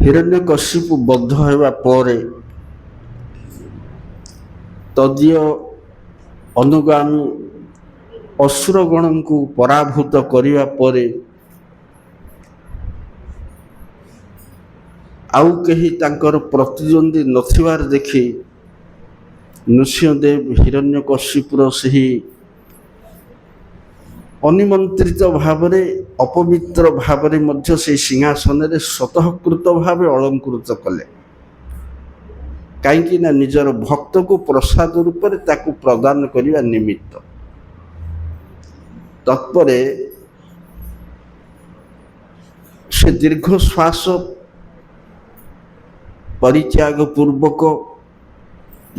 ହିରଣ୍ୟକଶିପୁ ବଦ୍ଧ ହେବା ପରେ ତଦୀୟ ଅନୁଗାମୀ ଅସୁରଗଣଙ୍କୁ ପରାଭୂତ କରିବା ପରେ ଆଉ କେହି ତାଙ୍କର ପ୍ରତିଦ୍ୱନ୍ଦ୍ୱୀ ନଥିବାର ଦେଖି ନୃସିଂହଦେବ ହିରଣ୍ୟକଶିପୁର ସେହି ଅନିମନ୍ତ୍ରିତ ଭାବରେ ଅପବିତ୍ର ଭାବରେ ମଧ୍ୟ ସେହି ସିଂହାସନରେ ସ୍ୱତଃକୃତ ଭାବେ ଅଳଙ୍କୃତ କଲେ। କାହିଁକି ନା ନିଜର ଭକ୍ତକୁ ପ୍ରସାଦ ରୂପରେ ତାକୁ ପ୍ରଦାନ କରିବା ନିମିତ୍ତ। ତତ୍ପରେ ସେ ଦୀର୍ଘ ଶ୍ୱାସ ପରିତ୍ୟାଗ ପୂର୍ବକ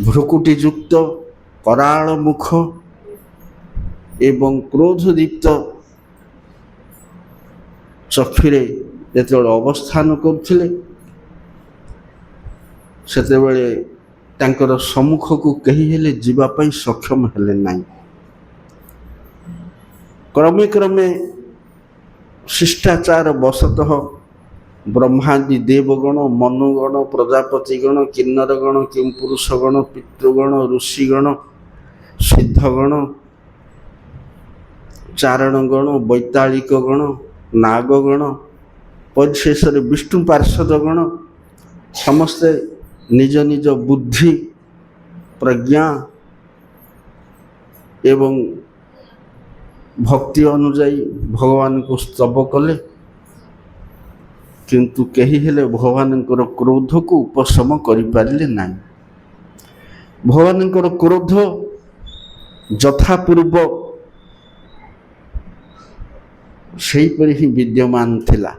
ଭ୍ରୁକୁଟିଯୁକ୍ତ କରାଳ ମୁଖ ଏବଂ କ୍ରୋଧଦୀପ୍ତ ଚକ୍ଷୁରେ ଯେତେବେଳେ ଅବସ୍ଥାନ କରୁଥିଲେ ସେତେବେଳେ ତାଙ୍କର ସମ୍ମୁଖକୁ କେହି ହେଲେ ଯିବା ପାଇଁ ସକ୍ଷମ ହେଲେ ନାହିଁ। କ୍ରମେ କ୍ରମେ ଶିଷ୍ଟାଚାର ବଶତଃ ବ୍ରହ୍ମାଦି ଦେବଗଣ, ମନୁଗଣ, ପ୍ରଜାପତିଗଣ, କିନ୍ନରଗଣ, କିମ୍ପୁରୁଷଗଣ, ପିତୃଗଣ, ଋଷିଗଣ, ସିଦ୍ଧଗଣ, ଚାରଣଗଣ, ବୈତାଳିକ ଗଣ, ନାଗଗଣ, ପରିଶେଷରେ ବିଷ୍ଣୁ ପାର୍ଷଦଗଣ ସମସ୍ତେ ନିଜ ନିଜ ବୁଦ୍ଧି, ପ୍ରଜ୍ଞା ଏବଂ ଭକ୍ତି ଅନୁଯାୟୀ ଭଗବାନଙ୍କୁ ସ୍ତବ କଲେ, କିନ୍ତୁ କେହି ହେଲେ ଭଗବାନଙ୍କର କ୍ରୋଧକୁ ଉପଶମ କରିପାରିଲେ ନାହିଁ। ଭଗବାନଙ୍କର କ୍ରୋଧ ଯଥାପୂର୍ବ ସେହିପରି ହିଁ ବିଦ୍ୟମାନ ଥିଲା।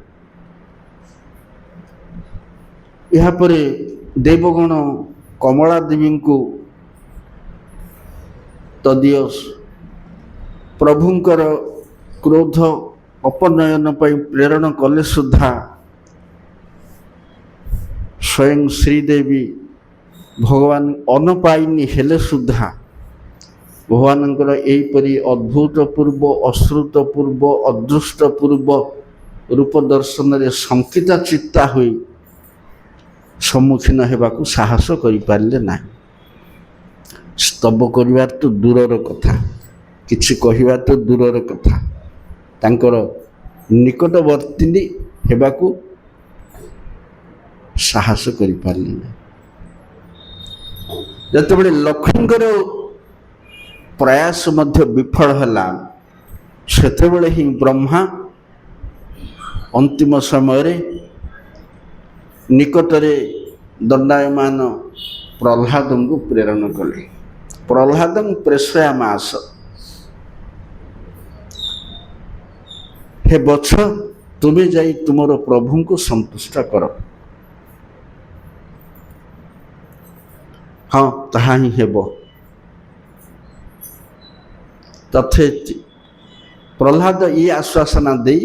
ଏହାପରେ ଦେବଗଣ କମଳା ଦେବୀଙ୍କୁ ତଦୀୟ ପ୍ରଭୁଙ୍କର କ୍ରୋଧ ଅପନୟନ ପାଇଁ ପ୍ରେରଣ କଲେ ସୁଦ୍ଧା ସ୍ୱୟଂ ଶ୍ରୀଦେବୀ ଭଗବାନ ଅନପାଇନୀ ହେଲେ ସୁଦ୍ଧା ଭଗବାନଙ୍କର ଏହିପରି ଅଦ୍ଭୁତପୂର୍ବ, ଅଶ୍ରୁତପୂର୍ବ, ଅଦୃଷ୍ଟପୂର୍ବ ରୂପ ଦର୍ଶନରେ ଶଙ୍କିତା ଚିତ୍ତା ହୋଇ ସମ୍ମୁଖୀନ ହେବାକୁ ସାହସ କରିପାରିଲେ ନାହିଁ। ସ୍ତବ କରିବାର ତ ଦୂରର କଥା, କିଛି କହିବା ତ ଦୂରର କଥା, ତାଙ୍କର ନିକଟବର୍ତ୍ତୀ ହେବାକୁ ସାହସ କରିପାରିଲେ ନାହିଁ। ଯେତେବେଳେ ଲକ୍ଷ୍ମୀଙ୍କର ପ୍ରୟାସ ମଧ୍ୟ ବିଫଳ ହେଲା ସେତେବେଳେ ହିଁ ବ୍ରହ୍ମା ଅନ୍ତିମ ସମୟରେ ନିକଟରେ ଦଣ୍ଡାୟମାନ ପ୍ରହ୍ଲାଦଙ୍କୁ ପ୍ରେରଣ କଲେ। ପ୍ରହ୍ଲାଦଂ ପ୍ରେଷୟାମାସ, ହେ ବତ୍ସ ତୁମେ ଯାଇ ତୁମର ପ୍ରଭୁଙ୍କୁ ସନ୍ତୁଷ୍ଟ କର। ହଁ, ତାହା ହିଁ ହେବ। ତଥେତି ପ୍ରହ୍ଲାଦ ଏହି ଆଶ୍ୱାସନା ଦେଇ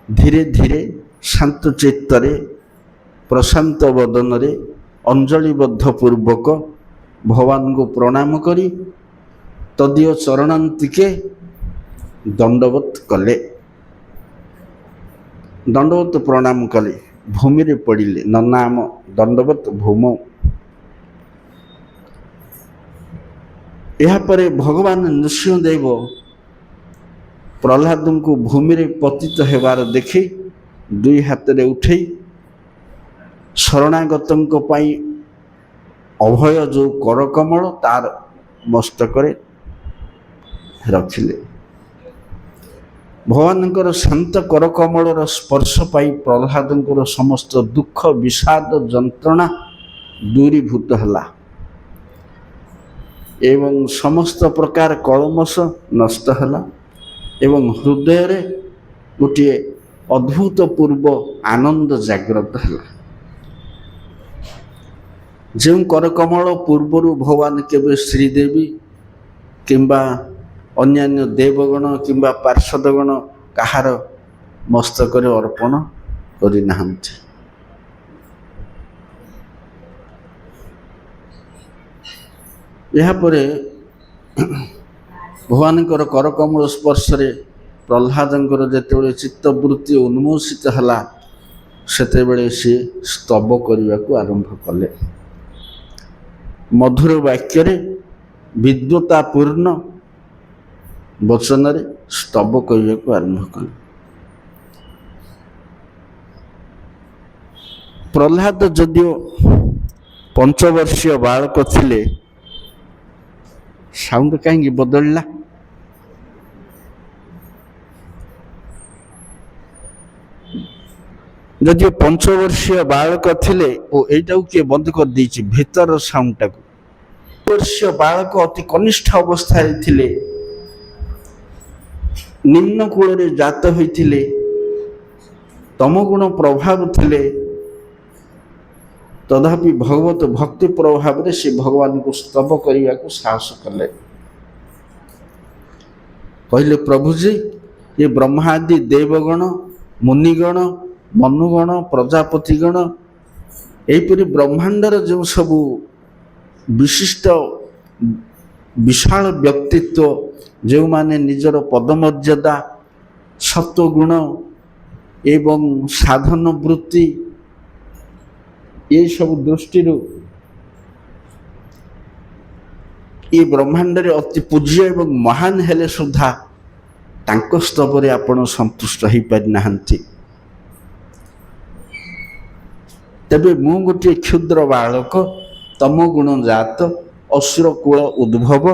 ଧୀରେ ଧୀରେ ଶାନ୍ତ ଚିତ୍ତରେ ପ୍ରଶାନ୍ତ ବଦନରେ ଅଞ୍ଜଳିବଦ୍ଧ ପୂର୍ବକ ଭଗବାନଙ୍କୁ ପ୍ରଣାମ କରି ତଦୀୟ ଚରଣାନ୍ତିକେ ଦଣ୍ଡବତ କଲେ। ଦଣ୍ଡବତ ପ୍ରଣାମ କଲେ, ଭୂମିରେ ପଡ଼ିଲେ। ନନାମ ଦଣ୍ଡବତ ଭୂମୌ। ଏହାପରେ ଭଗବାନ ନୃସିଂହଦେବ ପ୍ରହ୍ଲାଦଙ୍କୁ ଭୂମିରେ ପତିତ ହେବାର ଦେଖି ଦୁଇ ହାତରେ ଉଠେଇ ଶରଣାଗତଙ୍କ ପାଇଁ ଅଭୟ ଯେଉଁ କରକମଳ ତାର ମସ୍ତକରେ ରଖିଲେ। ଭଗବାନଙ୍କର ଶାନ୍ତ କରକମଳର ସ୍ପର୍ଶ ପାଇ ପ୍ରହ୍ଲାଦଙ୍କର ସମସ୍ତ ଦୁଃଖ, ବିଷାଦ, ଯନ୍ତ୍ରଣା ଦୂରୀଭୂତ ହେଲା ଏବଂ ସମସ୍ତ ପ୍ରକାର କଳମସ ନଷ୍ଟ ହେଲା ଏବଂ ହୃଦୟରେ ଗୋଟିଏ ଅଦ୍ଭୁତପୂର୍ବ ଆନନ୍ଦ ଜାଗ୍ରତ ହେଲା। ଯେଉଁ କରକମଳ ପୂର୍ବରୁ ଭଗବାନ କେବେ ଶ୍ରୀଦେବୀ କିମ୍ବା ଅନ୍ୟାନ୍ୟ ଦେବଗଣ କିମ୍ବା ପାର୍ଷଦଗଣ କାହାର ମସ୍ତକରେ ଅର୍ପଣ କରିନାହାନ୍ତି। ଏହାପରେ ଭଗବାନଙ୍କର କରକମଳ ସ୍ପର୍ଶରେ ପ୍ରହ୍ଲାଦଙ୍କର ଯେତେବେଳେ ଚିତ୍ତବୃତ୍ତି ଉନ୍ମୋଚିତ ହେଲା ସେତେବେଳେ ସେ ସ୍ତବ କରିବାକୁ ଆରମ୍ଭ କଲେ। ମଧୁର ବାକ୍ୟରେ ବିଦ୍ୱତାପୂର୍ଣ୍ଣ ବଚନରେ ସ୍ତବ କରିବାକୁ ଆରମ୍ଭ କଲେ। ପ୍ରହ୍ଲାଦ ଯଦିଓ 5 ବର୍ଷୀୟ ବାଳକ ଥିଲେ, ସାଉଣ୍ଡ କାହିଁକି ବଦଳିଲା? ଯଦିଓ 5 ବର୍ଷୀୟ ବାଳକ ଥିଲେ, ଓ ଏଇଟାକୁ କିଏ ବନ୍ଦ କରିଦେଇଛି ଭିତର ସାଉଣ୍ଡଟାକୁ। ବର୍ଷୀୟ ବାଳକ ଅତି କନିଷ୍ଠ ଅବସ୍ଥାରେ ଥିଲେ, ନିମ୍ନ କୂଳରେ ଜାତ ହୋଇଥିଲେ, ତମଗୁଣ ପ୍ରଭାବ ଥିଲେ, ତଥାପି ଭଗବତ ଭକ୍ତି ପ୍ରଭାବରେ ସେ ଭଗବାନଙ୍କୁ ସ୍ତବ କରିବାକୁ ସାହସ କଲେ। କହିଲେ, ପ୍ରଭୁଜୀ, ଏ ବ୍ରହ୍ମାଦି ଦେବଗଣ, ମୁନିଗଣ, ମନୁଗଣ, ପ୍ରଜାପତିଗଣ, ଏହିପରି ବ୍ରହ୍ମାଣ୍ଡର ଯେଉଁ ସବୁ ବିଶିଷ୍ଟ ବିଶାଳ ବ୍ୟକ୍ତିତ୍ୱ, ଯେଉଁମାନେ ନିଜର ପଦମର୍ଯ୍ୟାଦା, ସତ୍ୱଗୁଣ ଏବଂ ସାଧନ ବୃତ୍ତି ଏସବୁ ଦୃଷ୍ଟିରୁ ଏ ବ୍ରହ୍ମାଣ୍ଡରେ ଅତି ପୂଜ୍ୟ ଏବଂ ମହାନ ହେଲେ ସୁଦ୍ଧା ତାଙ୍କ ସ୍ତବରେ ଆପଣ ସନ୍ତୁଷ୍ଟ ହୋଇପାରିନାହାନ୍ତି। ତେବେ ମୁଁ ଗୋଟିଏ କ୍ଷୁଦ୍ର ବାଳକ, ତମ ଗୁଣ ଜାତ, ଅସୁର କୂଳ ଉଦ୍ଭବ,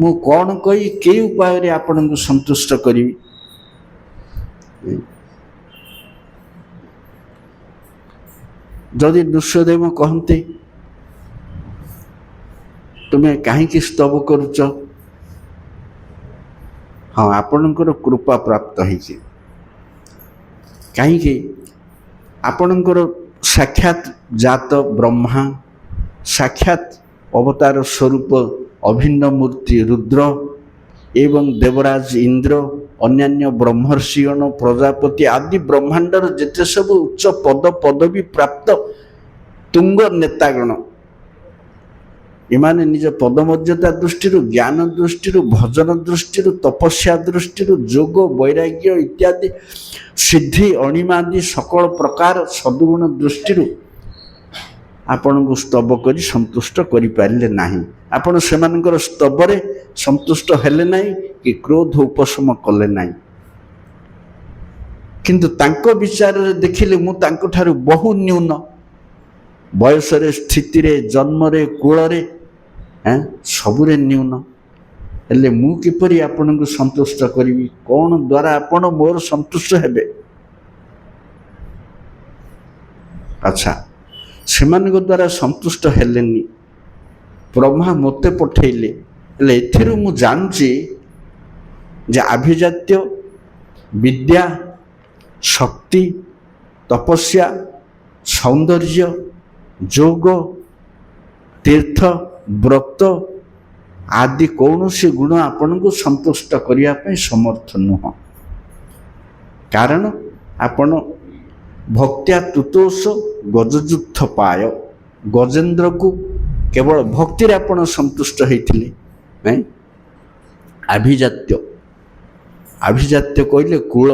ମୁଁ କ'ଣ କହି କେଉଁ ଉପାୟରେ ଆପଣଙ୍କୁ ସନ୍ତୁଷ୍ଟ କରିବି? ଯଦି ନୃସିଂହଦେବ କହନ୍ତି, ତୁମେ କାହିଁକି ସ୍ତବ କରୁଛ? ହଁ, ଆପଣଙ୍କର କୃପା ପ୍ରାପ୍ତ ହେଇଛି। କାହିଁକି? ଆପଣଙ୍କର ସାକ୍ଷାତ ଜାତ ବ୍ରହ୍ମା, ସାକ୍ଷାତ ଅବତାର ସ୍ୱରୂପ ଅଭିନ୍ନ ମୂର୍ତ୍ତି ରୁଦ୍ର ଏବଂ ଦେବରାଜ ଇନ୍ଦ୍ର, ଅନ୍ୟାନ୍ୟ ବ୍ରହ୍ମର୍ଷିଗଣ, ପ୍ରଜାପତି ଆଦି ବ୍ରହ୍ମାଣ୍ଡର ଯେତେ ସବୁ ଉଚ୍ଚ ପଦ ପଦବୀ ପ୍ରାପ୍ତ ତୁଙ୍ଗ ନେତାଗଣ, ଏମାନେ ନିଜ ପଦମର୍ଯ୍ୟାଦା ଦୃଷ୍ଟିରୁ, ଜ୍ଞାନ ଦୃଷ୍ଟିରୁ, ଭଜନ ଦୃଷ୍ଟିରୁ, ତପସ୍ୟା ଦୃଷ୍ଟିରୁ, ଯୋଗ ବୈରାଗ୍ୟ ଇତ୍ୟାଦି ସିଦ୍ଧି ଅଣିମାଦି ସକଳ ପ୍ରକାର ସଦ୍ଗୁଣ ଦୃଷ୍ଟିରୁ ଆପଣଙ୍କୁ ସ୍ତବ କରି ସନ୍ତୁଷ୍ଟ କରିପାରିଲେ ନାହିଁ। ଆପଣ ସେମାନଙ୍କର ସ୍ତବରେ ସନ୍ତୁଷ୍ଟ ହେଲେ ନାହିଁ କି କ୍ରୋଧ ଉପଶମ କଲେ ନାହିଁ। କିନ୍ତୁ ତାଙ୍କ ବିଚାରରେ ଦେଖିଲେ ମୁଁ ତାଙ୍କଠାରୁ ବହୁ ନ୍ୟୁନ, ବୟସରେ, ସ୍ଥିତିରେ, ଜନ୍ମରେ, କୂଳରେ, ସବୁରେ ନ୍ୟୁନ। ହେଲେ ମୁଁ କିପରି ଆପଣଙ୍କୁ ସନ୍ତୁଷ୍ଟ କରିବି? କ'ଣ ଦ୍ୱାରା ଆପଣ ମୋର ସନ୍ତୁଷ୍ଟ ହେବେ? ଆଚ୍ଛା, ସେମାନଙ୍କ ଦ୍ୱାରା ସନ୍ତୁଷ୍ଟ ହେଲେନି, ବ୍ରହ୍ମା ମୋତେ ପଠେଇଲେ। ହେଲେ ଏଥିରୁ ମୁଁ ଜାଣୁଛି ଯେ ଆଭିଜାତ୍ୟ, ବିଦ୍ୟା, ଶକ୍ତି, ତପସ୍ୟା, ସୌନ୍ଦର୍ଯ୍ୟ, ଯୋଗ, ତୀର୍ଥ, ବ୍ରତ ଆଦି କୌଣସି ଗୁଣ ଆପଣଙ୍କୁ ସନ୍ତୁଷ୍ଟ କରିବା ପାଇଁ ସମର୍ଥ ନୁହଁ। କାରଣ ଆପଣ ଭକ୍ତ୍ୟା ତୁତୋଷ ଗଜଯୁକ୍ତ ପାୟ, ଗଜେନ୍ଦ୍ରକୁ କେବଳ ଭକ୍ତିରେ ଆପଣ ସନ୍ତୁଷ୍ଟ ହେଇଥିଲେ। ଆଭିଜାତ୍ୟ, ଆଭିଜାତ୍ୟ କହିଲେ କୂଳ,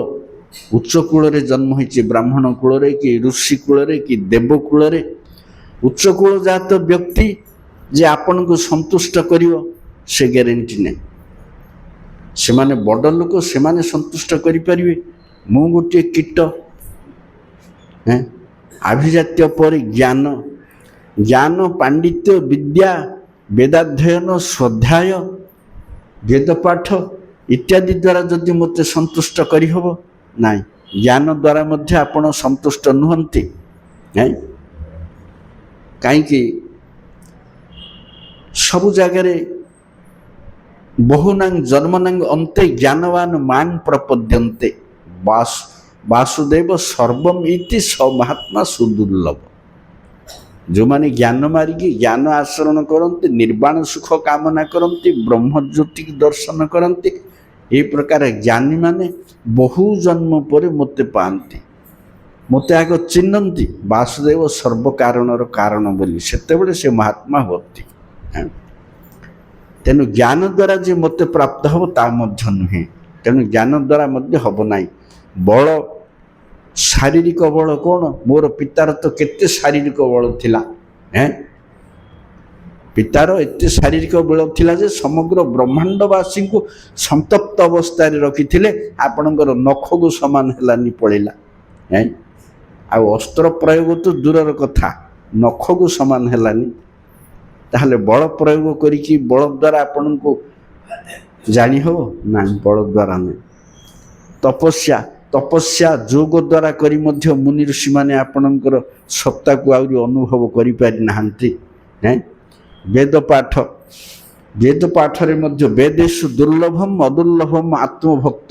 ଉଚ୍ଚ କୂଳରେ ଜନ୍ମ ହେଇଛି, ବ୍ରାହ୍ମଣ କୂଳରେ କି ଋଷି କୂଳରେ କି ଦେବ କୂଳରେ। ଉଚ୍ଚ କୂଳ ଜାତ ବ୍ୟକ୍ତି ଯେ ଆପଣଙ୍କୁ ସନ୍ତୁଷ୍ଟ କରିବ ସେ ଗ୍ୟାରେଣ୍ଟି ନାହିଁ। ସେମାନେ ବଡ଼ ଲୋକ, ସେମାନେ ସନ୍ତୁଷ୍ଟ କରିପାରିବେ, ମୁଁ ଗୋଟିଏ କୀଟ। ଆଭିଜାତ୍ୟ ପରେ ଜ୍ଞାନ, ଜ୍ଞାନ, ପାଣ୍ଡିତ୍ୟ, ବିଦ୍ୟା, ବେଦାଧ୍ୟୟନ, ସ୍ୱାଧ୍ୟାୟ, ବେଦପାଠ ଇତ୍ୟାଦି ଦ୍ୱାରା ଯଦି ମୋତେ ସନ୍ତୁଷ୍ଟ କରିହେବ, ନାହିଁ। ଜ୍ଞାନ ଦ୍ୱାରା ମଧ୍ୟ ଆପଣ ସନ୍ତୁଷ୍ଟ ନୁହନ୍ତି। କାହିଁକି? ସବୁ ଜାଗାରେ ବହୁନାଂ ଜନ୍ମନାଂ ଅନ୍ତେ ଜ୍ଞାନବାନ ମାନ ପ୍ରପଦ୍ୟନ୍ତେ, ବାସୁଦେବ ସର୍ବମ୍ ଇତି ସ ମହାତ୍ମା ସୁଦୁର୍ଲଭ। ଯେଉଁମାନେ ଜ୍ଞାନ ମାରିକି ଜ୍ଞାନ ଆଚରଣ କରନ୍ତି, ନିର୍ବାଣ ସୁଖ କାମନା କରନ୍ତି, ବ୍ରହ୍ମଜ୍ୟୋତିକୁ ଦର୍ଶନ କରନ୍ତି, ଏହି ପ୍ରକାର ଜ୍ଞାନୀମାନେ ବହୁ ଜନ୍ମ ପରେ ମୋତେ ପାଆନ୍ତି, ମୋତେ ଆଗ ଚିହ୍ନନ୍ତି ବାସୁଦେବ ସର୍ବ କାରଣର କାରଣ ବୋଲି, ସେତେବେଳେ ସେ ମହାତ୍ମା ହୁଅନ୍ତି। ତେଣୁ ଜ୍ଞାନ ଦ୍ୱାରା ଯେ ମୋତେ ପ୍ରାପ୍ତ ହେବ ତା ମଧ୍ୟ ନୁହେଁ। ତେଣୁ ଜ୍ଞାନ ଦ୍ୱାରା ମଧ୍ୟ ହେବ ନାହିଁ। ବଳ, ଶାରୀରିକ ବଳ କ'ଣ? ମୋର ପିତାର ତ କେତେ ଶାରୀରିକ ବଳ ଥିଲା। ପିତାର ଏତେ ଶାରୀରିକ ବଳ ଥିଲା ଯେ ସମଗ୍ର ବ୍ରହ୍ମାଣ୍ଡବାସୀଙ୍କୁ ସନ୍ତପ୍ତ ଅବସ୍ଥାରେ ରଖିଥିଲେ। ଆପଣଙ୍କର ନଖକୁ ସମାନ ହେଲାନି, ପଳେଇଲା। ଆଉ ଅସ୍ତ୍ର ପ୍ରୟୋଗ ତ ଦୂରର କଥା, ନଖକୁ ସମାନ ହେଲାନି। ତାହେଲେ ବଳ ପ୍ରୟୋଗ କରିକି ବଳ ଦ୍ୱାରା ଆପଣଙ୍କୁ ଜାଣି ହେବ? ନାହିଁ, ବଳ ଦ୍ୱାରା ନାହିଁ। ତପସ୍ୟା ଯୋଗ ଦ୍ୱାରା କରି ମଧ୍ୟ ମୁନି ଋଷିମାନେ ଆପଣଙ୍କର ସତ୍ତାକୁ ଆହୁରି ଅନୁଭବ କରିପାରି ନାହାନ୍ତି। ବେଦ ପାଠରେ ମଧ୍ୟ ବେଦେଷୁ ଦୁର୍ଲଭମ୍ ଅଦୁର୍ଲଭମ୍ ଆତ୍ମଭକ୍ତ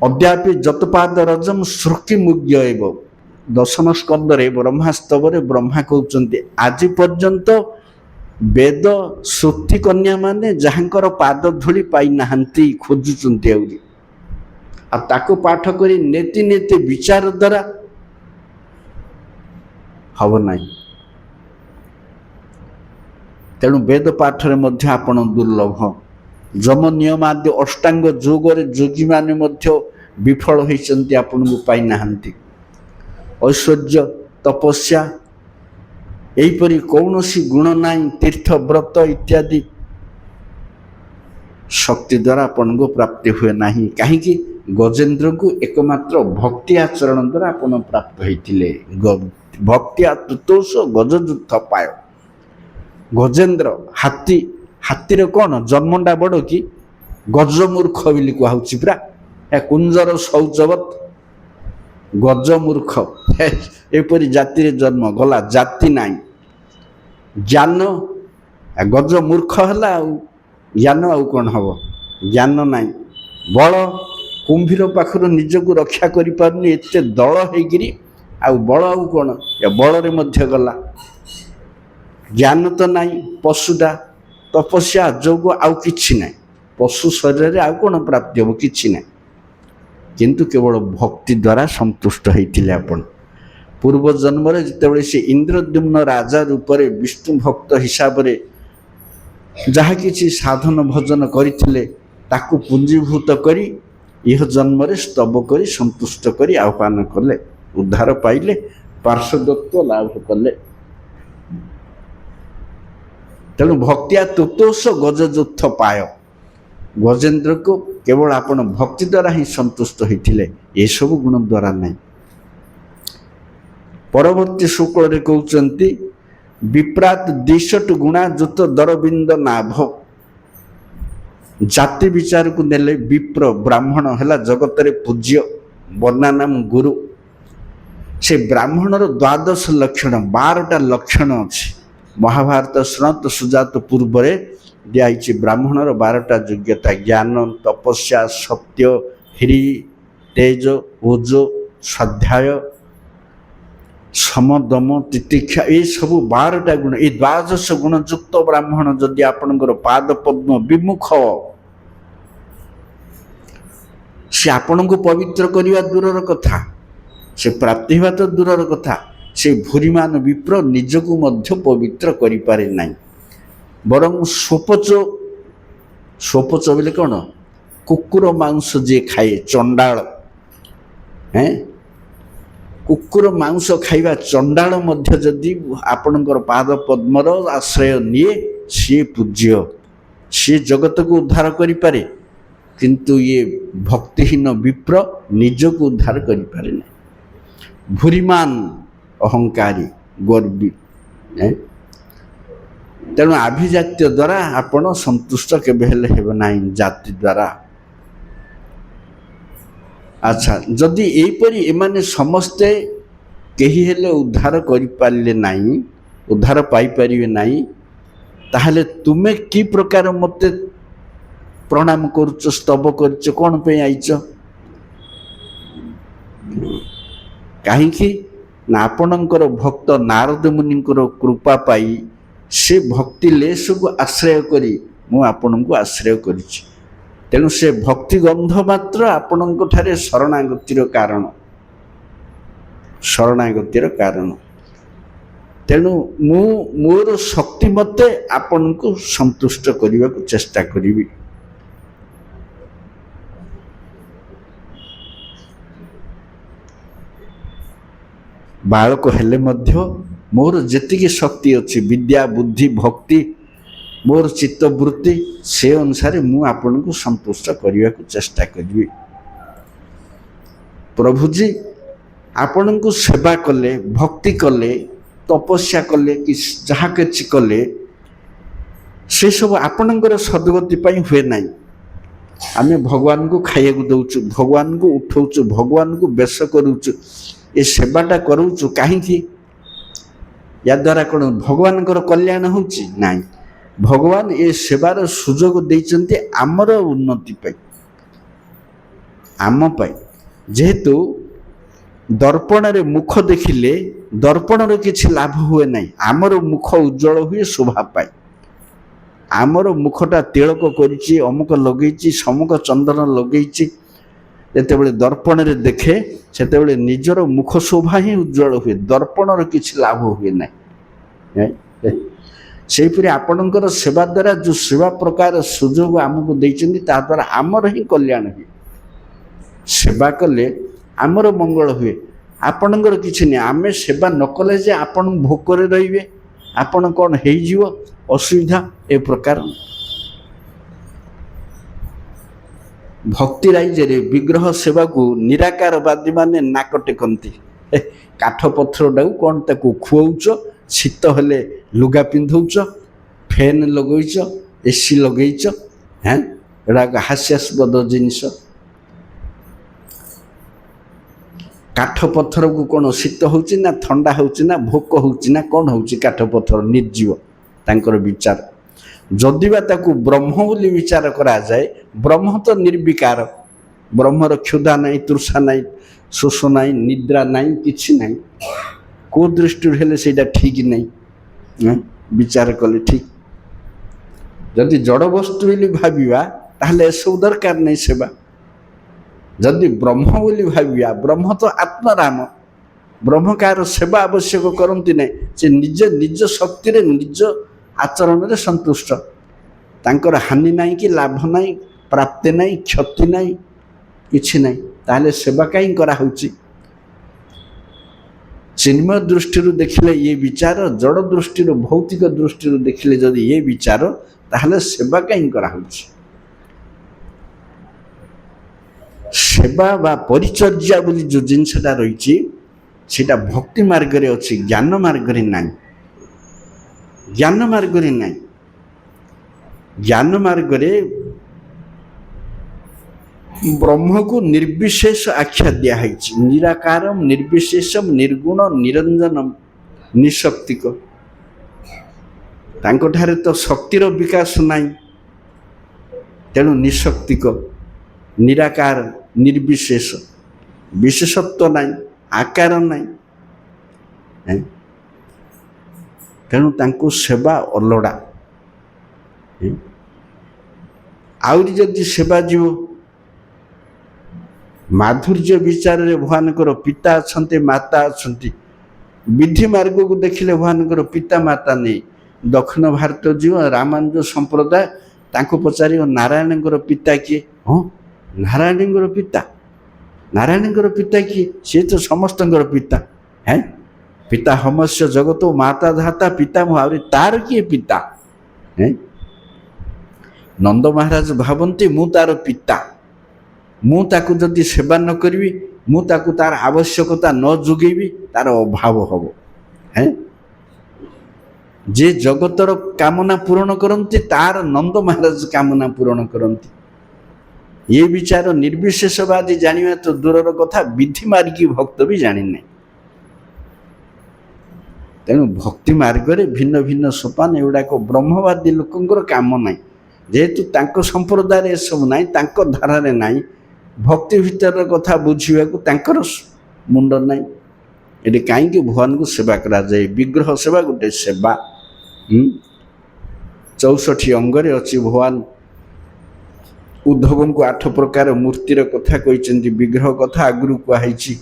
ଅଦ୍ୟାପି ଯତପାଦ ରଜମ ଶ୍ରୁକି ମୁଗ୍ୟ ଏବ। ଦଶମ ସ୍କନ୍ଧରେ ବ୍ରହ୍ମାସ୍ତବରେ ବ୍ରହ୍ମା କହୁଛନ୍ତି, ଆଜି ପର୍ଯ୍ୟନ୍ତ ବେଦ ଶ୍ରୁତି କନ୍ୟା ମାନେ ଯାହାଙ୍କର ପାଦ ଧୂଳି ପାଇନାହାନ୍ତି, ଖୋଜୁଛନ୍ତି ଆହୁରି। ଆଉ ତାକୁ ପାଠ କରି ନେତି ବିଚାର ଦ୍ୱାରା ହେବ ନାହିଁ। ତେଣୁ ବେଦ ପାଠରେ ମଧ୍ୟ ଆପଣ ଦୁର୍ଲଭ। ଯମ ନିୟମ ଆଦି ଅଷ୍ଟାଙ୍ଗ ଯୋଗରେ ଯୋଗୀମାନେ ମଧ୍ୟ ବିଫଳ ହୋଇଛନ୍ତି, ଆପଣଙ୍କୁ ପାଇନାହାନ୍ତି। ଐଶ୍ୱର୍ଯ୍ୟ, ତପସ୍ୟା ଏହିପରି କୌଣସି ଗୁଣ ନାହିଁ। ତୀର୍ଥ, ବ୍ରତ ଇତ୍ୟାଦି ଶକ୍ତି ଦ୍ୱାରା ଆପଣଙ୍କୁ ପ୍ରାପ୍ତି ହୁଏ ନାହିଁ। କାହିଁକି? ଗଜେନ୍ଦ୍ରଙ୍କୁ એકમાત્ર ଭକ୍ତି ଆଚରଣ ଦ୍ୱାରା ଆପଣ ପ୍ରାପ୍ତ ହୋଇଥିଲେ। ଭକ୍ତି ତୁତୋଷ ଗଜଯୁକ୍ତ ପାୟ। ଗଜେନ୍ଦ୍ର ହାତୀର କ'ଣ ଜନ୍ମଟା ବଡ଼ କି? ଗଜମୂର୍ଖ ବୋଲି କୁହାଉଛି ପରା। କୁଞ୍ଜର ଶୌଚବତ୍ ଗଜମୂର୍ଖ, ଏପରି ଜାତିରେ ଜନ୍ମ, ଗଲା ଜାତି ନାହିଁ। ଜ୍ଞାନ, ଗଜମୂର୍ଖ ହେଲା, ଆଉ ଜ୍ଞାନ ଆଉ କ'ଣ ହେବ? ଜ୍ଞାନ ନାହିଁ। ବଳ, କୁମ୍ଭୀର ପାଖରୁ ନିଜକୁ ରକ୍ଷା କରିପାରୁନି, ଏତେ ଦଳ ହେଇକିରି, ଆଉ ବଳ ଆଉ କ'ଣ? ଏ ବଳରେ ମଧ୍ୟ ଗଲା। ଜ୍ଞାନ ତ ନାହିଁ, ପଶୁଟା। ତପସ୍ୟା, ଯୋଗ, ଆଉ କିଛି ନାହିଁ। ପଶୁ ଶରୀରରେ ଆଉ କ'ଣ ପ୍ରାପ୍ତି ହେବ? କିଛି ନାହିଁ। କିନ୍ତୁ କେବଳ ଭକ୍ତି ଦ୍ୱାରା ସନ୍ତୁଷ୍ଟ ହେଇଥିଲେ ଆପଣ। ପୂର୍ବ ଜନ୍ମରେ ଯେତେବେଳେ ସେ ଇନ୍ଦ୍ରଦ୍ୟୁମ୍ନ ରାଜା ରୂପରେ ବିଷ୍ଣୁ ଭକ୍ତ ହିସାବରେ ଯାହା କିଛି ସାଧନ ଭଜନ କରିଥିଲେ, ତାକୁ ପୁଞ୍ଜୀଭୂତ କରି ଇହ ଜନ୍ମରେ ସ୍ତବ କରି ସନ୍ତୁଷ୍ଟ କରି ଆହ୍ୱାନ କଲେ, ଉଦ୍ଧାର ପାଇଲେ, ପାର୍ଶ୍ୱଦତ୍ତ ଲାଭ କଲେ। ତେଣୁ ଭକ୍ତିଆ ତୁତୋଷ ଗଜଯୁକ୍ତ ପାୟ। ଗଜେନ୍ଦ୍ରକୁ କେବଳ ଆପଣ ଭକ୍ତି ଦ୍ୱାରା ହିଁ ସନ୍ତୁଷ୍ଟ ହୋଇଥିଲେ, ଏସବୁ ଗୁଣ ଦ୍ୱାରା ନାହିଁ। ପରବର୍ତ୍ତୀ ଶୁକ୍ଳରେ କହୁଛନ୍ତି, ବିପ୍ରାତ ଦିଶଟୁ ଗୁଣାଯୁକ୍ତ ଦରବିନ୍ଦ ନାଭ। ଜାତି ବିଚାରକୁ ନେଲେ ବିପ୍ର ବ୍ରାହ୍ମଣ ହେଲା ଜଗତରେ ପୂଜ୍ୟ, ବର୍ଣ୍ଣାନାମ ଗୁରୁ। ସେ ବ୍ରାହ୍ମଣର 12 ଲକ୍ଷଣ, 12ଟା ଲକ୍ଷଣ ଅଛି। ମହାଭାରତ ଶ୍ରଣତ ସୁଜାତ ପୂର୍ବରେ ଦିଆହେଇଛି ବ୍ରାହ୍ମଣର 12ଟା ଯୋଗ୍ୟତା। ଜ୍ଞାନ, ତପସ୍ୟା, ସତ୍ୟ, ହ୍ରି, ତେଜ, ଓଜ, ସ୍ୱାଧ୍ୟାୟ, ସମଦମ, ତିତିକ୍ଷା, ଏସବୁ 12ଟା ଗୁଣ। ଏଇ 12 ଗୁଣ ଯୁକ୍ତ ବ୍ରାହ୍ମଣ ଯଦି ଆପଣଙ୍କର ପାଦ ପଦ୍ମ ବିମୁଖ, ସେ ଆପଣଙ୍କୁ ପବିତ୍ର କରିବା ଦୂରର କଥା, ସେ ପ୍ରାପ୍ତି ହେବା ତ ଦୂରର କଥା, ସେ ଭୂରିମାନ ବିପ୍ର ନିଜକୁ ମଧ୍ୟ ପବିତ୍ର କରିପାରେ ନାହିଁ। ବରଂ ସ୍ୱପଚ ବୋଲେ କ'ଣ? କୁକୁର ମାଂସ ଯିଏ ଖାଏ, ଚଣ୍ଡାଳ। କୁକୁର ମାଂସ ଖାଇବା ଚଣ୍ଡାଳ ମଧ୍ୟ ଯଦି ଆପଣଙ୍କର ପାଦ ପଦ୍ମର ଆଶ୍ରୟ ନିଏ, ସିଏ ପୂଜ୍ୟ, ସିଏ ଜଗତକୁ ଉଦ୍ଧାର କରିପାରେ। କିନ୍ତୁ ଇଏ ଭକ୍ତିହୀନ ବିପ୍ର ନିଜକୁ ଉଦ୍ଧାର କରିପାରେ ନାହିଁ। ଭୂରିମାନ, ଅହଙ୍କାରୀ, ଗର୍ବୀ। ତେଣୁ ଆଭିଜାତ୍ୟ ଦ୍ୱାରା ଆପଣ ସନ୍ତୁଷ୍ଟ କେବେ ହେଲେ ହେବ ନାହିଁ, ଜାତି ଦ୍ୱାରା। ଆଚ୍ଛା, ଯଦି ଏହିପରି ଏମାନେ ସମସ୍ତେ କେହି ହେଲେ ଉଦ୍ଧାର କରିପାରିଲେ ନାହିଁ, ଉଦ୍ଧାର ପାଇପାରିବେ ନାହିଁ, ତାହେଲେ ତୁମେ କି ପ୍ରକାର ମୋତେ ପ୍ରଣାମ କରୁଛ, ସ୍ତବ କରୁଛ, କ'ଣ ପାଇଁ ଆଇଛ? କାହିଁକି ନା ଆପଣଙ୍କର ଭକ୍ତ ନାରଦ ମୁନିଙ୍କର କୃପା ପାଇ ସେ ଭକ୍ତି ଲେଶକୁ ଆଶ୍ରୟ କରି ମୁଁ ଆପଣଙ୍କୁ ଆଶ୍ରୟ କରିଛି। ତେଣୁ ସେ ଭକ୍ତି ଗନ୍ଧ ମାତ୍ର ଆପଣଙ୍କ ଠାରେ ଶରଣାଗତିର କାରଣ, ଶରଣାଗତିର କାରଣ। ତେଣୁ ମୁଁ ମୋର ଶକ୍ତି ମତେ ଆପଣଙ୍କୁ ସନ୍ତୁଷ୍ଟ କରିବାକୁ ଚେଷ୍ଟା କରିବି। ବାଳକ ହେଲେ ମଧ୍ୟ ମୋର ଯେତିକି ଶକ୍ତି ଅଛି, ବିଦ୍ୟା ବୁଦ୍ଧି ଭକ୍ତି ମୋର ଚିତ୍ତବୃତ୍ତି, ସେ ଅନୁସାରେ ମୁଁ ଆପଣଙ୍କୁ ସନ୍ତୁଷ୍ଟ କରିବାକୁ ଚେଷ୍ଟା କରିବି। ପ୍ରଭୁଜୀ ଆପଣଙ୍କୁ ସେବା କଲେ, ଭକ୍ତି କଲେ, ତପସ୍ୟା କଲେ କି ଯାହା କିଛି କଲେ, ସେସବୁ ଆପଣଙ୍କର ସଦ୍ଗତି ପାଇଁ ହୁଏ ନାହିଁ। ଆମେ ଭଗବାନଙ୍କୁ ଖାଇବାକୁ ଦେଉଛୁ, ଭଗବାନଙ୍କୁ ଉଠଉଛୁ, ଭଗବାନଙ୍କୁ ବେଶ କରୁଛୁ, ଏ ସେବାଟା କରୁଛୁ କାହିଁକି? ୟାଦ୍ୱାରା କ'ଣ ଭଗବାନଙ୍କର କଲ୍ୟାଣ ହେଉଛି? ନାହିଁ, ଭଗବାନ ଏ ସେବାର ସୁଯୋଗ ଦେଇଛନ୍ତି ଆମର ଉନ୍ନତି ପାଇଁ, ଆମ ପାଇଁ। ଯେହେତୁ ଦର୍ପଣରେ ମୁଖ ଦେଖିଲେ ଦର୍ପଣର କିଛି ଲାଭ ହୁଏ ନାହିଁ, ଆମର ମୁଖ ଉଜ୍ଜଳ ହୁଏ ଶୋଭା ପାଏ। ଆମର ମୁଖଟା ତିଳକ କରିଛି, ଅମୁକ ଲଗେଇଛି, ସମୁକ ଚନ୍ଦନ ଲଗେଇଛି, ଯେତେବେଳେ ଦର୍ପଣରେ ଦେଖେ ସେତେବେଳେ ନିଜର ମୁଖ ଶୋଭା ହିଁ ଉଜ୍ଜଳ ହୁଏ, ଦର୍ପଣର କିଛି ଲାଭ ହୁଏ ନାହିଁ। ସେହିପରି ଆପଣଙ୍କର ସେବା ଦ୍ୱାରା ଯେଉଁ ସେବା ପ୍ରକାର ସୁଯୋଗ ଆମକୁ ଦେଇଛନ୍ତି, ତା ଦ୍ୱାରା ଆମର ହିଁ କଲ୍ୟାଣ ହୁଏ। ସେବା କଲେ ଆମର ମଙ୍ଗଳ ହୁଏ, ଆପଣଙ୍କର କିଛି ନାହିଁ। ଆମେ ସେବା ନ କଲେ ଯେ ଆପଣ ଭୋକରେ ରହିବେ, ଆପଣ କ'ଣ ହେଇଯିବ ଅସୁବିଧା, ଏ ପ୍ରକାର। ଭକ୍ତି ରାଇଜରେ ବିଗ୍ରହ ସେବାକୁ ନିରାକାରବାଦୀ ମାନେ ନାକ ଟେକନ୍ତି। କାଠ ପଥରଟାକୁ କ'ଣ ତାକୁ ଖୁଆଉଛ, ଶୀତ ହେଲେ ଲୁଗା ପିନ୍ଧଉଛ, ଫ୍ୟାନ୍ ଲଗେଇଛ, ଏସି ଲଗେଇଛ, ଏଗୁଡ଼ାକ ହାସ୍ୟାସ୍ପଦ ଜିନିଷ। କାଠ ପଥରକୁ କ'ଣ ଶୀତ ହେଉଛି ନା ଥଣ୍ଡା ହେଉଛି ନା ଭୋକ ହେଉଛି ନା କ'ଣ ହେଉଛି? କାଠ ପଥର ନିର୍ଜୀବ, ତାଙ୍କର ବିଚାର। ଯଦି ବା ତାକୁ ବ୍ରହ୍ମ ବୋଲି ବିଚାର କରାଯାଏ, ବ୍ରହ୍ମ ତ ନିର୍ବିକାର, ବ୍ରହ୍ମର କ୍ଷୁଧା ନାହିଁ, ତୃଷା ନାହିଁ, ଶୋଷ ନାହିଁ, ନିଦ୍ରା ନାହିଁ, କିଛି ନାହିଁ। କେଉଁ ଦୃଷ୍ଟିରୁ ହେଲେ ସେଇଟା ଠିକ୍ ନାହିଁ, ବିଚାର କଲେ ଠିକ୍। ଯଦି ଜଡ଼ବସ୍ତୁ ବୋଲି ଭାବିବା ତାହେଲେ ଏସବୁ ଦରକାର ନାହିଁ ସେବା। ଯଦି ବ୍ରହ୍ମ ବୋଲି ଭାବିବା, ବ୍ରହ୍ମ ତ ଆତ୍ମରାମ, ବ୍ରହ୍ମ କାହାର ସେବା ଆବଶ୍ୟକ କରନ୍ତି ନାହିଁ, ସେ ନିଜ ଶକ୍ତିରେ ନିଜ ଆଚରଣରେ ସନ୍ତୁଷ୍ଟ, ତାଙ୍କର ହାନି ନାହିଁ କି ଲାଭ ନାହିଁ, ପ୍ରାପ୍ତି ନାହିଁ, କ୍ଷତି ନାହିଁ, କିଛି ନାହିଁ। ତାହେଲେ ସେବା କାହିଁ କରାହେଉଛି? ଚିନ୍ମୟ ଦୃଷ୍ଟିରୁ ଦେଖିଲେ ଇଏ ବିଚାର, ଜଡ଼ ଦୃଷ୍ଟିରୁ ଭୌତିକ ଦୃଷ୍ଟିରୁ ଦେଖିଲେ ଯଦି ଇଏ ବିଚାର, ତାହେଲେ ସେବା କାହିଁ କରାହେଉଛି? ସେବା ବା ପରିଚର୍ଯ୍ୟା ବୋଲି ଯେଉଁ ଜିନିଷଟା ରହିଛି, ସେଇଟା ଭକ୍ତି ମାର୍ଗରେ ଅଛି, ଜ୍ଞାନ ମାର୍ଗରେ ନାହିଁ। ଜ୍ଞାନ ମାର୍ଗରେ ନାହିଁ। ଜ୍ଞାନ ମାର୍ଗରେ ବ୍ରହ୍ମକୁ ନିର୍ବିଶେଷ ଆଖ୍ୟା ଦିଆହେଇଛି, ନିରାକାରମ୍ ନିର୍ବିଶେଷମ୍ ନିର୍ଗୁଣ ନିରଞ୍ଜନମ୍ ନିଶକ୍ତିକ। ତାଙ୍କଠାରେ ତ ଶକ୍ତିର ବିକାଶ ନାହିଁ, ତେଣୁ ନିଶକ୍ତିକ, ନିରାକାର, ନିର୍ବିଶେଷ, ବିଶେଷତ୍ୱ ନାହିଁ, ଆକାର ନାହିଁ, ତେଣୁ ତାଙ୍କୁ ସେବା ଅଲୋଡ଼ା। ଆହୁରି ଯଦି ସେବା ଯିବ, ମାଧୁର୍ଯ୍ୟ ବିଚାରରେ ଭଗବାନଙ୍କର ପିତା ଅଛନ୍ତି, ମାତା ଅଛନ୍ତି। ବିଧି ମାର୍ଗକୁ ଦେଖିଲେ ଭଗବାନଙ୍କର ପିତା ମାତା ନେଇ। ଦକ୍ଷିଣ ଭାରତ ଯିବ, ରାମାନୁଜ ସମ୍ପ୍ରଦାୟ, ତାଙ୍କୁ ପଚାରିବ ନାରାୟଣଙ୍କର ପିତା କିଏ? ହଁ, ନାରାୟଣଙ୍କର ପିତା, ନାରାୟଣଙ୍କର ପିତା କିଏ? ସିଏ ତ ସମସ୍ତଙ୍କର ପିତା। ପିତା ହମସ୍ୟ ଜଗତ ମାତା ଧାତା ପିତା ମୁଁ, ଆହୁରି ତାର କିଏ ପିତା? ନନ୍ଦ ମହାରାଜ ଭାବନ୍ତି ମୁଁ ତାର ପିତା, ମୁଁ ତାକୁ ଯଦି ସେବା ନ କରିବି, ମୁଁ ତାକୁ ତାର ଆବଶ୍ୟକତା ନ ଯୋଗେଇବି, ତାର ଅଭାବ ହେବ। ଯେ ଜଗତର କାମନା ପୂରଣ କରନ୍ତି, ତାର ନନ୍ଦ ମହାରାଜ କାମନା ପୂରଣ କରନ୍ତି। ଏ ବିଚାର ନିର୍ବିଶେଷବାଦୀ ଜାଣିବା ତ ଦୂରର କଥା, ବିଧି ମାର୍ଗୀ ଭକ୍ତ ବି ଜାଣିନାହିଁ। ତେଣୁ ଭକ୍ତି ମାର୍ଗରେ ଭିନ୍ନ ଭିନ୍ନ ସୋପାନ, ଏଗୁଡ଼ାକ ବ୍ରହ୍ମବାଦୀ ଲୋକଙ୍କର କାମ ନାହିଁ। ଯେହେତୁ ତାଙ୍କ ସମ୍ପ୍ରଦାୟରେ ଏସବୁ ନାହିଁ, ତାଙ୍କ ଧାରାରେ ନାହିଁ, ଭକ୍ତି ଭିତରର କଥା ବୁଝିବାକୁ ତାଙ୍କର ମୁଣ୍ଡ ନାହିଁ। ଏଠି କାହିଁକି ଭଗବାନଙ୍କୁ ସେବା କରାଯାଏ? ବିଗ୍ରହ ସେବା ଗୋଟେ ସେବା। 64 ଅଙ୍ଗରେ ଅଛି। ଭଗବାନ ଉଦ୍ଧବଙ୍କୁ 8 ପ୍ରକାର ମୂର୍ତ୍ତିର କଥା କହିଛନ୍ତି, ବିଗ୍ରହ କଥା ଆଗରୁ କୁହାହେଇଛି।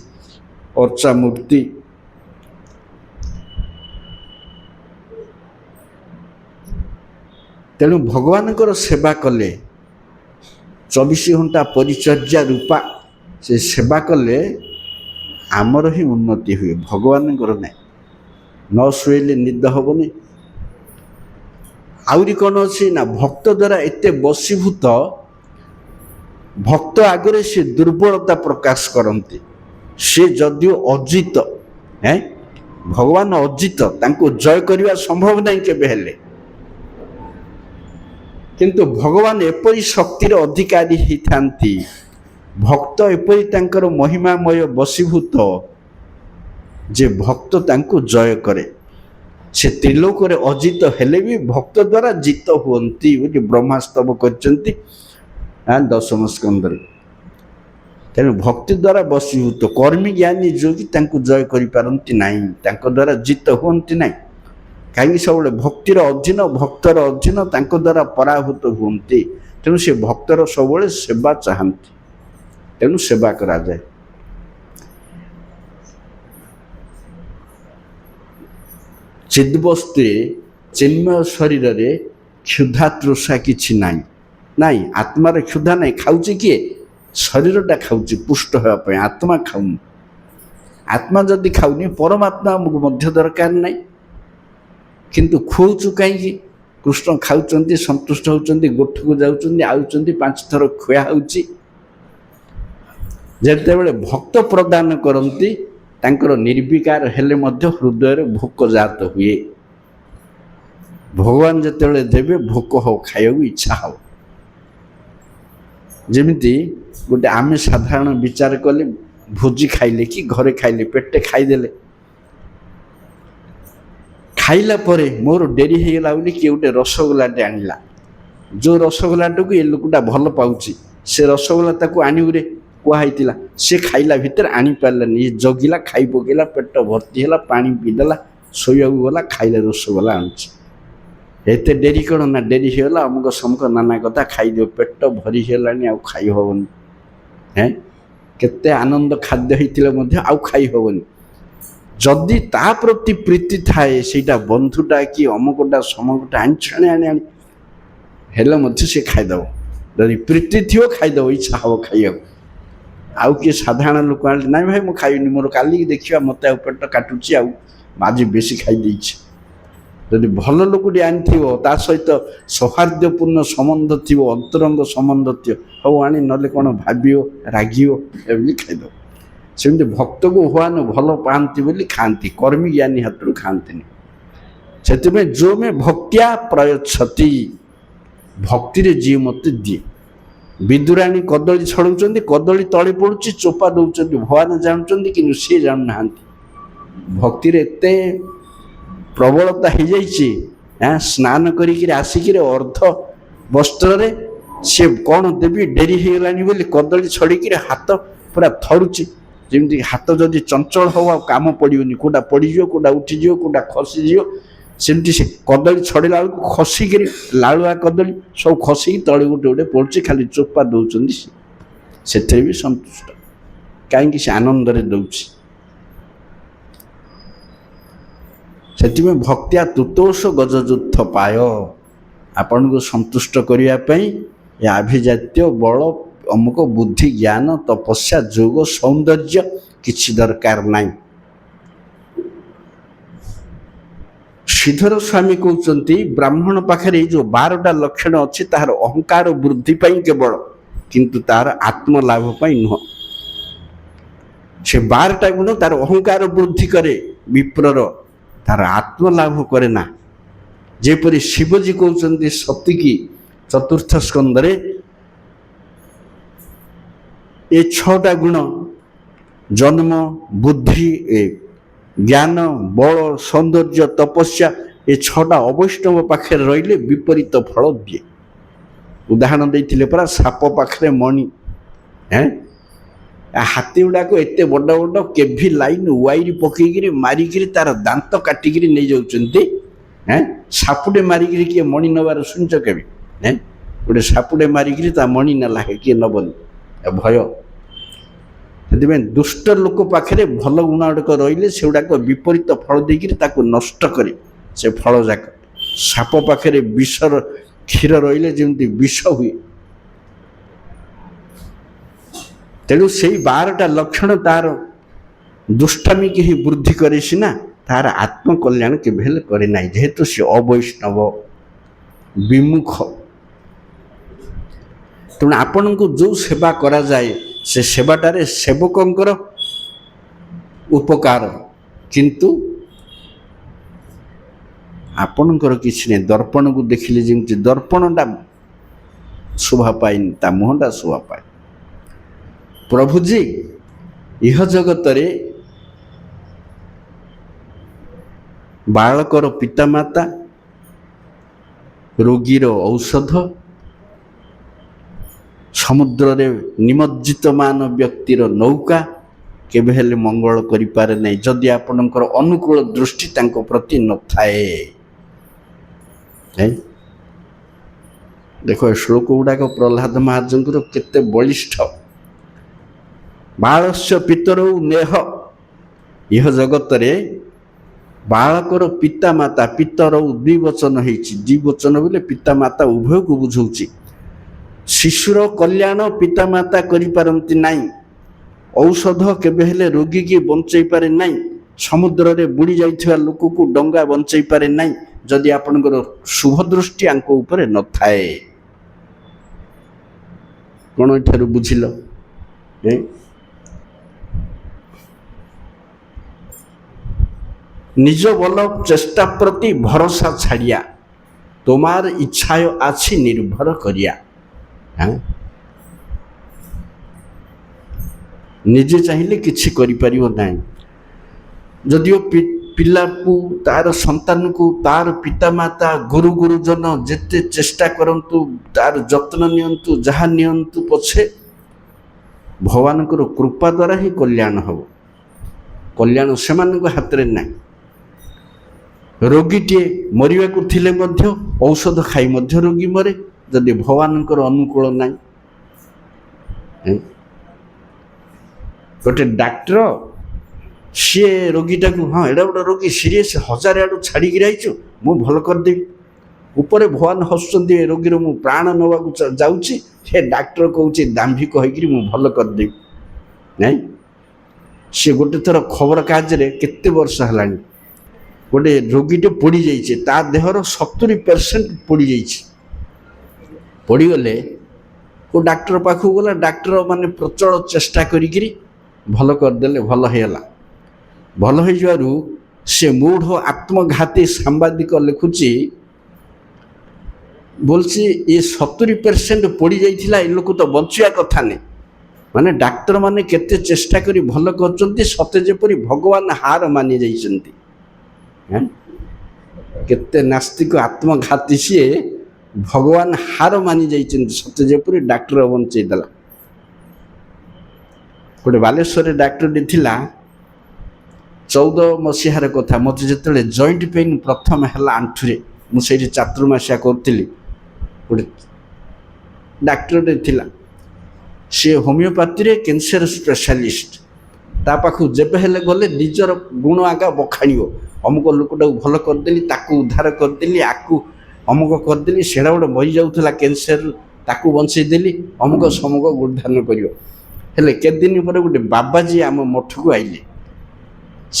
ଅର୍ଚା ମୂର୍ତ୍ତି, ତେଣୁ ଭଗବାନଙ୍କର ସେବା କଲେ 24 ଘଣ୍ଟା ପରିଚର୍ଯ୍ୟା ରୂପା ସେ ସେବା କଲେ ଆମର ହିଁ ଉନ୍ନତି ହୁଏ, ଭଗବାନଙ୍କର ନାହିଁ। ନ ଶୋଇଲେ ନିଦ ହେବନି। ଆହୁରି କ'ଣ ଅଛି ନା, ଭକ୍ତ ଦ୍ୱାରା ଏତେ ବଶୀଭୂତ, ଭକ୍ତ ଆଗରେ ସେ ଦୁର୍ବଳତା ପ୍ରକାଶ କରନ୍ତି। ସେ ଯଦିଓ ଅଜିତ, ଭଗବାନ ଅଜିତ, ତାଙ୍କୁ ଜୟ କରିବା ସମ୍ଭବ ନାହିଁ କେବେ ହେଲେ, କିନ୍ତୁ ଭଗବାନ ଏପରି ଶକ୍ତିର ଅଧିକାରୀ ହେଇଥାନ୍ତି, ଭକ୍ତ ଏପରି ତାଙ୍କର ମହିମାମୟ ବଶୀଭୂତ ଯେ ଭକ୍ତ ତାଙ୍କୁ ଜୟ କରେ। ସେ ତ୍ରିଲୋକରେ ଅଜିତ ହେଲେ ବି ଭକ୍ତ ଦ୍ୱାରା ଜିତ ହୁଅନ୍ତି ବୋଲି ବ୍ରହ୍ମାସ୍ତବ କରିଛନ୍ତି 10ମ ସ୍କନ୍ଧରେ। ତେଣୁ ଭକ୍ତି ଦ୍ୱାରା ବଶୀଭୂତ, କର୍ମୀ ଜ୍ଞାନୀ ଯୋଗୀ ତାଙ୍କୁ ଜୟ କରିପାରନ୍ତି ନାହିଁ, ତାଙ୍କ ଦ୍ୱାରା ଜିତ ହୁଅନ୍ତି ନାହିଁ। କାହିଁକି? ସବୁବେଳେ ଭକ୍ତିର ଅଧୀନ, ଭକ୍ତର ଅଧୀନ, ତାଙ୍କ ଦ୍ୱାରା ପରାଭୂତ ହୁଅନ୍ତି। ତେଣୁ ସେ ଭକ୍ତର ସବୁବେଳେ ସେବା ଚାହାନ୍ତି, ତେଣୁ ସେବା କରାଯାଏ। ଚିଦ୍ବସ୍ତୁରେ, ଚିନ୍ମୟ ଶରୀରରେ କ୍ଷୁଧା ତୃଷା କିଛି ନାହିଁ। ନାଇଁ, ଆତ୍ମାର କ୍ଷୁଧା ନାହିଁ। ଖାଉଛି କିଏ? ଶରୀରଟା ଖାଉଛି ପୁଷ୍ଟ ହେବା ପାଇଁ, ଆତ୍ମା ଖାଉନି। ଆତ୍ମା ଯଦି ଖାଉନି, ପରମାତ୍ମା ଆମକୁ ମଧ୍ୟ ଦରକାର ନାହିଁ। କିନ୍ତୁ ଖୁଅଉଛୁ କାହିଁକି? କୃଷ୍ଣ ଖାଉଛନ୍ତି, ସନ୍ତୁଷ୍ଟ ହେଉଛନ୍ତି, ଗୋଠକୁ ଯାଉଛନ୍ତି, ଆଉଛନ୍ତି, 5 ଥର ଖୁଆ ହେଉଛି। ଯେତେବେଳେ ଭକ୍ତ ପ୍ରଦାନ କରନ୍ତି, ତାଙ୍କର ନିର୍ବିକାର ହେଲେ ମଧ୍ୟ ହୃଦୟରେ ଭୋକ ଜାତ ହୁଏ। ଭଗବାନ ଯେତେବେଳେ ଦେବେ, ଭୋକ ହବ, ଖାଇବାକୁ ଇଚ୍ଛା ହବ। ଯେମିତି ଗୋଟେ ଆମେ ସାଧାରଣ ବିଚାର କଲେ, ଭୋଜି ଖାଇଲେ କି ଘରେ ଖାଇଲେ, ପେଟେ ଖାଇଦେଲେ, ଖାଇଲା ପରେ ମୋର ଡେରି ହେଇଗଲା ବୋଲି କିଏ ଗୋଟେ ରସଗୋଲାଟେ ଆଣିଲା। ଯେଉଁ ରସଗୋଲାଟାକୁ ଏ ଲୋକଟା ଭଲ ପାଉଛି, ସେ ରସଗୋଲା ତାକୁ ଆଣିବରେ କୁହାହେଇଥିଲା, ସେ ଖାଇଲା ଭିତରେ ଆଣିପାରିଲାନି। ଇଏ ଜଗିଲା, ଖାଇ ପକେଇଲା, ପେଟ ଭର୍ତ୍ତି ହେଲା, ପାଣି ପିଇଦେଲା, ଶୋଇବାକୁ ଗଲା, ଖାଇଲା ରସଗୋଲା ଆଣୁଛି। ଏତେ ଡେରି କ'ଣ? ନା ଡେରି ହେଇଗଲା, ଅମୁକ ସମୁକ ନାନା କଥା, ଖାଇଦିଅ, ପେଟ ଭରି ହେଇଗଲାଣି, ଆଉ ଖାଇ ହେବନି। କେତେ ଆନନ୍ଦ ଖାଦ୍ୟ ହେଇଥିଲେ ମଧ୍ୟ ଆଉ ଖାଇ ହେବନି। ଯଦି ତା ପ୍ରତି ପ୍ରୀତି ଥାଏ, ସେଇଟା ବନ୍ଧୁଟା କି ଅମୁକଟା ସମୁକଟା ଆଣିଛି, ଆଣି ହେଲେ ମଧ୍ୟ ସେ ଖାଇଦେବ। ଯଦି ପ୍ରୀତି ଥିବ ଖାଇଦେବ, ଇଚ୍ଛା ହେବ ଖାଇବାକୁ। ଆଉ କିଏ ସାଧାରଣ ଲୋକ ଆଣିଲେ, ନାଇଁ ଭାଇ ମୁଁ ଖାଇବିନି, ମୋର କାଲିକି ଦେଖିବା, ମୋତେ ଆଉ ପେଟ କାଟୁଛି, ଆଉ ଆଜି ବେଶୀ ଖାଇ ଦେଇଛି। ଯଦି ଭଲ ଲୋକଟି ଆଣିଥିବ, ତା ସହିତ ସୌହାର୍ଦ୍ଦ୍ୟପୂର୍ଣ୍ଣ ସମ୍ବନ୍ଧ ଥିବ, ଅନ୍ତରଙ୍ଗ ସମ୍ବନ୍ଧ ଥିବ, ହଉ ଆଣି, ନହେଲେ କ'ଣ ଭାବିବ, ରାଗିବ, ଏମିତି ଖାଇଦେବ। ସେମିତି ଭକ୍ତକୁ ଭଗବାନ ଭଲ ପାଆନ୍ତି ବୋଲି ଖାଆନ୍ତି, କର୍ମୀ ଜ୍ଞାନୀ ହାତରୁ ଖାଆନ୍ତିନି। ସେଥିପାଇଁ ଯୋମେ ଭକ୍ତ୍ୟା ପ୍ରୟଚ୍ଛତି, ଭକ୍ତିରେ ଯିଏ ମୋତେ ଦିଏ। ବିଦୁରାଣୀ କଦଳୀ ଛଡ଼ଉଛନ୍ତି, କଦଳୀ ତଳେ ପଡ଼ୁଛି, ଚୋପା ଦେଉଛନ୍ତି, ଭଗବାନ ଜାଣୁଛନ୍ତି, କିନ୍ତୁ ସିଏ ଜାଣୁନାହାନ୍ତି। ଭକ୍ତିରେ ଏତେ ପ୍ରବଳତା ହେଇଯାଇଛି, ସ୍ନାନ କରିକିରି ଆସିକିରି ଅର୍ଦ୍ଧ ବସ୍ତ୍ରରେ ସେ କ'ଣ ଦେବି, ଡେରି ହେଇଗଲାଣି ବୋଲି କଦଳୀ ଛଡ଼େଇକିରି ହାତ ପୁରା ଥରୁଛି। ଯେମିତି ହାତ ଯଦି ଚଞ୍ଚଳ ହେବ, ଆଉ କାମ ପଡ଼ିବନି, କେଉଁଟା ପଡ଼ିଯିବ, କେଉଁଟା ଉଠିଯିବ, କେଉଁଟା ଖସିଯିବ। ସେମିତି ସେ କଦଳୀ ଛଡ଼େଇଲା ବେଳକୁ ଖସିକିରି, ଲାଳୁଆ କଦଳୀ ସବୁ ଖସିକି ତଳେ ଗୋଟେ ଗୋଟେ ପଡ଼ୁଛି, ଖାଲି ଚୋପା ଦେଉଛନ୍ତି। ସେଥିରେ ବି ସନ୍ତୁଷ୍ଟ, କାହିଁକି? ସେ ଆନନ୍ଦରେ ଦେଉଛି। ସେଥିପାଇଁ ଭକ୍ତ୍ୟା ତୁତୋଷ ଗଜଯୁଦ୍ଧ ପାୟ, ଆପଣଙ୍କୁ ସନ୍ତୁଷ୍ଟ କରିବା ପାଇଁ ଏ ଆଭିଜାତ୍ୟ, ବଳ, ଅମୁକ ବୁଦ୍ଧି, ଜ୍ଞାନ, ତପସ୍ୟା, ଯୋଗ, ସୌନ୍ଦର୍ଯ୍ୟ କିଛି ଦରକାର ନାହିଁ। ଶ୍ରୀଧର ସ୍ୱାମୀ କହୁଛନ୍ତି, ବ୍ରାହ୍ମଣ ପାଖରେ ଏଇ ଯେଉଁ 12ଟା ଲକ୍ଷଣ ଅଛି, ତାହାର ଅହଙ୍କାର ବୃଦ୍ଧି ପାଇଁ କେବଳ, କିନ୍ତୁ ତାର ଆତ୍ମଲାଭ ପାଇଁ ନୁହଁ। ସେ 12ଟା ଗୁଣ ତାର ଅହଙ୍କାର ବୃଦ୍ଧି କରେ ବିପ୍ରର, ତାର ଆତ୍ମଲାଭ କରେ ନା। ଯେପରି ଶିବଜୀ କହୁଛନ୍ତି ସତୀକି 4ର୍ଥ ସ୍କନ୍ଧରେ, ଏ 6ଟା ଗୁଣ, ଜନ୍ମ, ବୁଦ୍ଧି, ଜ୍ଞାନ, ବଳ, ସୌନ୍ଦର୍ଯ୍ୟ, ତପସ୍ୟା, ଏ 6ଟା ଅବୈଷ୍ଣବ ପାଖରେ ରହିଲେ ବିପରୀତ ଫଳ ଦିଏ। ଉଦାହରଣ ଦେଇଥିଲେ ପରା, ସାପ ପାଖରେ ମଣି। ହାତୀ ଗୁଡ଼ାକ ଏତେ ବଡ଼ ବଡ଼ କେଭି ଲାଇନ୍ ୱାଇର ପକେଇକିରି ମାରିକିରି ତାର ଦାନ୍ତ କାଟିକିରି ନେଇଯାଉଛନ୍ତି। ସାପୁଟେ ମାରିକିରି କିଏ ମଣି ନେବାର ଶୁଣିଛ କେବେ? ଗୋଟେ ସାପୁଟେ ମାରିକିରି ତା ମଣି ନେଲା, କିଏ ନେବନି, ଭୟ। ସେଥିପାଇଁ ଦୁଷ୍ଟ ଲୋକ ପାଖରେ ଭଲ ଗୁଣ ଗୁଡ଼ିକ ରହିଲେ ସେଗୁଡ଼ାକ ବିପରୀତ ଫଳ ଦେଇକିରି ତାକୁ ନଷ୍ଟ କରେ, ସେ ଫଳ ଯାକ। ସାପ ପାଖରେ ବିଷର କ୍ଷୀର ରହିଲେ ଯେମିତି ବିଷ ହୁଏ। ତେଣୁ ସେଇ 12ଟା ଲକ୍ଷଣ ତାର ଦୁଷ୍ଟାମୀ କେହି ବୃଦ୍ଧି करे ସିନା ତାର ଆତ୍ମକଲ୍ୟାଣ କେବେ ହେଲେ करे ନାହିଁ, ଯେହେତୁ ସେ ଅବୈଷ୍ଣବ ବିମୁଖ। ତେଣୁ ଆପଣଙ୍କୁ ଯେଉଁ ସେବା କରାଯାଏ ସେ ସେବାଟାରେ ସେବକଙ୍କର ଉପକାର, କିନ୍ତୁ ଆପଣଙ୍କର କିଛି ନାହିଁ। ଦର୍ପଣକୁ ଦେଖିଲେ ଯେମିତି ଦର୍ପଣଟା ଶୋଭା ପାଏନି, ତା ମୁହଁଟା ଶୋଭା ପାଏ। ପ୍ରଭୁଜୀ ଇହ ଜଗତରେ ବାଳକର ପିତାମାତା, ରୋଗୀର ଔଷଧ, ସମୁଦ୍ରରେ ନିମଜ୍ଜିତମାନ ବ୍ୟକ୍ତିର ନୌକା କେବେ ହେଲେ ମଙ୍ଗଳ କରିପାରେ ନାହିଁ ଯଦି ଆପଣଙ୍କର ଅନୁକୂଳ ଦୃଷ୍ଟି ତାଙ୍କ ପ୍ରତି ନଥାଏ। ଦେଖ ଏ ଶ୍ଲୋକ ଗୁଡ଼ାକ ପ୍ରହ୍ଲାଦ ମହାରାଜଙ୍କର କେତେ ବଳିଷ୍ଠ। ବାଳସ୍ୟ ପିତରୌ ନେହ, ଇହ ଜଗତରେ ବାଳକର ପିତାମାତା, ପିତରୌ ଦ୍ୱିବଚନ ହେଇଛି, ଦ୍ୱିବଚନ ବୋଲେ ପିତାମାତା ଉଭୟକୁ ବୁଝଉଛି। ଶିଶୁର କଲ୍ୟାଣ ପିତାମାତା କରିପାରନ୍ତି ନାହିଁ, ଔଷଧ କେବେ ହେଲେ ରୋଗୀକି ବଞ୍ଚେଇ ପାରେ ନାହିଁ, ସମୁଦ୍ରରେ ବୁଡ଼ି ଯାଇଥିବା ଲୋକକୁ ଡଙ୍ଗା ବଞ୍ଚେଇ ପାରେ ନାହିଁ ଯଦି ଆପଣଙ୍କର ଶୁଭ ଦୃଷ୍ଟି ଆଙ୍କ ଉପରେ ନଥାଏ। କ'ଣ ଏଠାରୁ ବୁଝିଲ? নিজ বল চেষ্টা প্রতি ভরসা ছাড়িয়া তোমার ইচ্ছায় আছে নির্ভর করিয়া। ନିଜେ ଚାହିଁଲେ କିଛି କରିପାରିବ ନାହିଁ। ଯଦିଓ ପିଲାକୁ ତାର ସନ୍ତାନକୁ ତାର ପିତାମାତା ଗୁରୁ ଗୁରୁଜନ ଯେତେ ଚେଷ୍ଟା କରନ୍ତୁ, ତାର ଯତ୍ନ ନିଅନ୍ତୁ, ଯାହା ନିଅନ୍ତୁ ପଛେ ଭଗବାନଙ୍କର କୃପା ଦ୍ୱାରା ହିଁ କଲ୍ୟାଣ ହେବ। କଲ୍ୟାଣ ସେମାନଙ୍କ ହାତରେ ନାହିଁ। ରୋଗୀଟିଏ ମରିବାକୁ ଥିଲେ ମଧ୍ୟ ଔଷଧ ଖାଇ ମଧ୍ୟ ରୋଗୀ ମରେ ଯଦି ଭଗବାନଙ୍କର ଅନୁକୂଳ ନାହିଁ। ଗୋଟେ ଡାକ୍ତର ସିଏ ରୋଗୀଟାକୁ, ହଁ ଏଇଟା ଗୋଟେ ରୋଗୀ ସିରିୟସ୍, 1000 ଆଡ଼ୁ ଛାଡ଼ିକି ରହିଛୁ, ମୁଁ ଭଲ କରିଦେବି। ଉପରେ ଭଗବାନ ହସୁଛନ୍ତି, ଏ ରୋଗୀର ମୁଁ ପ୍ରାଣ ନେବାକୁ ଯାଉଛି, ସେ ଡାକ୍ତର କହୁଛି ଦାମ୍ଭିକ ହେଇକିରି ମୁଁ ଭଲ କରିଦେବି। ନାଇଁ, ସିଏ ଗୋଟେ ଥର ଖବରକାଗଜରେ କେତେ ବର୍ଷ ହେଲାଣି ଗୋଟେ ରୋଗୀଟେ ପୋଡ଼ିଯାଇଛି, ତା ଦେହର 70% ପୋଡ଼ିଯାଇଛି। ପୋଡ଼ିଗଲେ କେଉଁ ଡାକ୍ତର ପାଖକୁ ଗଲା, ଡାକ୍ତର ମାନେ ପ୍ରଚଳ ଚେଷ୍ଟା କରିକିରି ଭଲ କରିଦେଲେ, ଭଲ ହେଇଗଲା। ଭଲ ହେଇଯିବାରୁ ସେ ମୂଢ଼ ଆତ୍ମଘାତୀ ସାମ୍ବାଦିକ ଲେଖୁଛି, বলছি ଏ 70% ପୋଡ଼ି ଯାଇଥିଲା, ଏ ଲୋକ ତ ବଞ୍ଚିବା କଥା ନାହିଁ। ମାନେ ଡାକ୍ତର ମାନେ କେତେ ଚେଷ୍ଟା କରି ଭଲ କରୁଛନ୍ତି, ସତେ ଯେପରି ଭଗବାନ ହାର ମାନି ଯାଇଛନ୍ତି। କେତେ ନାସ୍ତିକ ଆତ୍ମଘାତୀ ସିଏ, ଭଗବାନ ହାର ମାନି ଯାଇଛନ୍ତି, ସତେ ଯେପରି ଡାକ୍ତର ବଞ୍ଚେଇ ଦେଲା। ଗୋଟେ ବାଲେଶ୍ୱରରେ ଡାକ୍ତରଟି ଥିଲା, 14 ମସିହାର କଥା। ମୋତେ ଯେତେବେଳେ ଜଏଣ୍ଟ ପେନ୍ ପ୍ରଥମ ହେଲା ଆଣ୍ଠୁରେ, ମୁଁ ସେଇଠି ଚାତୁର୍ମାସିଆ କରୁଥିଲି, ଗୋଟେ ଡାକ୍ତରଟେ ଥିଲା, ସିଏ ହୋମିଓପାଥିରେ କ୍ୟାନ୍ସର ସ୍ପେଶାଲିଷ୍ଟ। ତା ପାଖକୁ ଯେବେ ହେଲେ ଗଲେ ନିଜର ଗୁଣ ଆଗା ବଖାଣିବ, ଅମୁକ ଲୋକଟାକୁ ଭଲ କରିଦେଲି, ତାକୁ ଉଦ୍ଧାର କରିଦେଲି, ଆକୁ ଅମୁକ କରିଦେଲି, ସେଟା ଗୋଟେ ମରିଯାଉଥିଲା କ୍ୟାନ୍ସର, ତାକୁ ବଞ୍ଚେଇ ଦେଲି, ଅମୁକ ସମୁକ ଉଦ୍ଧାର କରିବ। ହେଲେ କେତେଦିନ ପରେ ଗୋଟେ ବାବାଜୀ ଆମ ମଠକୁ ଆଇଲେ।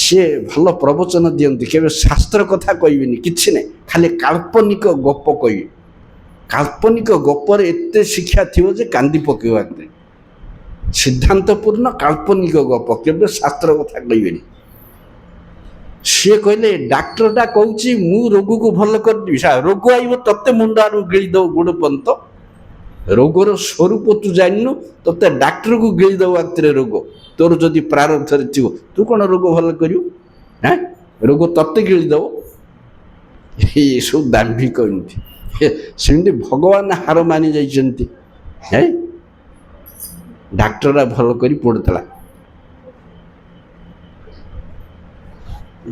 ସିଏ ଭଲ ପ୍ରବଚନ ଦିଅନ୍ତି, କେବେ ଶାସ୍ତ୍ର କଥା କହିବେନି, କିଛି ନାହିଁ, ଖାଲି କାଳ୍ପନିକ ଗପ କହିବେ। କାଳ୍ପନିକ ଗପରେ ଏତେ ଶିକ୍ଷା ଥିବ ଯେ କାନ୍ଦି ପକେଇବ। ସିଦ୍ଧାନ୍ତପୂର୍ଣ୍ଣ କାଳ୍ପନିକ ଗପ, କେବେ ଶାସ୍ତ୍ର କଥା କହିବେନି। ସିଏ କହିଲେ, ଡାକ୍ତରଟା କହୁଛି ମୁଁ ରୋଗକୁ ଭଲ କରିଦେବି, ରୋଗ ଆଇବ ତତେ ମୁଣ୍ଡ ଆଡୁ ଗିଳିଦବ ଗୋଡ଼ ପର୍ଯ୍ୟନ୍ତ। ରୋଗର ସ୍ୱରୂପ ତୁ ଜାଣିନୁ, ତତେ ଡାକ୍ତରକୁ ଗିଳିଦବ ଆକ୍ତିରେ ରୋଗ। ତୋର ଯଦି ପ୍ରାରବ୍ଧରେ ଥିବ, ତୁ କ'ଣ ରୋଗ ଭଲ କରିବୁ? ରୋଗ ତତେ ଗିଳିଦବ। ଏସବୁ ଦାମ୍ଭିକ ଏମିତି। ସେମିତି ଭଗବାନ ହାର ମାନି ଯାଇଛନ୍ତି। ଡାକ୍ତରଟା ଭଲ କରି ପଡ଼ୁଥିଲା।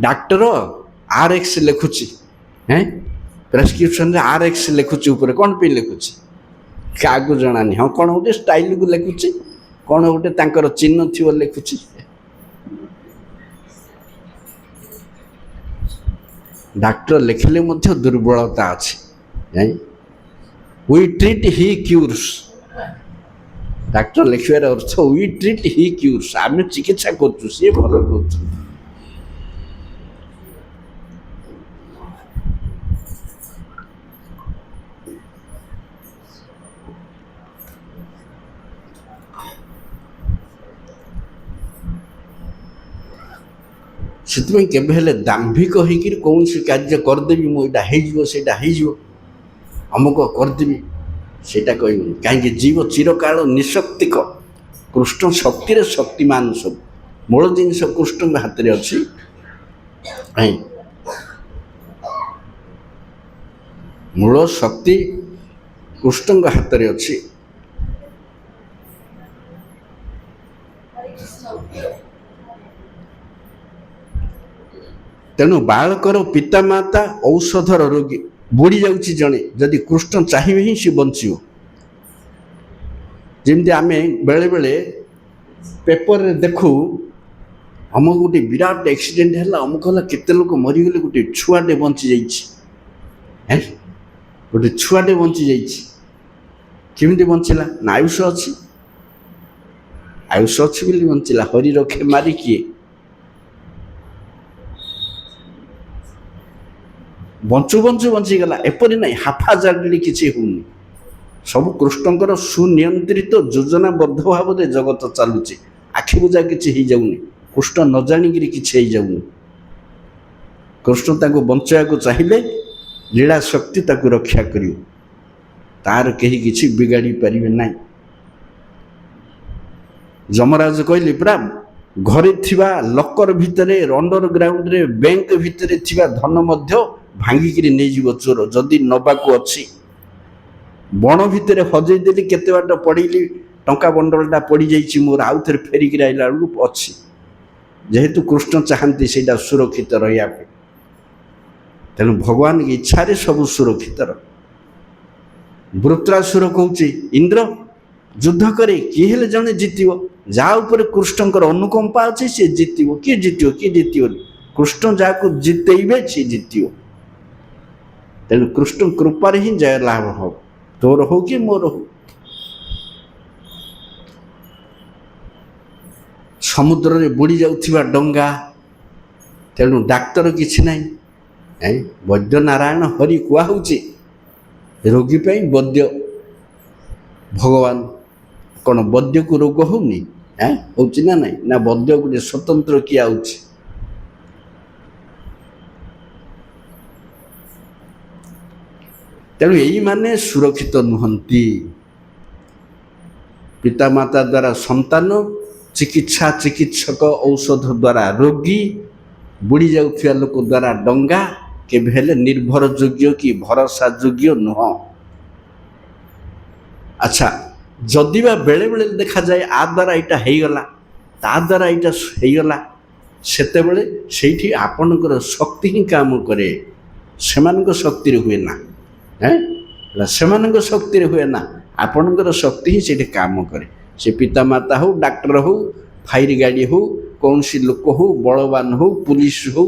ଡାକ୍ତର RX ଲେଖୁଛି, ପ୍ରେସକ୍ରିପସନରେ RX ଲେଖୁଛି ଉପରେ, କ'ଣ ପାଇଁ ଲେଖୁଛି କାହାକୁ ଜଣାନି। ହଁ କ'ଣ ଗୋଟେ ଷ୍ଟାଇଲକୁ ଲେଖୁଛି, କ'ଣ ଗୋଟେ ତାଙ୍କର ଚିହ୍ନ ଥିବ ଲେଖୁଛି। ଡାକ୍ତର ଲେଖିଲେ ମଧ୍ୟ ଦୁର୍ବଳତା ଅଛି। We treat he cures doctor लिखिबार अर्थ वी ट्रीट ही क्यूर्स आम चिकित्सा करूँ सी भल कर से दाम्भिक होकर कौन सी कार्य करदेवी मुझे अमुक करदेवी सेटा कहूँ कहीं जीव चिरकाल निशक्तिक कृष्ण शक्ति शक्तिमान सब मूल जिनस कृष्ण हाथ में अच्छी मूल शक्ति कृष्ण हाथ में अच्छी तेणु बालकर पितामाता औषधर रोगी बुड़ी जाऊँगी जड़े जदि कृष्ण चाहिए ही सी बंचो जमी आम बेले बेले पेपर देखू अमुक गोटे विराट एक्सीडेंट है अमुक है केते लोग मरीगले गोटे छुआटे बंची जाए गोटे छुआटे बंची जामी बंचला ना आयुष अच्छी आयुष अच्छी बोली बंचला हरि रखे मारी किए बंचु बंचु बंचीगला एपरी ना हाफाजाड़ी किसी होनी सब कृष्णकर सुनियंत्रित योजनाबद्ध भाव में जगत चलुचे आखि बुझा किसी हो जाऊनी कृष्ण न जाणिक किसी हो जाऊनी कृष्ण ताको बंचाया चाहिए लीला शक्ति ताको रक्षा करियो तार कहीं किसी बिगाड़ी पारे ना जमराज कहले पूरा घरे थिबा लकर भितरे अंडरग्राउंड रे बैंक भितरे थिबा धन मध्य भांगिकी नहीं जीव चोर जदि नबाकू अच्छी बण भितर हजेदेली केते बाट पड़ेली टंका बंडलटा पड़ जाइए मोर आउ थे फेरिक आइला बेलू अच्छी जेहेतु कृष्ण चाहती से सुरक्षित रहा तेणु भगवान की इच्छा सब सुरक्षित वृत्रासुर कहूँ इंद्र युद्ध करे किए जड़े जितव जहाँ उपर कृष्णकर अनुकंपा अच्छे सी जितव किए जितव कृष्ण जहाँ जितेबे सी जितव तेणु कृष्ण कृपार ही जय लाभ हो तोर हो कि मोर हो समुद्र रे बुड़ी जाउथिबा डंगा तेणु डाक्तर किछि नाही वैद्य नारायण हरि कुआ होउची रोगी पाई वैद्य भगवान कौन वैद्य को रोग होनी होउची ना नहीं ना वैद्य गोटे स्वतंत्र किया होउची तेणु यही माने सुरक्षित नुहंती पितामाता द्वारा संतान चिकित्सा चिकित्सक औषध द्वारा रोगी बुड़ी जाउथिया लोक द्वारा डंगा केबे हेले निर्भर योग्य कि भरोसा योग्य नुह अच्छा जदि बा बेले बेले देखा जाए आ द्वारा यहाँ होगला ता द्वारा यहाँ होगला सेते बेले सेठी आपनकर शक्ति ही काम करे सेमानक शक्ति हुए ना सेमानक शक्ति हुए ना आपणकर शक्ति ही से काम करे से पितामाता हो डाक्टर हो फायर गाड़ी हो कौन सी लोक हो बलवान हो पुलिस हो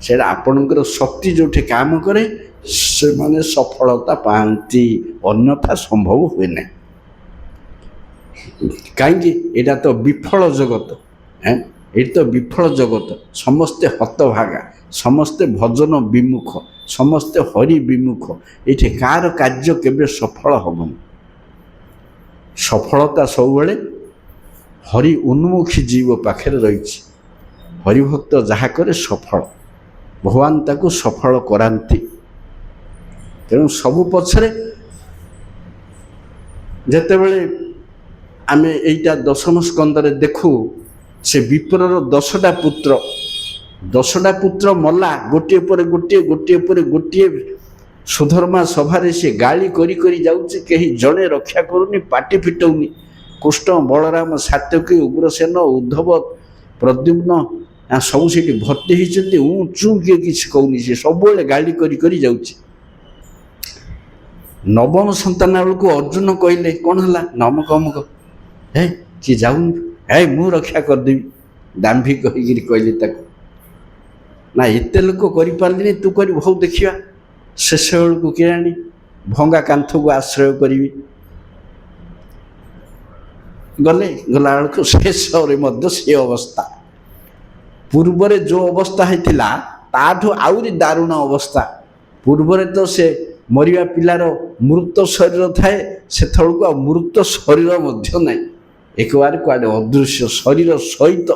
से आपणकर शक्ति जो काम करे से माने सफलता पाती अन्यथा संभव हुए ना कहीं यहाँ तो विफल जगत ये तो विफल जगत समस्ते हतभागा समस्ते भजन विमुख समस्ते हरि विमुख ये कार कार्य केबे सफल हबनी सफलता सब बेले हरि उन्मुखी जीव पाखे रही हरिभक्त जहाँ करे सफल भगवान ताको सफल करांती तेणु सबु पछरे जेतेबेले आमे एइटा दशम स्कंदरे देखू से विप्रर 10टा पुत्र मल्ला गोटे पर गोटे गोटे पर गोटे सुधर्मा सभारे से गाली करी करी जाउचे केही जड़े रक्षा करूनी पाटी फिटौनी कृष्ण बलराम सात्यकी उग्रसेन उद्धव प्रद्युम्न सब से भर्ती होती चू किए किसी कहूनी से सब गाली करी करी जाउचे नवम संतान बेलू अर्जुन कहले कौन है नमक अमुक हे किए जाऊनी हे मु रक्षा करदेवी दाम्भिक कहले ना एत लोक कर तू कर भौ देखा शेष बेलू किए ଭଙ୍ଗା କାନ୍ଥକୁ ଆଶ୍ରୟ କରିବି। ଗଲେ ଗଲାବେଳକୁ ଶେଷରେ ମଧ୍ୟ ସେ ଅବସ୍ଥା। ପୂର୍ବରେ ଯେଉଁ ଅବସ୍ଥା ହେଇଥିଲା ତାଠୁ ଆହୁରି ଦାରୁଣ ଅବସ୍ଥା। ପୂର୍ବରେ ତ ସେ ମରିବା ପିଲାର ମୃତ ଶରୀର ଥାଏ, ସେତେବେଳକୁ ଆଉ ମୃତ ଶରୀର ମଧ୍ୟ ନାହିଁ, ଏକବାରେ କୁଆଡ଼େ ଅଦୃଶ୍ୟ ଶରୀର ସହିତ।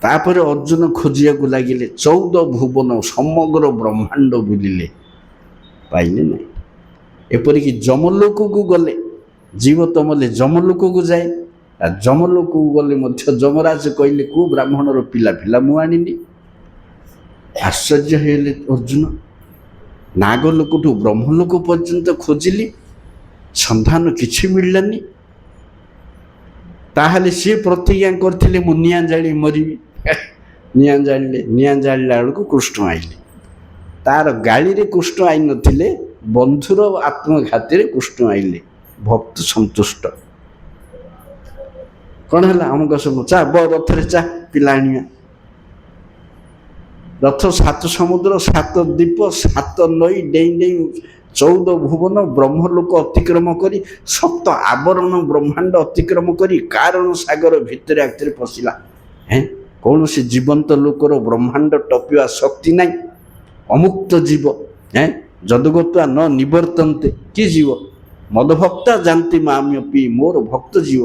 ତାପରେ ଅର୍ଜୁନ ଖୋଜିବାକୁ ଲାଗିଲେ, 14 ଭୁବନ ସମଗ୍ର ବ୍ରହ୍ମାଣ୍ଡ ବୁଲିଲେ, ପାଇଲେ ନାହିଁ। ଏପରିକି ଯମଲୋକକୁ ଗଲେ, ଜୀବ ତ ମଲେ ଯମଲୋକକୁ ଯାଏ, ଆଉ ଯମଲୋକକୁ ଗଲେ ମଧ୍ୟ ଯମରାଜ କହିଲେ କେଉଁ ବ୍ରାହ୍ମଣର ପିଲା ମୁଁ ଆଣିନି। ଆଶ୍ଚର୍ଯ୍ୟ ହେଲେ ଅର୍ଜୁନ। ନାଗଲୋକଠୁ ବ୍ରହ୍ମଲୋକ ପର୍ଯ୍ୟନ୍ତ ଖୋଜିଲି, ସନ୍ଧାନ କିଛି ମିଳିଲାନି। ତାହେଲେ ସିଏ ପ୍ରତିଜ୍ଞା କରିଥିଲେ ମୁଁ ନିଆଁ ଜାଳି ମରିବି। ନିଆଁ ଜାଳିଲେ, ନିଆଁ ଜାଳିଲା ବେଳକୁ କୃଷ୍ଣ ଆଇଲେ। ତାର ଗାଳିରେ କୃଷ୍ଣ ଆଇନଥିଲେ, ବନ୍ଧୁର ଆତ୍ମଘାତୀରେ କୃଷ୍ଣ ଆଇଲେ। ଭକ୍ତ ସନ୍ତୁଷ୍ଟ। କ'ଣ ହେଲା? ଅମୁକ ସବୁ ଚା ରଥରେ ଚା ପିଲା ଆଣିବା। ରଥ 7 ସମୁଦ୍ର 7 ଦ୍ୱୀପ 7 ନଈ ଡେଇଁ ଡେଇଁ 14 ଭୁବନ ବ୍ରହ୍ମଲୋକ ଅତିକ୍ରମ କରି 7 ଆବରଣ ବ୍ରହ୍ମାଣ୍ଡ ଅତିକ୍ରମ କରି କାରଣ ସାଗର ଭିତରେ ଆକ୍ତିରେ ପଶିଲା। କୌଣସି ଜୀବନ୍ତ ଲୋକର ବ୍ରହ୍ମାଣ୍ଡ ଟପିବା ଶକ୍ତି ନାହିଁ। ଅମୁକ୍ତ ଜୀବ, ଯଦୁଗତ୍ୱା ନ ନିବର୍ତ୍ତନ୍ତେ। କି ଜୀବ? ମଦଭକ୍ତା ଜାନ୍ତି ମାମ୍ୟ ପି, ମୋର ଭକ୍ତ ଜୀବ।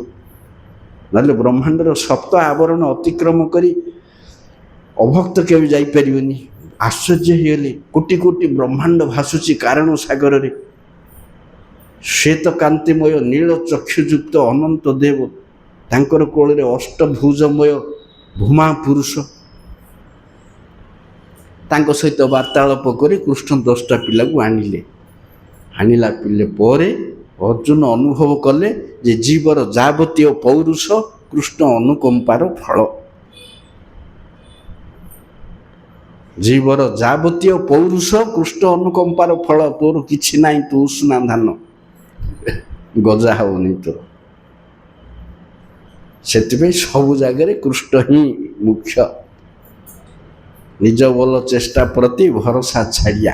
ନହେଲେ ବ୍ରହ୍ମାଣ୍ଡର 7 ଆବରଣ ଅତିକ୍ରମ କରି ଅଭକ୍ତ କେବେ ଯାଇପାରିବନି। ଆଶ୍ଚର୍ଯ୍ୟ ହେଇଗଲେ। କୋଟି କୋଟି ବ୍ରହ୍ମାଣ୍ଡ ଭାସୁଛି କାରଣ ସାଗରରେ। ଶ୍ଵେତ କାନ୍ତିମୟ ନୀଳ ଚକ୍ଷୁଯୁକ୍ତ ଅନନ୍ତ ଦେବ, ତାଙ୍କର କୋଳରେ ଅଷ୍ଟଭୁଜମୟ ଭୂମା ପୁରୁଷ। ତାଙ୍କ ସହିତ ବାର୍ତ୍ତାଳାପ କରି କୃଷ୍ଣ 10ଟା ପିଲାକୁ ଆଣିଲେ। ଆଣିଲା ପିଲେ ପରେ ଅର୍ଜୁନ ଅନୁଭବ କଲେ ଯେ ଜୀବର ଯାବତୀୟ ପୌରୁଷ କୃଷ୍ଣ ଅନୁକମ୍ପାର ଫଳ। ଜୀବର ଯାବତୀୟ ପୌରୁଷ କୃଷ୍ଣ ଅନୁକମ୍ପାର ଫଳ। ତୋର କିଛି ନାହିଁ, ତୁ ଉଷୁନା ଧାନ, ଗଜା ହବନି ତୋର। ସେଥିପାଇଁ ସବୁ ଜାଗାରେ କୃଷ୍ଣ ହିଁ ମୁଖ୍ୟ। ନିଜ ବଲ ଚେଷ୍ଟା ପ୍ରତି ଭରସା ଛାଡ଼ିଆ।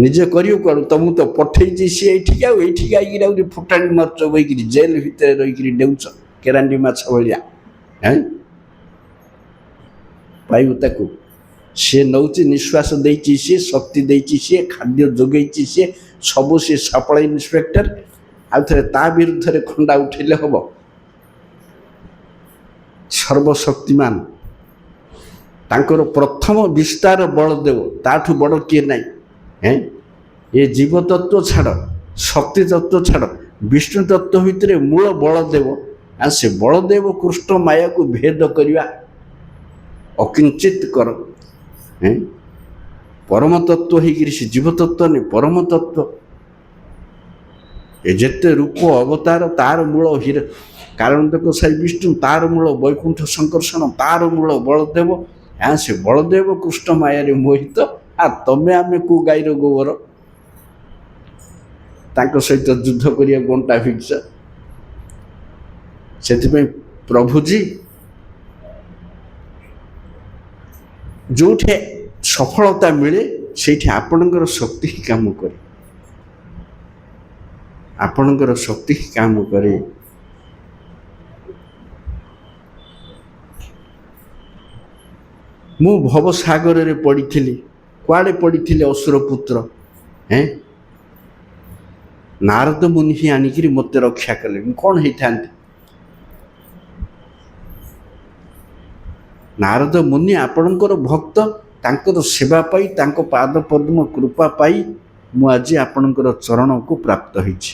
ନିଜେ କରିବ କୁଆଡ଼ୁ? ତମକୁ ତ ପଠେଇଛି ସିଏ ଏଇଠିକି, ଆଉ ଏଇଠିକି ଆଇକିରି ଆହୁରି ଫୁଟାଣି ମାରୁଛ ବହିକିରି, ଜେଲ ଭିତରେ ରହିକିରି ଡେଉଁଛ କେରାଣ୍ଡି ମାଛ ଭଳିଆ। ପାଇବୁ ତାକୁ? ସିଏ ନେଉଛି, ନିଶ୍ୱାସ ଦେଇଛି ସିଏ, ଶକ୍ତି ଦେଇଛି ସିଏ, ଖାଦ୍ୟ ଯୋଗେଇଛି ସିଏ, ସବୁ ସିଏ ସପ୍ଲାଇ ଇନ୍ସପେକ୍ଟର। ଆଉ ଥରେ ତା ବିରୁଦ୍ଧରେ ଖଣ୍ଡା ଉଠେଇଲେ ହବ? ସର୍ବଶକ୍ତିମାନ। ତାଙ୍କର ପ୍ରଥମ ବିସ୍ତାର ବଳଦେବ, ତାଠୁ ବଡ଼ କିଏ ନାହିଁ। ଏ ଜୀବ ତତ୍ତ୍ୱ ଛାଡ଼, ଶକ୍ତି ତତ୍ତ୍ୱ ଛାଡ଼, ବିଷ୍ଣୁ ତତ୍ତ୍ୱ ଭିତରେ ମୂଳ ବଳଦେବ। ଆଉ ସେ ବଳଦେବ କୃଷ୍ଣ ମାୟାକୁ ଭେଦ କରିବା ଅକିଞ୍ଚିତ କର। ପରମ ତତ୍ତ୍ୱ ହେଇକିରି ସେ ଜୀବ ତତ୍ତ୍ୱ ନେଇ ପରମ ତତ୍ତ୍ୱ। ଏ ଯେତେ ରୂପ ଅବତାର, ତାର ମୂଳ ହୀର କାରଣ ଦେଖ ସାଇ ବିଷ୍ଣୁ, ତାର ମୂଳ ବୈକୁଣ୍ଠ ସଂକର୍ଷଣ, ତାର ମୂଳ ବଳଦେବ। ସେ ବଳଦେବ କୃଷ୍ଣ ମାୟାରେ ମୋହିତ। ଆଉ ତମେ ଆମେ କୋଉ ଗାଈର ଗୋବର? ତାଙ୍କ ସହିତ ଯୁଦ୍ଧ କରିବା ବଣ୍ଟା ଭିକ୍ସ। ସେଥିପାଇଁ ପ୍ରଭୁଜୀ ଯେଉଁଠି ସଫଳତା ମିଳେ ସେଇଠି ଆପଣଙ୍କର ଶକ୍ତି ହିଁ କାମ କରେ। ଆପଣଙ୍କର ଶକ୍ତି ହିଁ କାମ କରେ। ମୁଁ ଭବସାଗରରେ ପଡ଼ିଥିଲି। କୁଆଡ଼େ ପଡ଼ିଥିଲି? ଅସୁର ପୁତ୍ର। ନାରଦ ମୁନି ହିଁ ଆଣିକିରି ମୋତେ ରକ୍ଷା କଲେ। ମୁଁ କ'ଣ ହେଇଥାନ୍ତି? ନାରଦ ମୁନି ଆପଣଙ୍କର ଭକ୍ତ, ତାଙ୍କର ସେବା ପାଇ, ତାଙ୍କ ପାଦ ପଦ୍ମ କୃପା ପାଇ ମୁଁ ଆଜି ଆପଣଙ୍କର ଚରଣକୁ ପ୍ରାପ୍ତ ହେଇଛି।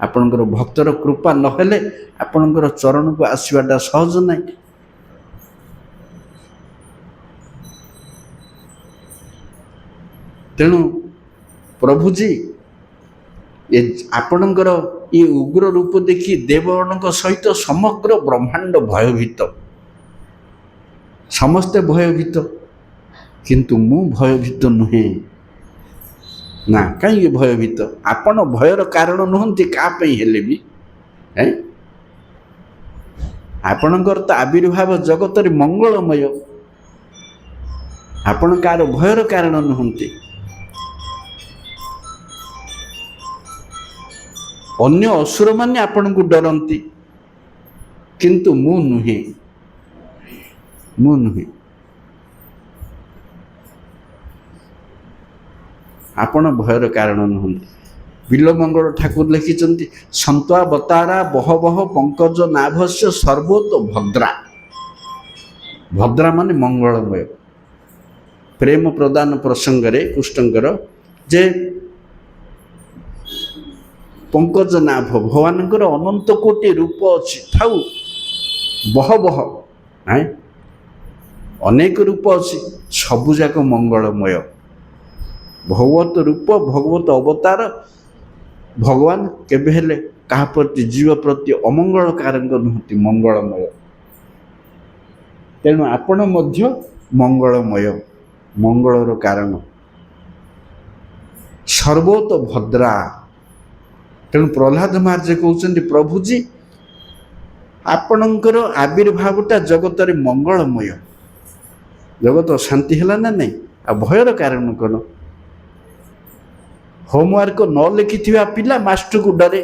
ଆପଣଙ୍କର ଭକ୍ତର କୃପା ନହେଲେ ଆପଣଙ୍କର ଚରଣକୁ ଆସିବାଟା ସହଜ ନାହିଁ। ତେଣୁ ପ୍ରଭୁଜୀ ଆପଣଙ୍କର ଏ ଉଗ୍ର ରୂପ ଦେଖି ଦେବଗଣଙ୍କ ସହିତ ସମଗ୍ର ବ୍ରହ୍ମାଣ୍ଡ ଭୟଭୀତ। ସମସ୍ତେ ଭୟଭୀତ, କିନ୍ତୁ ମୁଁ ଭୟଭୀତ ନୁହେଁ। ନା, କାହିଁକି ଭୟଭୀତ? ଆପଣ ଭୟର କାରଣ ନୁହନ୍ତି କାହା ପାଇଁ ହେଲେ ବି। ଆପଣଙ୍କର ତ ଆବିର୍ଭାବ ଜଗତରେ ମଙ୍ଗଳମୟ। ଆପଣ କାହାର ଭୟର କାରଣ ନୁହନ୍ତି। ଅନ୍ୟ ଅସୁରମାନେ ଆପଣଙ୍କୁ ଡରନ୍ତି, କିନ୍ତୁ ମୁଁ ନୁହେଁ, ମୁଁ ନୁହେଁ। ଆପଣ ଭୟର କାରଣ ନୁହନ୍ତି। ବିଲମଙ୍ଗଳ ଠାକୁର ଲେଖିଛନ୍ତି, ସନ୍ତ୍ୱାବତାରା ବହ ବହ ପଙ୍କଜ ନାଭସ୍ୟ ସର୍ବୋତ ଭଦ୍ରା। ଭଦ୍ରା ମାନେ ମଙ୍ଗଳମୟ। ପ୍ରେମ ପ୍ରଦାନ ପ୍ରସଙ୍ଗରେ କୃଷ୍ଣଙ୍କର ଯେ ପଙ୍କଜ ନାଭ, ଭଗବାନଙ୍କର ଅନନ୍ତ କୋଟି ରୂପ ଅଛି, ଥାଉ ବହ ବହ ନାଇଁ, ଅନେକ ରୂପ ଅଛି, ସବୁଯାକ ମଙ୍ଗଳମୟ। ଭଗବତ ରୂପ, ଭଗବତ ଅବତାର, ଭଗବାନ କେବେ ହେଲେ କାହା ପ୍ରତି ଜୀବ ପ୍ରତି ଅମଙ୍ଗଳକାରକ ନୁହନ୍ତି, ମଙ୍ଗଳମୟ। ତେଣୁ ଆପଣ ମଧ୍ୟ ମଙ୍ଗଳମୟ, ମଙ୍ଗଳର କାରଣ। ସର୍ବୋତ ଭଦ୍ରା। ତେଣୁ ପ୍ରହ୍ଲାଦ ମହାରାଜ କହୁଛନ୍ତି, ପ୍ରଭୁଜୀ ଆପଣଙ୍କର ଆବିର୍ଭାବଟା ଜଗତରେ ମଙ୍ଗଳମୟ। ଜଗତ ଶାନ୍ତି ହେଲା ନା ନାହିଁ? ଆଉ ଭୟର କାରଣ କ'ଣ? ହୋମୱାର୍କ ନ ଲେଖିଥିବା ପିଲା ମାଷ୍ଟରକୁ ଡରେ,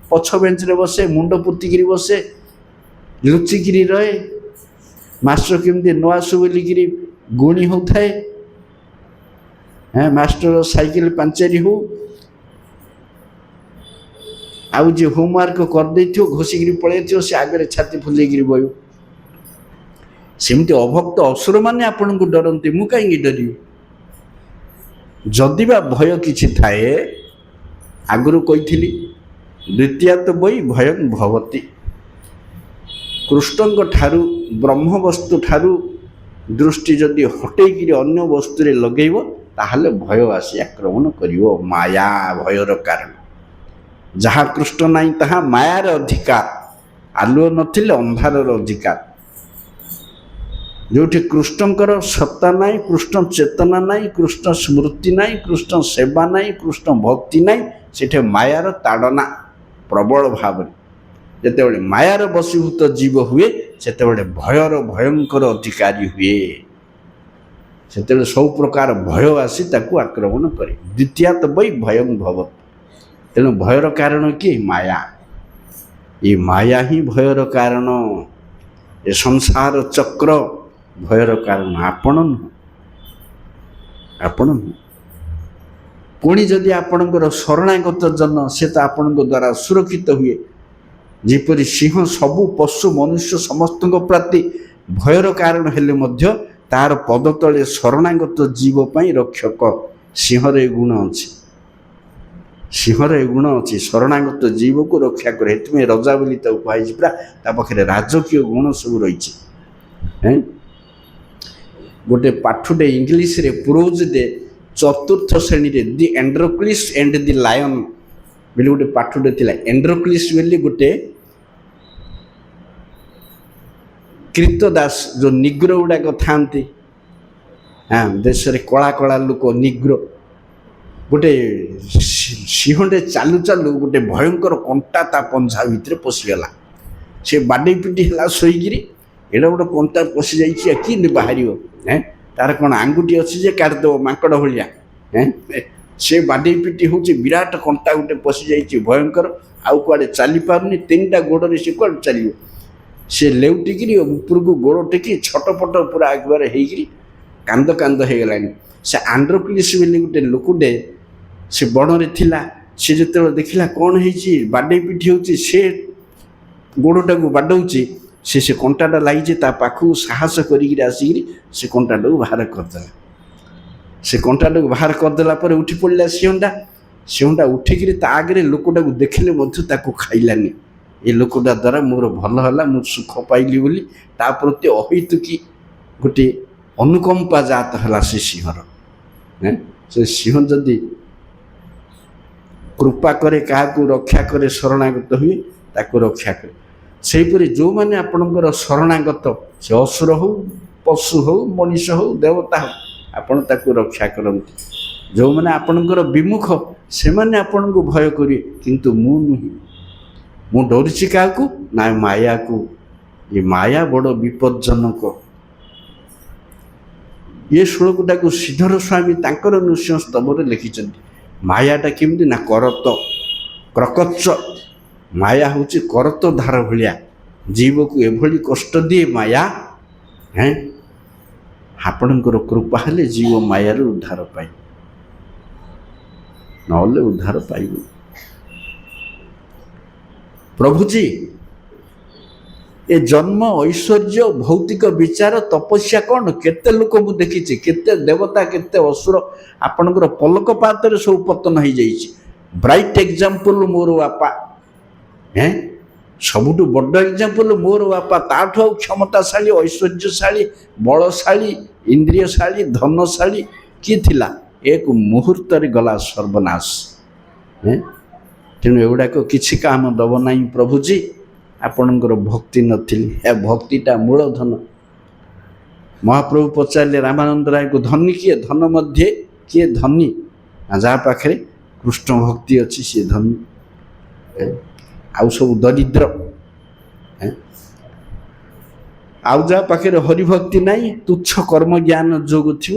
ପଛ ବେଞ୍ଚରେ ବସେ, ମୁଣ୍ଡ ପୋତିକିରି ବସେ, ଲୁଚିକିରି ରହେ, ମାଷ୍ଟର କେମିତି ନ ଆସୁ ବୋଲିକିରି ଗୁଣି ହେଉଥାଏ। ମାଷ୍ଟର ସାଇକେଲ ପାଞ୍ଚେରି ହଉ, ଆଉ ଯିଏ ହୋମୱାର୍କ କରିଦେଇଥିବ ଘୋଷିକିରି ପଳେଇଥିବ, ସେ ଆଗରେ ଛାତି ଫୁଲେଇକିରି ବହିବ। ସେମିତି ଅଭକ୍ତ ଅସୁରମାନେ ଆପଣଙ୍କୁ ଡରନ୍ତି, ମୁଁ କାହିଁକି ଡରିବି? ଯଦି ବା ଭୟ କିଛି ଥାଏ, ଆଗରୁ କହିଥିଲି, ଦ୍ୱିତୀୟାତ ବହି ଭୟଂ ଭବତି। କୃଷ୍ଣଙ୍କ ଠାରୁ, ବ୍ରହ୍ମ ବସ୍ତୁ ଠାରୁ ଦୃଷ୍ଟି ଯଦି ହଟେଇକିରି ଅନ୍ୟ ବସ୍ତୁରେ ଲଗେଇବ, ତାହେଲେ ଭୟ ଆସି ଆକ୍ରମଣ କରିବ। ମାୟା ଭୟର କାରଣ। ଯାହା କୃଷ୍ଣ ନାହିଁ ତାହା ମାୟାର ଅଧିକାର। ଆଲୁଅ ନଥିଲେ ଅନ୍ଧାରର ଅଧିକାର। ଯେଉଁଠି କୃଷ୍ଣଙ୍କର ସତ୍ତା ନାହିଁ, କୃଷ୍ଣ ଚେତନା ନାହିଁ, କୃଷ୍ଣ ସ୍ମୃତି ନାହିଁ, କୃଷ୍ଣ ସେବା ନାହିଁ, କୃଷ୍ଣ ଭକ୍ତି ନାହିଁ, ସେଠି ମାୟାର ତାଡ଼ନା ପ୍ରବଳ ଭାବରେ। ଯେତେବେଳେ ମାୟାର ବଶୀଭୂତ ଜୀବ ହୁଏ, ସେତେବେଳେ ଭୟର ଭୟଙ୍କର ଅଧିକାରୀ ହୁଏ। ସେତେବେଳେ ସବୁ ପ୍ରକାର ଭୟ ଆସି ତାକୁ ଆକ୍ରମଣ କରେ। ଦ୍ୱିତୀୟାତ ବହି ଭୟଂ ଭବତି। ତେଣୁ ଭୟର କାରଣ କି? ମାୟା। ଏ ମାୟା ହିଁ ଭୟର କାରଣ। ଏ ସଂସାର ଚକ୍ର ଭୟର କାରଣ, ଆପଣ ନୁହଁ, ଆପଣ ନୁହଁ। ପୁଣି ଯଦି ଆପଣଙ୍କର ଶରଣାଗତ ଜନ, ସେ ତ ଆପଣଙ୍କ ଦ୍ୱାରା ସୁରକ୍ଷିତ ହୁଏ। ଯେପରି ସିଂହ ସବୁ ପଶୁ ମନୁଷ୍ୟ ସମସ୍ତଙ୍କ ପ୍ରତି ଭୟର କାରଣ ହେଲେ ମଧ୍ୟ ତାର ପଦ ତଳେ ଶରଣାଗତ ଜୀବ ପାଇଁ ରକ୍ଷକ। ସିଂହର ଏ ଗୁଣ ଅଛି, ସିଂହର ଏ ଗୁଣ ଅଛି, ଶରଣାଗତ ଜୀବକୁ ରକ୍ଷା କରେ। ସେଥିପାଇଁ ରଜା ବୋଲି ତାକୁ କୁହାଯାଇଛି ପୁରା, ତା ପାଖରେ ରାଜକୀୟ ଗୁଣ ସବୁ ରହିଛି। ଗୋଟେ ପାଠଟେ ଇଂଲିଶରେ ପ୍ରୋଜରେ ଚତୁର୍ଥ ଶ୍ରେଣୀରେ ଦି ଏଣ୍ଡ୍ରୋକ୍ଲିସ୍ ଏଣ୍ଡ ଦି ଲାୟନ୍ ବୋଲି ଗୋଟେ ପାଠଟେ ଥିଲା। ଏଣ୍ଡ୍ରୋକ୍ଲିସ୍ ବୋଲି ଗୋଟେ କ୍ରୀତଦାସ, ଯେଉଁ ନିଗ୍ରୋ ଗୁଡ଼ାକ ଥାନ୍ତି ଦେଶରେ, କଳା କଳା ଲୋକ ନିଗ୍ରୋ। ଗୋଟେ ସିଂହଟେ ଚାଲୁ ଚାଲୁ ଗୋଟେ ଭୟଙ୍କର କଣ୍ଟା ତା ପଞ୍ଝା ଭିତରେ ପଶିଗଲା। ସେ ବାଡ଼େଇ ପିଟି ହେଲା ଶୋଇକିରି, ଏଇଟା ଗୋଟେ କଣ୍ଟା ପଶି ଯାଇଛି, କେମିତି ବାହାରିବ? ତାର କ'ଣ ଆଙ୍ଗୁଠି ଅଛି ଯେ କାଟିଦେବ ମାଙ୍କଡ଼ ଭଳିଆ? ସେ ବାଡ଼େଇ ପିଟି ହେଉଛି, ବିରାଟ କଣ୍ଟା ଗୋଟେ ପଶି ଯାଇଛି ଭୟଙ୍କର, ଆଉ କୁଆଡ଼େ ଚାଲିପାରୁନି, ତିନିଟା ଗୋଡ଼ରେ ସେ କୁଆଡ଼େ ଚାଲିବ? ସେ ଲେଉଟିକିରି ଉପରକୁ ଗୋଡ଼ ଟେକି ଛଟପଟ ପୁରା ଏକବାରେ ହେଇକିରି କାନ୍ଦ କାନ୍ଦ ହେଇଗଲାଣି। ସେ ଆଣ୍ଡ୍ରୋକ୍ଲିସ୍ ବୋଲି ଗୋଟେ ଲୋକଟେ ସେ ବଣରେ ଥିଲା। ସେ ଯେତେବେଳେ ଦେଖିଲା କ'ଣ ହେଇଛି, ବାଡ଼େଇ ପିଠି ହେଉଛି, ସେ ଗୋଡ଼ଟାକୁ ବାଡ଼ଉଛି, ସେ କଣ୍ଟାଟା ଲାଗିଛି, ତା ପାଖକୁ ସାହସ କରିକିରି ଆସିକିରି ସେ କଣ୍ଟାଟାକୁ ବାହାର କରିଦେଲା। ସେ କଣ୍ଟାଟାକୁ ବାହାର କରିଦେଲା ପରେ ଉଠି ପଡ଼ିଲା ସିଂହଟା। ସିଂହଟା ଉଠିକିରି ତା ଆଗରେ ଲୋକଟାକୁ ଦେଖିଲେ ମଧ୍ୟ ତାକୁ ଖାଇଲାନି। ଏ ଲୋକଟା ଦ୍ୱାରା ମୋର ଭଲ ହେଲା, ମୁଁ ସୁଖ ପାଇଲି ବୋଲି ତା ପ୍ରତି ଅହୈତୁକି ଗୋଟିଏ ଅନୁକମ୍ପା ଜାତ ହେଲା ସେ ସିଂହର। ସେ ସିଂହ ଯଦି କୃପା କରେ, କାହାକୁ ରକ୍ଷା କରେ, ଶରଣାଗତ ହୁଏ, ତାକୁ ରକ୍ଷା କରେ। ସେହିପରି ଯେଉଁମାନେ ଆପଣଙ୍କର ଶରଣାଗତ, ସେ ଅସୁର ହଉ, ପଶୁ ହଉ, ମଣିଷ ହଉ, ଦେବତା ହଉ, ଆପଣ ତାକୁ ରକ୍ଷା କରନ୍ତି। ଯେଉଁମାନେ ଆପଣଙ୍କର ବିମୁଖ, ସେମାନେ ଆପଣଙ୍କୁ ଭୟ କରିବେ, କିନ୍ତୁ ମୁଁ ନୁହେଁ। ମୁଁ ଡରୁଛି କାହାକୁ? ନା ମାୟାକୁ। ଏ ମାୟା ବଡ଼ ବିପଜ୍ଜନକ। ये श्लोकटाକୁ श्रीधर स्वामी तांकर नृसिंह स्तवरे लिखिଛନ୍ତି। मायाटा केमिति ना करत प्रकच्च माया हूँ करत धार भाया जीव को एभली कष्ट दिए माया हैं आपणकर कृपा हेले जीव मायार उद्धार पाए नहले उद्धार पाइब। प्रभुजी ए जन्म ऐश्वर्य भौतिक विचार तपस्या कौन केते लोक मु देखी केते देवता केते असुर आपणकर पलक पातरे सब पतन हो जाइए। ब्राइट एग्जाम्पल मोर बापा हैं सबुठ बड़ एग्जाम्पल मोर बापा ताठू क्षमताशाली ऐश्वर्यशाली बलशाली इंद्रियशाली धनशाली किए थिला एक मुहूर्त गला सर्वनाश हैं तेणु एगुड़ाक किसी काम दब ना प्रभुजी आपणकर भक्ति नथिली ए भक्तिटा मूलधन। महाप्रभु पचारे रामानंद राय को धनी किए धन मध्य किए धनी जहाँ पाखे कृष्ण भक्ति अच्छी सी धनी आउ सब दरिद्र आउ जहाँ पाखे हरिभक्ति नाई तुच्छ कर्म ज्ञान जोग थी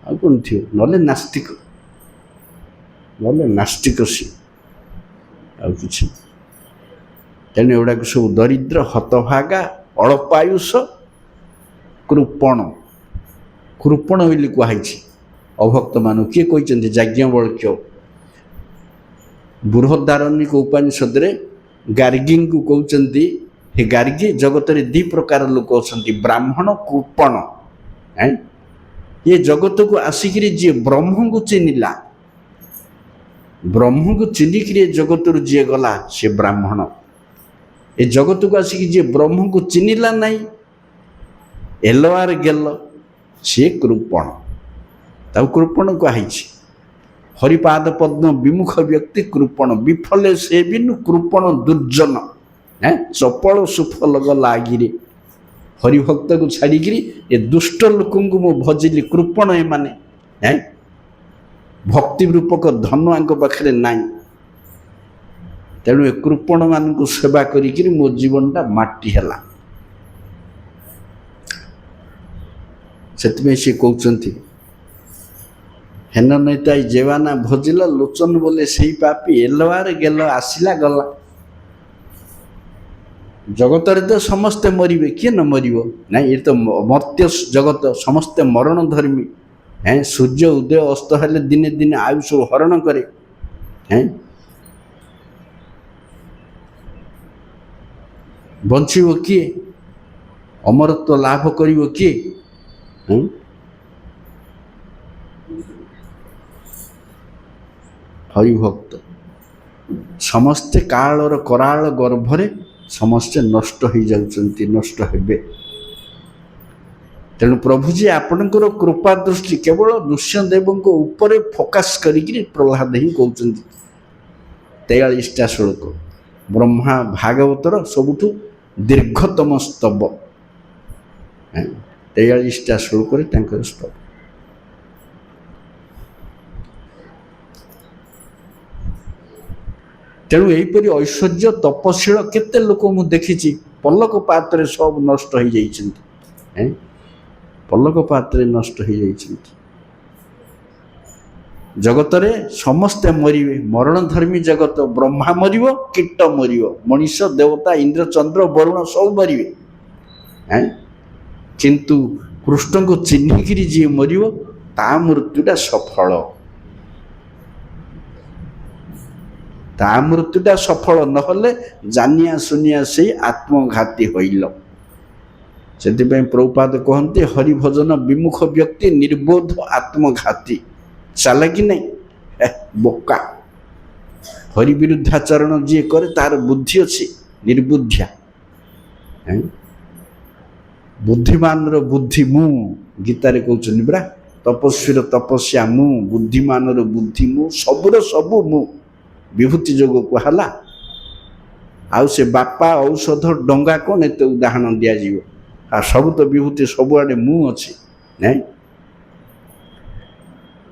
आ कौन थी नले नास्तिक सी आ कि तेणु एगुड़ाक सब दरिद्र हतभागा अल्पायुष कृपण कृपण बोली कहुई अभक्त मान किए कहते याज्ञवल्क्य बृहदारण्यक उपनिषद गार्गी को कहते हे गार्गी जगत रे दी प्रकार लोक अच्छा ब्राह्मण कृपण हैं ये जगत को आसिक जी ब्रह्म को चिन्हला ब्रह्म को चिन्हिक जगत रू जी गला सी ब्राह्मण ए जगत को आसिक जी ब्रह्म को चिन्हला नहीं एलवार गेल सी कृपण ताऊ कृपण कहुई। हरिपाद पद्म विमुख व्यक्ति कृपण विफले से बिनु कृपण दुर्जन हैं चपल सुफल गला आगिरे हरिभक्त को छाड़िकी ये दुष्ट लोक मु भजिली कृपण ए माने हैं भक्ति रूपक धन आंक पाखे नाई तेणु ए कृपण मान को सेवा करी मो जीवनटा माटी है से कहते हेन नेता जेवाना भजिला लोचन बोले से पापी एलवार गेल आसला गला जगत तो समस्ते मरबे किए न मरब ना ये तो मर्त्य जगत समस्ते मरण धर्मी हैं सूर्य उदय अस्त हेले दिने दिने आयुष हरण करे हैं बंचब किए अमरत्व लाभ करिव किए हरिभक्त समस्ते कालर कराल गर्भरे समस्ते नष्ट हो जाउछन्ति नष्ट हेबे। तेणु प्रभुजी आपणकर कृपा दृष्टि केवल नृसिंहदेव ऊपर फोकस करी प्रहलाद ही कहते 43टा श्लोक ब्रह्मा भागवतर सबुठु दीर्घतम स्तव 43टा श्लोक स्तव। तेणु यहीपरि ऐश्वर्य तपशील केते लोक मु देखी पलक पात्रे सब नष्ट हो जाइछन्ति पलक पात्रे नष्ट हो जाइछन्ति। जगत रे समस्ते मरिवे मरण धर्मी जगत ब्रह्मा मरिव कीट मरिव मनीष देवता इंद्र चंद्र वरुण सब मरिवे किंतु कृष्ण को चिन्हिक जी मरिव ता मृत्युटा सफल ता मृत्युटा सफल नहले जानिया सुनिया से आत्मघाती होइल। से प्रभुपाद कहते हरिभजन विमुख व्यक्ति निर्बोध आत्मघाती चला कि नहीं बोका हरि विरुद्धाचरण जी करे तार बुद्धि अच्छी निर्बुद्धिया बुद्धिमान बुद्धि मु गीतारे कहते बरा तपस्वीर तपस्या मु बुद्धिमान बुद्धि मु सबुर सबु मु विभूति जोग कहला आउ से बापा औषध डंगा कौन एत उदाहरण दिज्व आ सब तो विभूति सबुआड़े मु अच्छी नहीं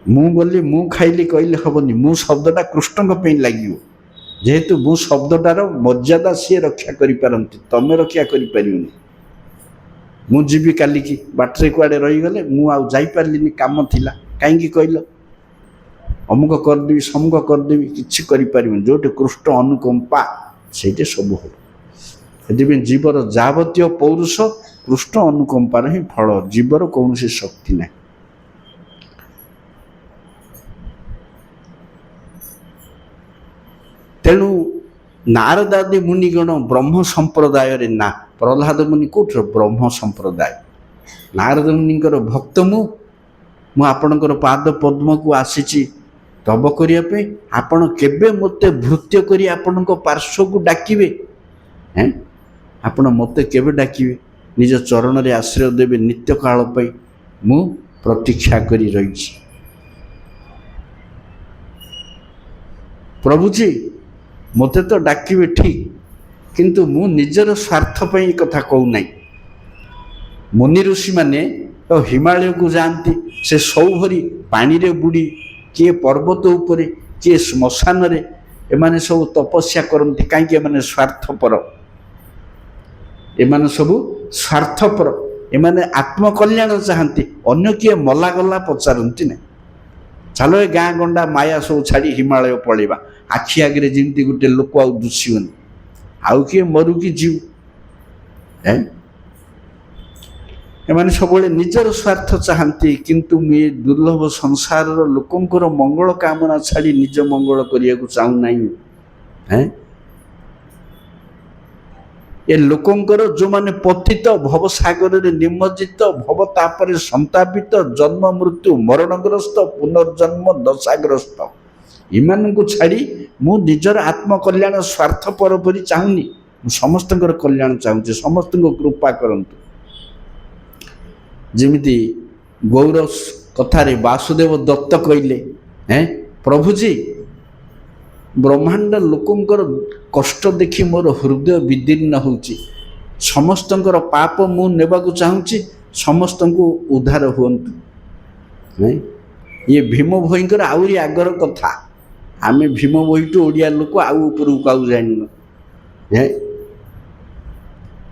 मु बोली मु खाइली कहले हेनी मु शब्दटा कृष्ण लगे जेहेतु मु शब्दटार मर्यादा सी रक्षा करें तमें रक्षा कर ମୁଁ ଯିବି କାଲିକି, ବାଟରେ କୁଆଡ଼େ ରହିଗଲେ ମୁଁ ଆଉ ଯାଇପାରିଲିନି, କାମ ଥିଲା। କାହିଁକି କହିଲ? ଅମୁକ କରିଦେବି ସମୁକ କରିଦେବି, କିଛି କରିପାରିବିନି। ଯେଉଁଠି କୃଷ୍ଣ ଅନୁକମ୍ପା ସେଇଠି ସବୁ ହେବ। ସେଥିପାଇଁ ଜୀବର ଯାବତୀୟ ପୌରୁଷ କୃଷ୍ଣ ଅନୁକମ୍ପାର ହିଁ ଫଳ, ଜୀବର କୌଣସି ଶକ୍ତି ନାହିଁ। ତେଣୁ ନାରଦାଦି ମୁନିଗଣ ବ୍ରହ୍ମ ସମ୍ପ୍ରଦାୟରେ ନା, ପ୍ରହ୍ଲାଦ ମୁନି କୋଉଠିର? ବ୍ରହ୍ମ ସମ୍ପ୍ରଦାୟ। ନାରଦ ମୁନିଙ୍କର ଭକ୍ତ ମୁଁ ଆପଣଙ୍କର ପାଦ ପଦ୍ମକୁ ଆସିଛି ତବ କରିବା ପାଇଁ। ଆପଣ କେବେ ମୋତେ ଭୃତ୍ୟ କରି ଆପଣଙ୍କ ପାର୍ଶ୍ୱକୁ ଡାକିବେ? ଆପଣ ମୋତେ କେବେ ଡାକିବେ? ନିଜ ଚରଣରେ ଆଶ୍ରୟ ଦେବେ ନିତ୍ୟକାଳ ପାଇଁ। ମୁଁ ପ୍ରତୀକ୍ଷା କରି ରହିଛି। ପ୍ରଭୁଜୀ ମୋତେ ତ ଡାକିବେ ଠିକ୍, କିନ୍ତୁ ମୁଁ ନିଜର ସ୍ୱାର୍ଥ ପାଇଁ ଏ କଥା କହୁନାହିଁ। ମୁନି ଋଷିମାନେ ହିମାଳୟକୁ ଯାଆନ୍ତି, ସେ ସୌଭରି ପାଣିରେ ବୁଡ଼ି, କିଏ ପର୍ବତ ଉପରେ, କିଏ ଶ୍ମଶାନରେ, ଏମାନେ ସବୁ ତପସ୍ୟା କରନ୍ତି। କାହିଁକି? ଏମାନେ ସ୍ୱାର୍ଥପର। ଏମାନେ ସବୁ ସ୍ୱାର୍ଥପର। ଏମାନେ ଆତ୍ମକଲ୍ୟାଣ ଚାହାନ୍ତି, ଅନ୍ୟ କିଏ ମଲା ଗଲା ପଚାରନ୍ତି ନାହିଁ। ଚାଲ ଏ ଗାଁ ଗଣ୍ଡା ମାୟା ସବୁ ଛାଡ଼ି ହିମାଳୟ ପଳେଇବା, ଆଖି ଆଗରେ ଯେମିତି ଗୋଟେ ଲୋକ ଆଉ ଦୁଷିବନି, ଆଉ କିଏ ମରୁ କି ଯିଉ। ଏମାନେ ସବୁବେଳେ ନିଜର ସ୍ୱାର୍ଥ ଚାହାନ୍ତି, କିନ୍ତୁ ମୁଁ ଏ ଦୁର୍ଲଭ ସଂସାରର ଲୋକଙ୍କର ମଙ୍ଗଳ କାମନା ଛାଡ଼ି ନିଜ ମଙ୍ଗଳ କରିବାକୁ ଚାହୁଁନାହିଁ। ଏ ଲୋକଙ୍କର ଯେଉଁମାନେ ପତିତ, ଭବସାଗରରେ ନିମଜ୍ଜିତ, ଭବ ତାପରେ ସନ୍ତାପିତ, ଜନ୍ମ ମୃତ୍ୟୁ ମରଣଗ୍ରସ୍ତ, ପୁନର୍ଜନ୍ମ ଦଶାଗ୍ରସ୍ତ, ଏମାନଙ୍କୁ ଛାଡ଼ି ମୁଁ ନିଜର ଆତ୍ମକଲ୍ୟାଣ ସ୍ୱାର୍ଥପର ପରି ଚାହୁଁନି। ମୁଁ ସମସ୍ତଙ୍କର କଲ୍ୟାଣ ଚାହୁଁଛି। ସମସ୍ତଙ୍କୁ କୃପା କରନ୍ତୁ। ଯେମିତି ଗୌର କଥାରେ ବାସୁଦେବ ଦତ୍ତ କହିଲେ, ପ୍ରଭୁଜୀ ବ୍ରହ୍ମାଣ୍ଡ ଲୋକଙ୍କର କଷ୍ଟ ଦେଖି ମୋର ହୃଦୟ ବିଦୀର୍ଣ୍ଣ ହେଉଛି। ସମସ୍ତଙ୍କର ପାପ ମୁଁ ନେବାକୁ ଚାହୁଁଛି, ସମସ୍ତଙ୍କୁ ଉଦ୍ଧାର ହୁଅନ୍ତୁ। ଇଏ ଭୀମ ଭୋଇଙ୍କର ଆହୁରି ଆଗର କଥା। ଆମେ ଭୀମ ଭୋଇଠୁ ଓଡ଼ିଆ ଲୋକ ଆଉ ଉପରକୁ ଆଉ ଜାଣିନୁ।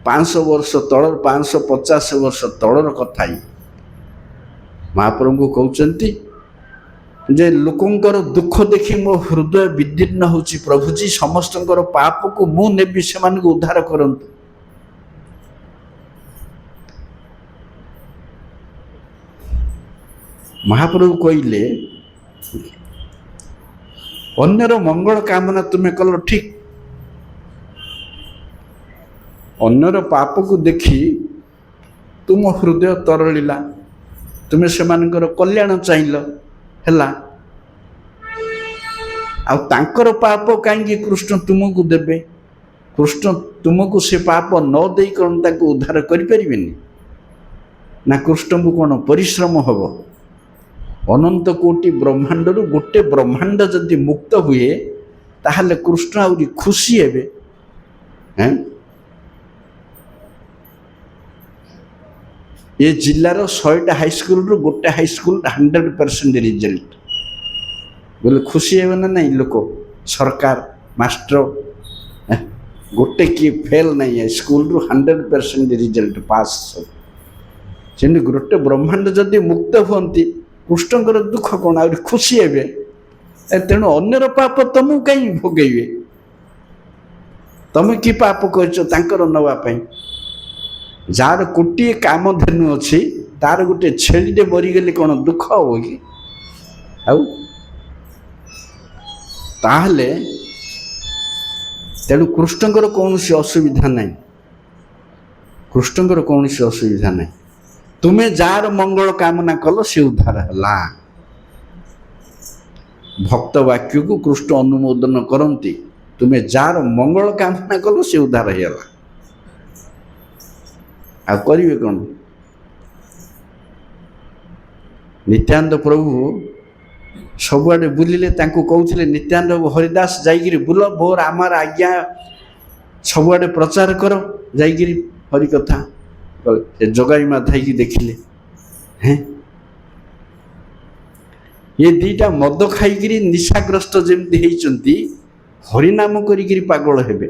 500 ବର୍ଷ ତଳର, 550 ବର୍ଷ ତଳର କଥା। ମହାପ୍ରଭୁଙ୍କୁ କହୁଛନ୍ତି ଯେ ଲୋକଙ୍କର ଦୁଃଖ ଦେଖି ମୋ ହୃଦୟ ବିଦୀର୍ଣ୍ଣ ହେଉଛି। ପ୍ରଭୁଜୀ ସମସ୍ତଙ୍କର ପାପକୁ ମୁଁ ନେବି, ସେମାନଙ୍କୁ ଉଦ୍ଧାର କରନ୍ତୁ। ମହାପ୍ରଭୁ କହିଲେ, ଅନ୍ୟର ମଙ୍ଗଳ କାମନା ତୁମେ କଲ ଠିକ୍, ଅନ୍ୟର ପାପକୁ ଦେଖି ତୁମ ହୃଦୟ ତରଳିଲା, ତୁମେ ସେମାନଙ୍କର କଲ୍ୟାଣ ଚାହିଁଲ, ହେଲା। ଆଉ ତାଙ୍କର ପାପ କାହିଁକି କୃଷ୍ଣ ତୁମକୁ ଦେବେ? କୃଷ୍ଣ ତୁମକୁ ସେ ପାପ ନ ଦେଇ କ'ଣ ତାକୁ ଉଦ୍ଧାର କରିପାରିବେନି? ନା କୃଷ୍ଣଙ୍କୁ କ'ଣ ପରିଶ୍ରମ ହେବ? ଅନନ୍ତ କୋଟି ବ୍ରହ୍ମାଣ୍ଡରୁ ଗୋଟେ ବ୍ରହ୍ମାଣ୍ଡ ଯଦି ମୁକ୍ତ ହୁଏ, ତାହେଲେ କୃଷ୍ଣ ଆହୁରି ଖୁସି ହେବେ। ଏ ଜିଲ୍ଲାର 100ଟା ହାଇସ୍କୁଲରୁ ଗୋଟେ ହାଇସ୍କୁଲ 100% ରିଜଲ୍ଟ ବୋଲେ ଖୁସି ହେବେ ନା ନାହିଁ ଲୋକ? ସରକାର, ମାଷ୍ଟର, ଗୋଟେ କିଏ ଫେଲ୍ ନାହିଁ। ସ୍କୁଲରୁ 100% ରିଜଲ୍ଟ ପାସ୍। ସେମିତି ଗୋଟେ ବ୍ରହ୍ମାଣ୍ଡ ଯଦି ମୁକ୍ତ ହୁଅନ୍ତି, କୃଷ୍ଣଙ୍କର ଦୁଃଖ କ'ଣ, ଆହୁରି ଖୁସି ହେବେ। ତେଣୁ ଅନ୍ୟର ପାପ ତମକୁ କାହିଁକି ଭୋଗେଇବେ? ତମେ କି ପାପ କରିଛ ତାଙ୍କର ନେବା ପାଇଁ? ଯାହାର କୋଟିଏ କାମଧେନୁ ଅଛି, ତାର ଗୋଟେ ଛେଳିଟେ ମରିଗଲେ କ'ଣ ଦୁଃଖ ହବ କି? ଆଉ ତାହେଲେ ତେଣୁ କୃଷ୍ଣଙ୍କର କୌଣସି ଅସୁବିଧା ନାହିଁ। କୃଷ୍ଣଙ୍କର କୌଣସି ଅସୁବିଧା ନାହିଁ। ତୁମେ ଯାହାର ମଙ୍ଗଳ କାମନା କଲ, ସେ ଉଦ୍ଧାର ହେଲା। ଭକ୍ତ ବାକ୍ୟକୁ କୃଷ୍ଣ ଅନୁମୋଦନ କରନ୍ତି। ତୁମେ ଯାହାର ମଙ୍ଗଳ କାମନା କଲ, ସେ ଉଦ୍ଧାର ହେଇଗଲା। ଆଉ କରିବେ କ'ଣ? ନିତ୍ୟାନନ୍ଦ ପ୍ରଭୁ ସବୁଆଡ଼େ ବୁଲିଲେ, ତାଙ୍କୁ କହୁଥିଲେ ନିତ୍ୟାନନ୍ଦ ହରିଦାସ ଯାଇକିରି ବୁଲ, ଭୋର ଆମର ଆଜ୍ଞା ସବୁଆଡ଼େ ପ୍ରଚାର କର, ଯାଇକିରି ହରିକଥା। ସେ ଜଗାଇ ମା ଥାଇକି ଦେଖିଲେ, ଏ ଦିଟା ମଦ ଖାଇକିରି ନିଶାଗ୍ରସ୍ତ ଯେମିତି ହେଇଛନ୍ତି, ହରିନାମ କରିକିରି ପାଗଳ ହେବେ।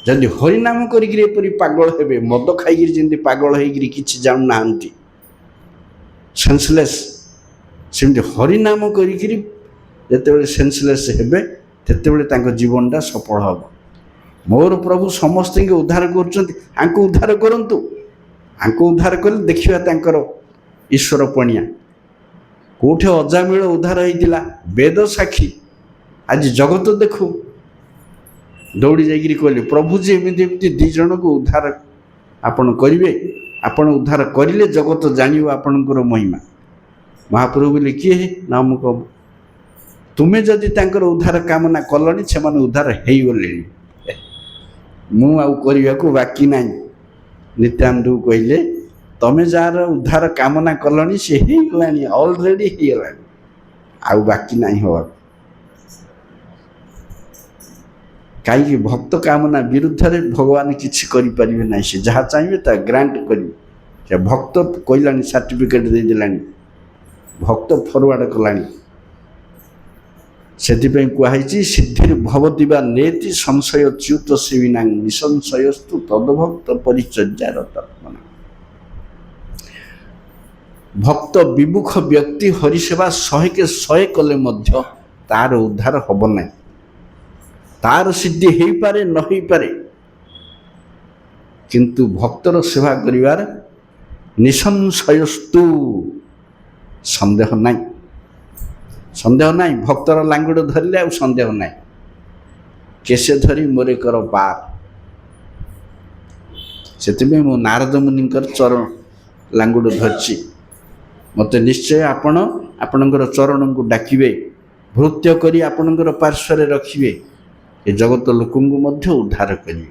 ଯଦି ହରିନାମ କରିକିରି ଏପରି ପାଗଳ ହେବେ, ମଦ ଖାଇକିରି ଯେମିତି ପାଗଳ ହେଇକିରି କିଛି ଜାଣୁନାହାନ୍ତି ସେନ୍ସଲେସ୍, ସେମିତି ହରିନାମ କରିକିରି ଯେତେବେଳେ ସେନ୍ସଲେସ୍ ହେବେ ସେତେବେଳେ ତାଙ୍କ ଜୀବନଟା ସଫଳ ହେବ। ମୋର ପ୍ରଭୁ ସମସ୍ତଙ୍କୁ ଉଦ୍ଧାର କରୁଛନ୍ତି, ଆଙ୍କୁ ଉଦ୍ଧାର କରନ୍ତୁ। ଆଙ୍କୁ ଉଦ୍ଧାର କଲେ ଦେଖିବା ତାଙ୍କର ଈଶ୍ୱର ପଣିଆ। କେଉଁଠି ଅଜାମିଳ ଉଦ୍ଧାର ହେଇଥିଲା, ବେଦ ସାକ୍ଷୀ। ଆଜି ଜଗତ ଦେଖୁ ଦୌଡ଼ି ଯାଇକିରି କହିଲେ ପ୍ରଭୁଜୀ ଏମିତି ଏମିତି 2 ଜଣଙ୍କୁ ଉଦ୍ଧାର ଆପଣ କରିବେ, ଆପଣ ଉଦ୍ଧାର କରିଲେ ଜଗତ ଜାଣିବ ଆପଣଙ୍କର ମହିମା। ମହାପ୍ରଭୁ ବୋଲି କିଏ? ନା ଅମୁକ। ତୁମେ ଯଦି ତାଙ୍କର ଉଦ୍ଧାର କାମନା କଲଣି, ସେମାନେ ଉଦ୍ଧାର ହେଇଗଲେଣି, ମୁଁ ଆଉ କରିବାକୁ ବାକି ନାହିଁ। ନିତ୍ୟାନନ୍ଦକୁ କହିଲେ ତମେ ଯାହାର ଉଦ୍ଧାର କାମନା କଲଣି ସେ ହେଇଗଲାଣି, ଅଲରେଡ଼ି ହେଇଗଲାଣି, ଆଉ ବାକି ନାହିଁ ହେବାକୁ। କାହିଁକି? ଭକ୍ତ କାମନା ବିରୁଦ୍ଧରେ ଭଗବାନ କିଛି କରିପାରିବେ ନାହିଁ। ସେ ଯାହା ଚାହିଁବେ ତାହା ଗ୍ରାଣ୍ଟ କରିବେ। ସେ ଭକ୍ତ କହିଲାଣି, ସାର୍ଟିଫିକେଟ୍ ଦେଇଦେଲାଣି, ଭକ୍ତ ଫରୱାର୍ଡ଼ କଲାଣି। ସେଥିପାଇଁ କୁହାହେଇଛି ସିଦ୍ଧିର୍ ଭବତି ବା ନେତି ସଂଶୟ ଚ୍ୟୁତ ସେବିନାଂ ନିସଂଶୟସ୍ତୁ ତଦ୍ଭକ୍ତ ପରିଚର୍ଯ୍ୟାରତ। ଭକ୍ତ ବିମୁଖ ବ୍ୟକ୍ତି ହରିସେବା 100କେ 100 କଲେ ମଧ୍ୟ ତାର ଉଦ୍ଧାର ହେବ ନାହିଁ। ତାର ସିଦ୍ଧି ହେଇପାରେ ନ ହେଇପାରେ, କିନ୍ତୁ ଭକ୍ତର ସେବା କରିବାର ନିସଂଶୟସ୍ତୁ, ସନ୍ଦେହ ନାହିଁ। ସନ୍ଦେହ ନାହିଁ। ଭକ୍ତର ଲାଙ୍ଗୁଡ଼ ଧରିଲେ ଆଉ ସନ୍ଦେହ ନାହିଁ। କେଶେ ଧରି ମୋରେ କର ବାର। ସେଥିପାଇଁ ମୁଁ ନାରଦ ମୁନିଙ୍କର ଚରଣ ଲାଙ୍ଗୁଡ଼ ଧରିଛି। ମୋତେ ନିଶ୍ଚୟ ଆପଣ ଆପଣଙ୍କର ଚରଣଙ୍କୁ ଡାକିବେ, ଭୃତ୍ୟ କରି ଆପଣଙ୍କର ପାର୍ଶ୍ୱରେ ରଖିବେ, ଏ ଜଗତ ଲୋକଙ୍କୁ ମଧ୍ୟ ଉଦ୍ଧାର କରିବେ।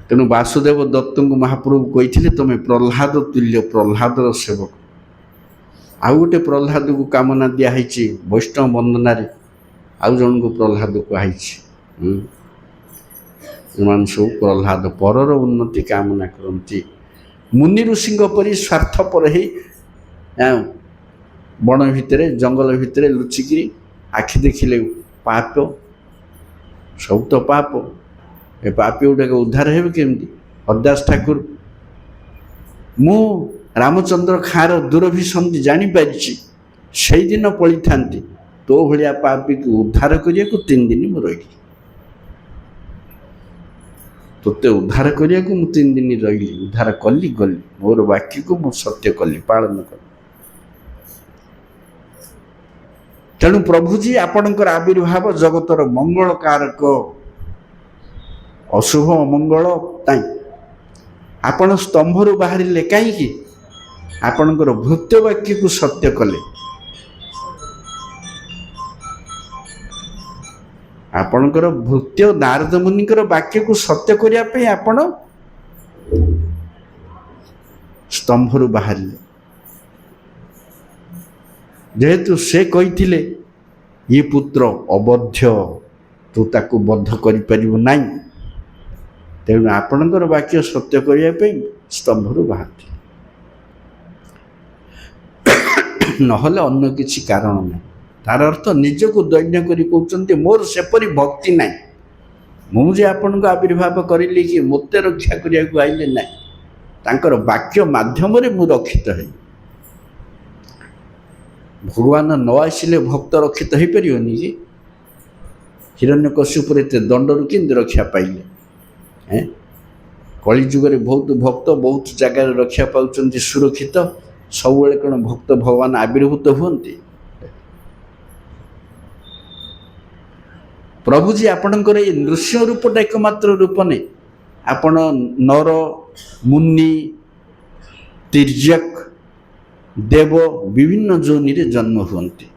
ତେଣୁ ବାସୁଦେବ ଦତ୍ତଙ୍କୁ ମହାପ୍ରଭୁ କହିଥିଲେ ତମେ ପ୍ରହ୍ଲାଦ ତୁଲ୍ୟ, ପ୍ରହ୍ଲାଦର ସେବକ। ଆଉ ଗୋଟେ ପ୍ରହ୍ଲାଦକୁ କାମନା ଦିଆହେଇଛି ବୈଷ୍ଣବ ବନ୍ଦନାରେ, ଆଉ ଜଣଙ୍କୁ ପ୍ରହ୍ଲାଦ କୁହାହେଇଛି। ଏମାନେ ସବୁ ପ୍ରହ୍ଲାଦ, ପରର ଉନ୍ନତି କାମନା କରନ୍ତି। ମୁନି ଋଷିଙ୍କ ପରି ସ୍ୱାର୍ଥପର ହେଇ ବଣ ଭିତରେ ଜଙ୍ଗଲ ଭିତରେ ଲୁଚିକିରି ଆଖି ଦେଖିଲେ ପାପ, ସବୁ ତ ପାପ। ଏ ପାପୀ ଗୁଡ଼ାକ ଉଦ୍ଧାର ହେବେ କେମିତି? ହରଦାସ ଠାକୁର, ମୁଁ ରାମଚନ୍ଦ୍ର ଖାଁର ଦୁରଭିସନ୍ଧି ଜାଣିପାରିଛି, ସେଇଦିନ ପଳିଥାନ୍ତି ତୋ ଭଳିଆ ପାପୀକୁ ଉଦ୍ଧାର କରିବାକୁ 3 ଦିନ ମୁଁ ରହିଲି। ତୋତେ ଉଦ୍ଧାର କରିବାକୁ ମୁଁ 3 ଦିନ ରହିଲି, ଉଦ୍ଧାର କଲି, ଗଲି। ମୋର ବାକ୍ୟକୁ ମୁଁ ସତ୍ୟ କଲି, ପାଳନ କଲି। ତେଣୁ ପ୍ରଭୁଜୀ ଆପଣଙ୍କର ଆବିର୍ଭାବ ଜଗତର ମଙ୍ଗଳକାରକ, ଅଶୁଭ ଅମଙ୍ଗଳ ନାହିଁ। ଆପଣ ସ୍ତମ୍ଭରୁ ବାହାରିଲେ କାହିଁକି? ଆପଣଙ୍କର ଭୃତ୍ୟ ବାକ୍ୟକୁ ସତ୍ୟ କଲେ। ଆପଣଙ୍କର ଭୃତ୍ୟ ନାରଦ ମୁନିଙ୍କର ବାକ୍ୟକୁ ସତ୍ୟ କରିବା ପାଇଁ ଆପଣ ସ୍ତମ୍ଭରୁ ବାହାରିଲେ। ଯେହେତୁ ସେ କହିଥିଲେ ଇଏ ପୁତ୍ର ଅବଧ୍ୟ, ତୁ ତାକୁ ବଦ୍ଧ କରିପାରିବୁ ନାହିଁ, ତେଣୁ ଆପଣଙ୍କର ବାକ୍ୟ ସତ୍ୟ କରିବା ପାଇଁ ସ୍ତମ୍ଭରୁ ବାହାରିଥିଲେ, ନହେଲେ ଅନ୍ୟ କିଛି କାରଣ ନାହିଁ। ତାର ଅର୍ଥ ନିଜକୁ ଦୈନ୍ୟ କରି କହୁଛନ୍ତି ମୋର ସେପରି ଭକ୍ତି ନାହିଁ, ମୁଁ ଯେ ଆପଣଙ୍କୁ ଆବିର୍ଭାବ କରିଲି କି ମୋତେ ରକ୍ଷା କରିବାକୁ ଆଇଲେ ନାହିଁ, ତାଙ୍କର ବାକ୍ୟ ମାଧ୍ୟମରେ ମୁଁ ରକ୍ଷିତ ହେବି। ଭଗବାନ ନ ଆସିଲେ ଭକ୍ତ ରକ୍ଷିତ ହେଇପାରିବନି କି? ହିରଣ୍ୟକଶ୍ୟପର ଏତେ ଦଣ୍ଡରୁ କେମିତି ରକ୍ଷା ପାଇଲେ? କଳିଯୁଗରେ ବହୁତ ଭକ୍ତ ବହୁତ ଜାଗାରେ ରକ୍ଷା ପାଉଛନ୍ତି, ସୁରକ୍ଷିତ। ସବୁବେଳେ କ'ଣ ଭକ୍ତ ଭଗବାନ ଆବିର୍ଭୂତ ହୁଅନ୍ତି? ପ୍ରଭୁଜୀ ଆପଣଙ୍କର ଏଇ ନୃସିଂହ ରୂପଟା ଏକମାତ୍ର ରୂପ ନେଇ ଆପଣ ନର, ମୁନି, ତିର୍ଯ୍ୟକ୍, ଦେବ ବିଭିନ୍ନ ଯୋନିରେ ଜନ୍ମ ହୁଅନ୍ତି।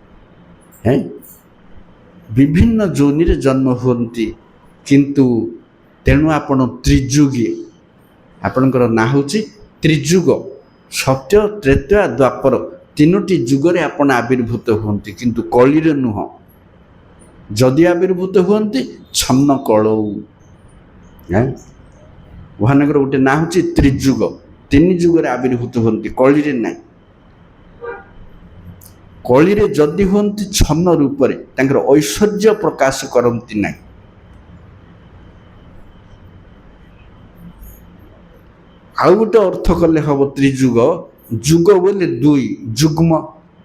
ବିଭିନ୍ନ ଯୋନିରେ ଜନ୍ମ ହୁଅନ୍ତି, କିନ୍ତୁ ତେଣୁ ଆପଣ ତ୍ରିଯୁଗୀ। ଆପଣଙ୍କର ନାଁ ହେଉଛି ତ୍ରିଯୁଗ, ସତ୍ୟ, ତ୍ରେତୟା, ଦ୍ୱାପର, 3ଟି ଯୁଗରେ ଆପଣ ଆବିର୍ଭୂତ ହୁଅନ୍ତି, କିନ୍ତୁ କଳିରେ ନୁହଁ। ଯଦି ଆବିର୍ଭୂତ ହୁଅନ୍ତି ଛନ୍ନ କଳଉ। ଭଗବାନଙ୍କର ଗୋଟେ ନାଁ ହେଉଛି ତ୍ରିଯୁଗ, 3 ଯୁଗରେ ଆବିର୍ଭୂତ ହୁଅନ୍ତି, କଳିରେ ନାହିଁ। କଳିରେ ଯଦି ହୁଅନ୍ତି ଛନ୍ନ ରୂପରେ, ତାଙ୍କର ଐଶ୍ୱର୍ଯ୍ୟ ପ୍ରକାଶ କରନ୍ତି ନାହିଁ। ଆଉ ଗୋଟେ ଅର୍ଥ କଲେ ହବ ତ୍ରିଯୁଗ। ଯୁଗ ବୋଲେ ଦୁଇ, ଯୁଗ୍ମ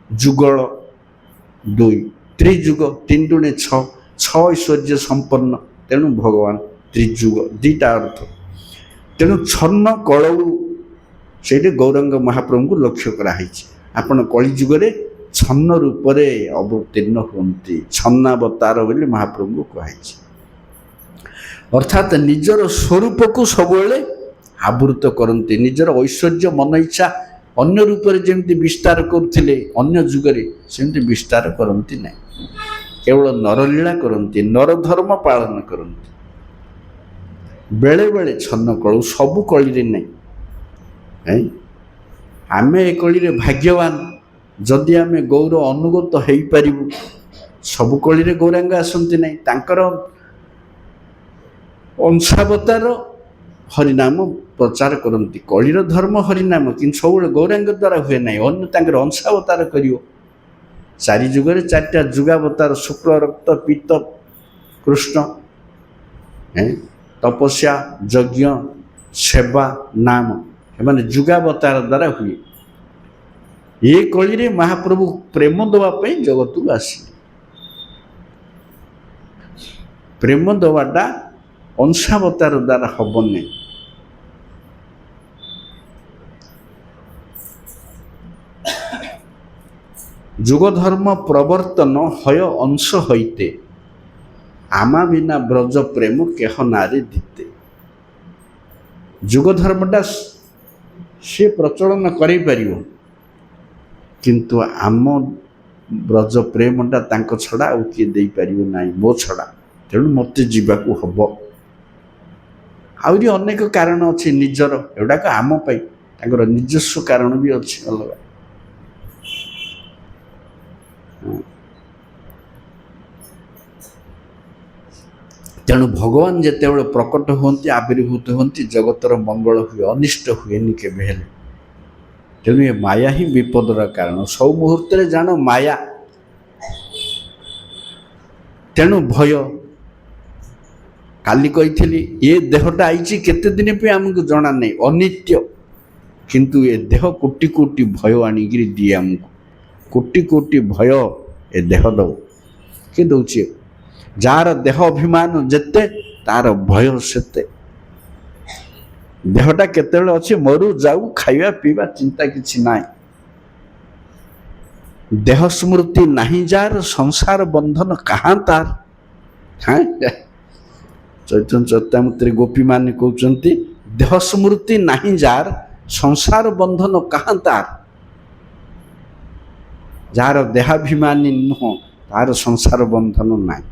ଯୁଗଳ ଦୁଇ, ତ୍ରିଯୁଗ ତିନି ଦୁଣେ ଛଅ, ଛଅ ଐଶ୍ୱର୍ଯ୍ୟ ସମ୍ପନ୍ନ। ତେଣୁ ଭଗବାନ ତ୍ରିଯୁଗ, ଦୁଇଟା ଅର୍ଥ। ତେଣୁ ଛନ୍ନ କଳଉ ସେଇଠି ଗୌରାଙ୍ଗ ମହାପ୍ରଭୁଙ୍କୁ ଲକ୍ଷ୍ୟ କରାହେଇଛି। ଆପଣ କଳିଯୁଗରେ ଛନ୍ନ ରୂପରେ ଅବତୀର୍ଣ୍ଣ ହୁଅନ୍ତି, ଛନ୍ନାବତାର ବୋଲି ମହାପ୍ରଭୁଙ୍କୁ କୁହାଯାଇଛି। ଅର୍ଥାତ୍ ନିଜର ସ୍ୱରୂପକୁ ସବୁବେଳେ ଆବୃତ କରନ୍ତି। ନିଜର ଐଶ୍ୱର୍ଯ୍ୟ ମନ ଇଚ୍ଛା ଅନ୍ୟ ରୂପରେ ଯେମିତି ବିସ୍ତାର କରୁଥିଲେ ଅନ୍ୟ ଯୁଗରେ, ସେମିତି ବିସ୍ତାର କରନ୍ତି ନାହିଁ। କେବଳ ନରଲୀଳା କରନ୍ତି, ନରଧର୍ମ ପାଳନ କରନ୍ତି। ବେଳେ ବେଳେ ଛନ୍ନ କଳୁ, ସବୁ କଳିରେ ନାହିଁ। ଆମେ ଏ କଳିରେ ଭାଗ୍ୟବାନ ଯଦି ଆମେ ଗୌର ଅନୁଗତ ହେଇପାରିବୁ। ସବୁ କଳିରେ ଗୌରାଙ୍ଗ ଆସନ୍ତି ନାହିଁ, ତାଙ୍କର ଅଂଶାବତାର ହରିନାମ ପ୍ରଚାର କରନ୍ତି। କଳିର ଧର୍ମ ହରିନାମ, କିନ୍ତୁ ସବୁବେଳେ ଗୌରାଙ୍ଗ ଦ୍ୱାରା ହୁଏ ନାହିଁ, ଅନ୍ୟ ତାଙ୍କର ଅଂଶାବତାର କରିବ। ଚାରି ଯୁଗରେ ଚାରିଟା ଯୁଗାବତାର, ଶୁକ୍ଳ, ରକ୍ତ, ପୀତ, କୃଷ୍ଣ। ତପସ୍ୟା, ଯଜ୍ଞ, ସେବା, ନାମ, ଏମାନେ ଯୁଗାବତାର ଦ୍ୱାରା ହୁଏ। ଏ କଳିରେ ମହାପ୍ରଭୁ ପ୍ରେମ ଦେବା ପାଇଁ ଜଗତକୁ ଆସିଲେ। ପ୍ରେମ ଦେବାଟା ଅଂଶାବତାର ଦ୍ୱାରା ହବନି। ଯୁଗ ଧର୍ମ ପ୍ରବର୍ତ୍ତନ ହୟ ଅଂଶ ହଇତେ, ଆମା ବିନା ବ୍ରଜ ପ୍ରେମ କେହ ନାରୀ ଦିତେ। ଯୁଗ ଧର୍ମଟା ସେ ପ୍ରଚଳନ କରିପାରିବ, କିନ୍ତୁ ଆମ ବ୍ରଜ ପ୍ରେମଟା ତାଙ୍କ ଛଡ଼ା ଆଉ କିଏ ଦେଇପାରିବ ନାହିଁ, ମୋ ଛଡ଼ା। ତେଣୁ ମୋତେ ଯିବାକୁ ହବ। ଆହୁରି ଅନେକ କାରଣ ଅଛି ନିଜର, ଏଗୁଡ଼ାକ ଆମ ପାଇଁ, ତାଙ୍କର ନିଜସ୍ୱ କାରଣ ବି ଅଛି ଅଲଗା। ତେଣୁ ଭଗବାନ ଯେତେବେଳେ ପ୍ରକଟ ହୁଅନ୍ତି, ଆବିର୍ଭୂତ ହୁଅନ୍ତି, ଜଗତର ମଙ୍ଗଳ ହୁଏ, ଅନିଷ୍ଟ ହୁଏନି କେବେ ହେଲେ। ତେଣୁ ଏ ମାୟା ହିଁ ବିପଦର କାରଣ। ସବୁ ମୁହୂର୍ତ୍ତରେ ଜାଣ ମାୟା। ତେଣୁ ଭୟ। କାଲି କହିଥିଲି ଏ ଦେହଟା ଆଇଛି କେତେ ଦିନ ପାଇଁ ଆମକୁ ଜଣା ନାହିଁ, ଅନିତ୍ୟ। କିନ୍ତୁ ଏ ଦେହ କୋଟି କୋଟି ଭୟ ଆଣିକିରି ଦିଏ ଆମକୁ। କୋଟି କୋଟି ଭୟ ଏ ଦେହ ଦଉ। କିଏ ଦଉଛି? ଯାହାର ଦେହ ଅଭିମାନ ଯେତେ, ତାର ଭୟ ସେତେ। ଦେହଟା କେତେବେଳେ ଅଛି ମରୁ ଯାଉ, ଖାଇବା ପିଇବା ଚିନ୍ତା କିଛି ନାହିଁ। ଦେହ ସ୍ମୃତି ନାହିଁ ଯାର, ସଂସାର ବନ୍ଧନ କାହା ତାର। ଚୈତନ୍ୟ ଚରିତାମୃତରେ ଗୋପୀମାନେ କହୁଛନ୍ତି, ଦେହ ସ୍ମୃତି ନାହିଁ ଯାର, ସଂସାର ବନ୍ଧନ କାହା ତାର। ଯାହାର ଦେହାଭିମାନୀ ନୁହଁ, ତାର ସଂସାର ବନ୍ଧନ ନାହିଁ।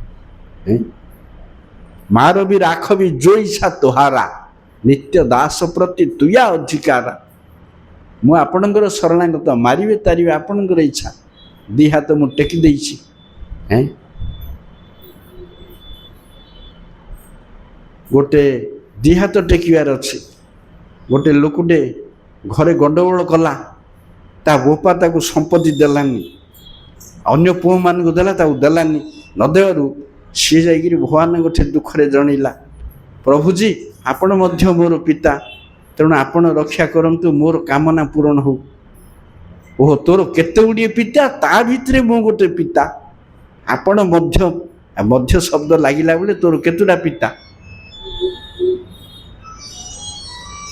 ମାର ବି ରାଖ ବି ଯୋ ଇଚ୍ଛା ତୋହାରା, ନିତ୍ୟ ଦାସ ପ୍ରତି ତୁୟା ଅଧିକାରା। ମୁଁ ଆପଣଙ୍କର ଶରଣାଗତ, ମାରିବେ ତାରିବେ ଆପଣଙ୍କର ଇଚ୍ଛା। ଦି ହାତ ମୁଁ ଟେକି ଦେଇଛି। ଗୋଟେ ଦି ହାତ ଟେକିବାର ଅଛି। ଗୋଟେ ଲୋକଟେ ଘରେ ଗଣ୍ଡଗୋଳ କଲା, ତା ବୋପା ତାକୁ ସମ୍ପତ୍ତି ଦେଲାନି, ଅନ୍ୟ ପୁଅମାନଙ୍କୁ ଦେଲା, ତାକୁ ଦେଲାନି। ନ ଦେବାରୁ ସିଏ ଯାଇକିରି ଭଗବାନଙ୍କ ଠି ଦୁଃଖରେ ଜଣେଇଲା, ପ୍ରଭୁଜୀ ଆପଣ ମଧ୍ୟ ମୋର ପିତା, ତେଣୁ ଆପଣ ରକ୍ଷା କରନ୍ତୁ, ମୋର କାମନା ପୂରଣ ହଉ। ଓହୋ, ତୋର କେତେ ଗୁଡ଼ିଏ ପିତା, ତା ଭିତରେ ମୁଁ ଗୋଟେ ପିତା। ଆପଣ ମଧ୍ୟ ଶବ୍ଦ ଲାଗିଲା ବେଳେ ତୋର କେତୁଟା ପିତା।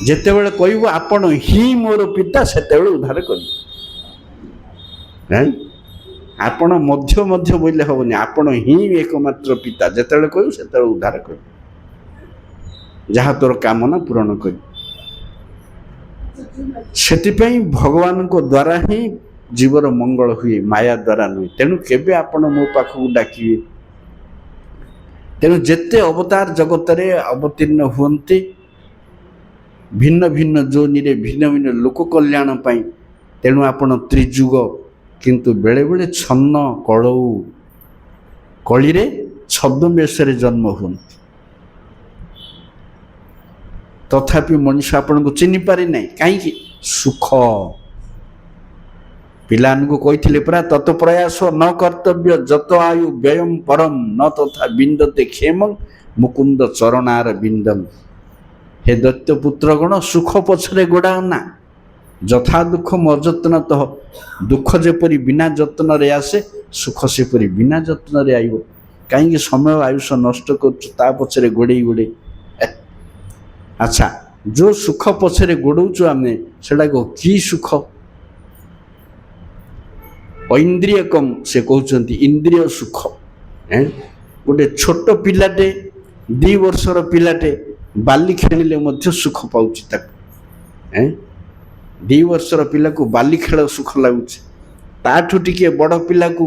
ଯେତେବେଳେ କହିବୁ ଆପଣ ହିଁ ମୋର ପିତା, ସେତେବେଳେ ଉଦ୍ଧାର କରିବୁ। ଆପଣ ମଧ୍ୟ ବୋଇଲେ ହବନି, ଆପଣ ହିଁ ଏକମାତ୍ର ପିତା। ଯେତେବେଳେ କହିବୁ ସେତେବେଳେ ଉଦ୍ଧାର କରିବୁ, ଯାହା ତୋର କାମନା ପୂରଣ କରିବୁ। ସେଥିପାଇଁ ଭଗବାନଙ୍କ ଦ୍ୱାରା ହିଁ ଜୀବର ମଙ୍ଗଳ ହୁଏ, ମାୟା ଦ୍ୱାରା ନୁହେଁ। ତେଣୁ କେବେ ଆପଣ ମୋ ପାଖକୁ ଡାକିବେ। ତେଣୁ ଯେତେ ଅବତାର ଜଗତରେ ଅବତୀର୍ଣ୍ଣ ହୁଅନ୍ତି, ଭିନ୍ନ ଭିନ୍ନ ଯୋନିରେ ଭିନ୍ନ ଭିନ୍ନ ଲୋକ କଲ୍ୟାଣ ପାଇଁ। ତେଣୁ ଆପଣ ତ୍ରିଯୁଗ, କିନ୍ତୁ ବେଳେବେଳେ ଛନ୍ନ କଳଉ, କଳିରେ ଛଦ୍ମବେଶରେ ଜନ୍ମ ହୁଅନ୍ତି। ତଥାପି ମଣିଷ ଆପଣଙ୍କୁ ଚିହ୍ନି ପାରି ନାହିଁ। କାହିଁକି? ସୁଖ। ପିଲାମାନଙ୍କୁ କହିଥିଲେ ପରା, ତତ ପ୍ରୟାସ ନ କର୍ତ୍ତବ୍ୟ ଯତ ଆୟୁ ବ୍ୟୟମ୍ ପରମ୍, ନ ତଥା ବିନ୍ଦତେ କ୍ଷେମଂ ମୁକୁନ୍ଦ ଚରଣାର ବିନ୍ଦମ୍। हे दैत्य पुत्रगण सुख पछरे गोड़ाओ ना যথা দুঃখ মযত্ন তো দুঃখ যেপরি বিনা যত্ନରେ ଆସେ ସୁଖ ସେପରି ବିନା ଯତ୍ନରେ ଆଇବ କାହିଁକି ସମୟ ଆୟୁଷ ନଷ୍ଟ କରୁଛୁ ତା ପଛରେ ଗୋଡ଼େଇ ଗୋଡ଼େଇ ଆଚ୍ଛା ଯେଉଁ ସୁଖ ପଛରେ ଗୋଡ଼ଉଛୁ ଆମେ ସେଟାକୁ କି ସୁଖ ଐନ୍ଦ୍ରିୟକମ୍ ସେ କହୁଛନ୍ତି ଇନ୍ଦ୍ରିୟ ସୁଖ ଗୋଟେ ଛୋଟ ପିଲାଟେ 2 ବର୍ଷର ପିଲାଟେ ବାଲି ଖେଳିଲେ ମଧ୍ୟ ସୁଖ ପାଉଛି ତାକୁ 2 ବର୍ଷର ପିଲାକୁ ବାଲି ଖେଳ ସୁଖ ଲାଗୁଛି ତାଠୁ ଟିକେ ବଡ଼ ପିଲାକୁ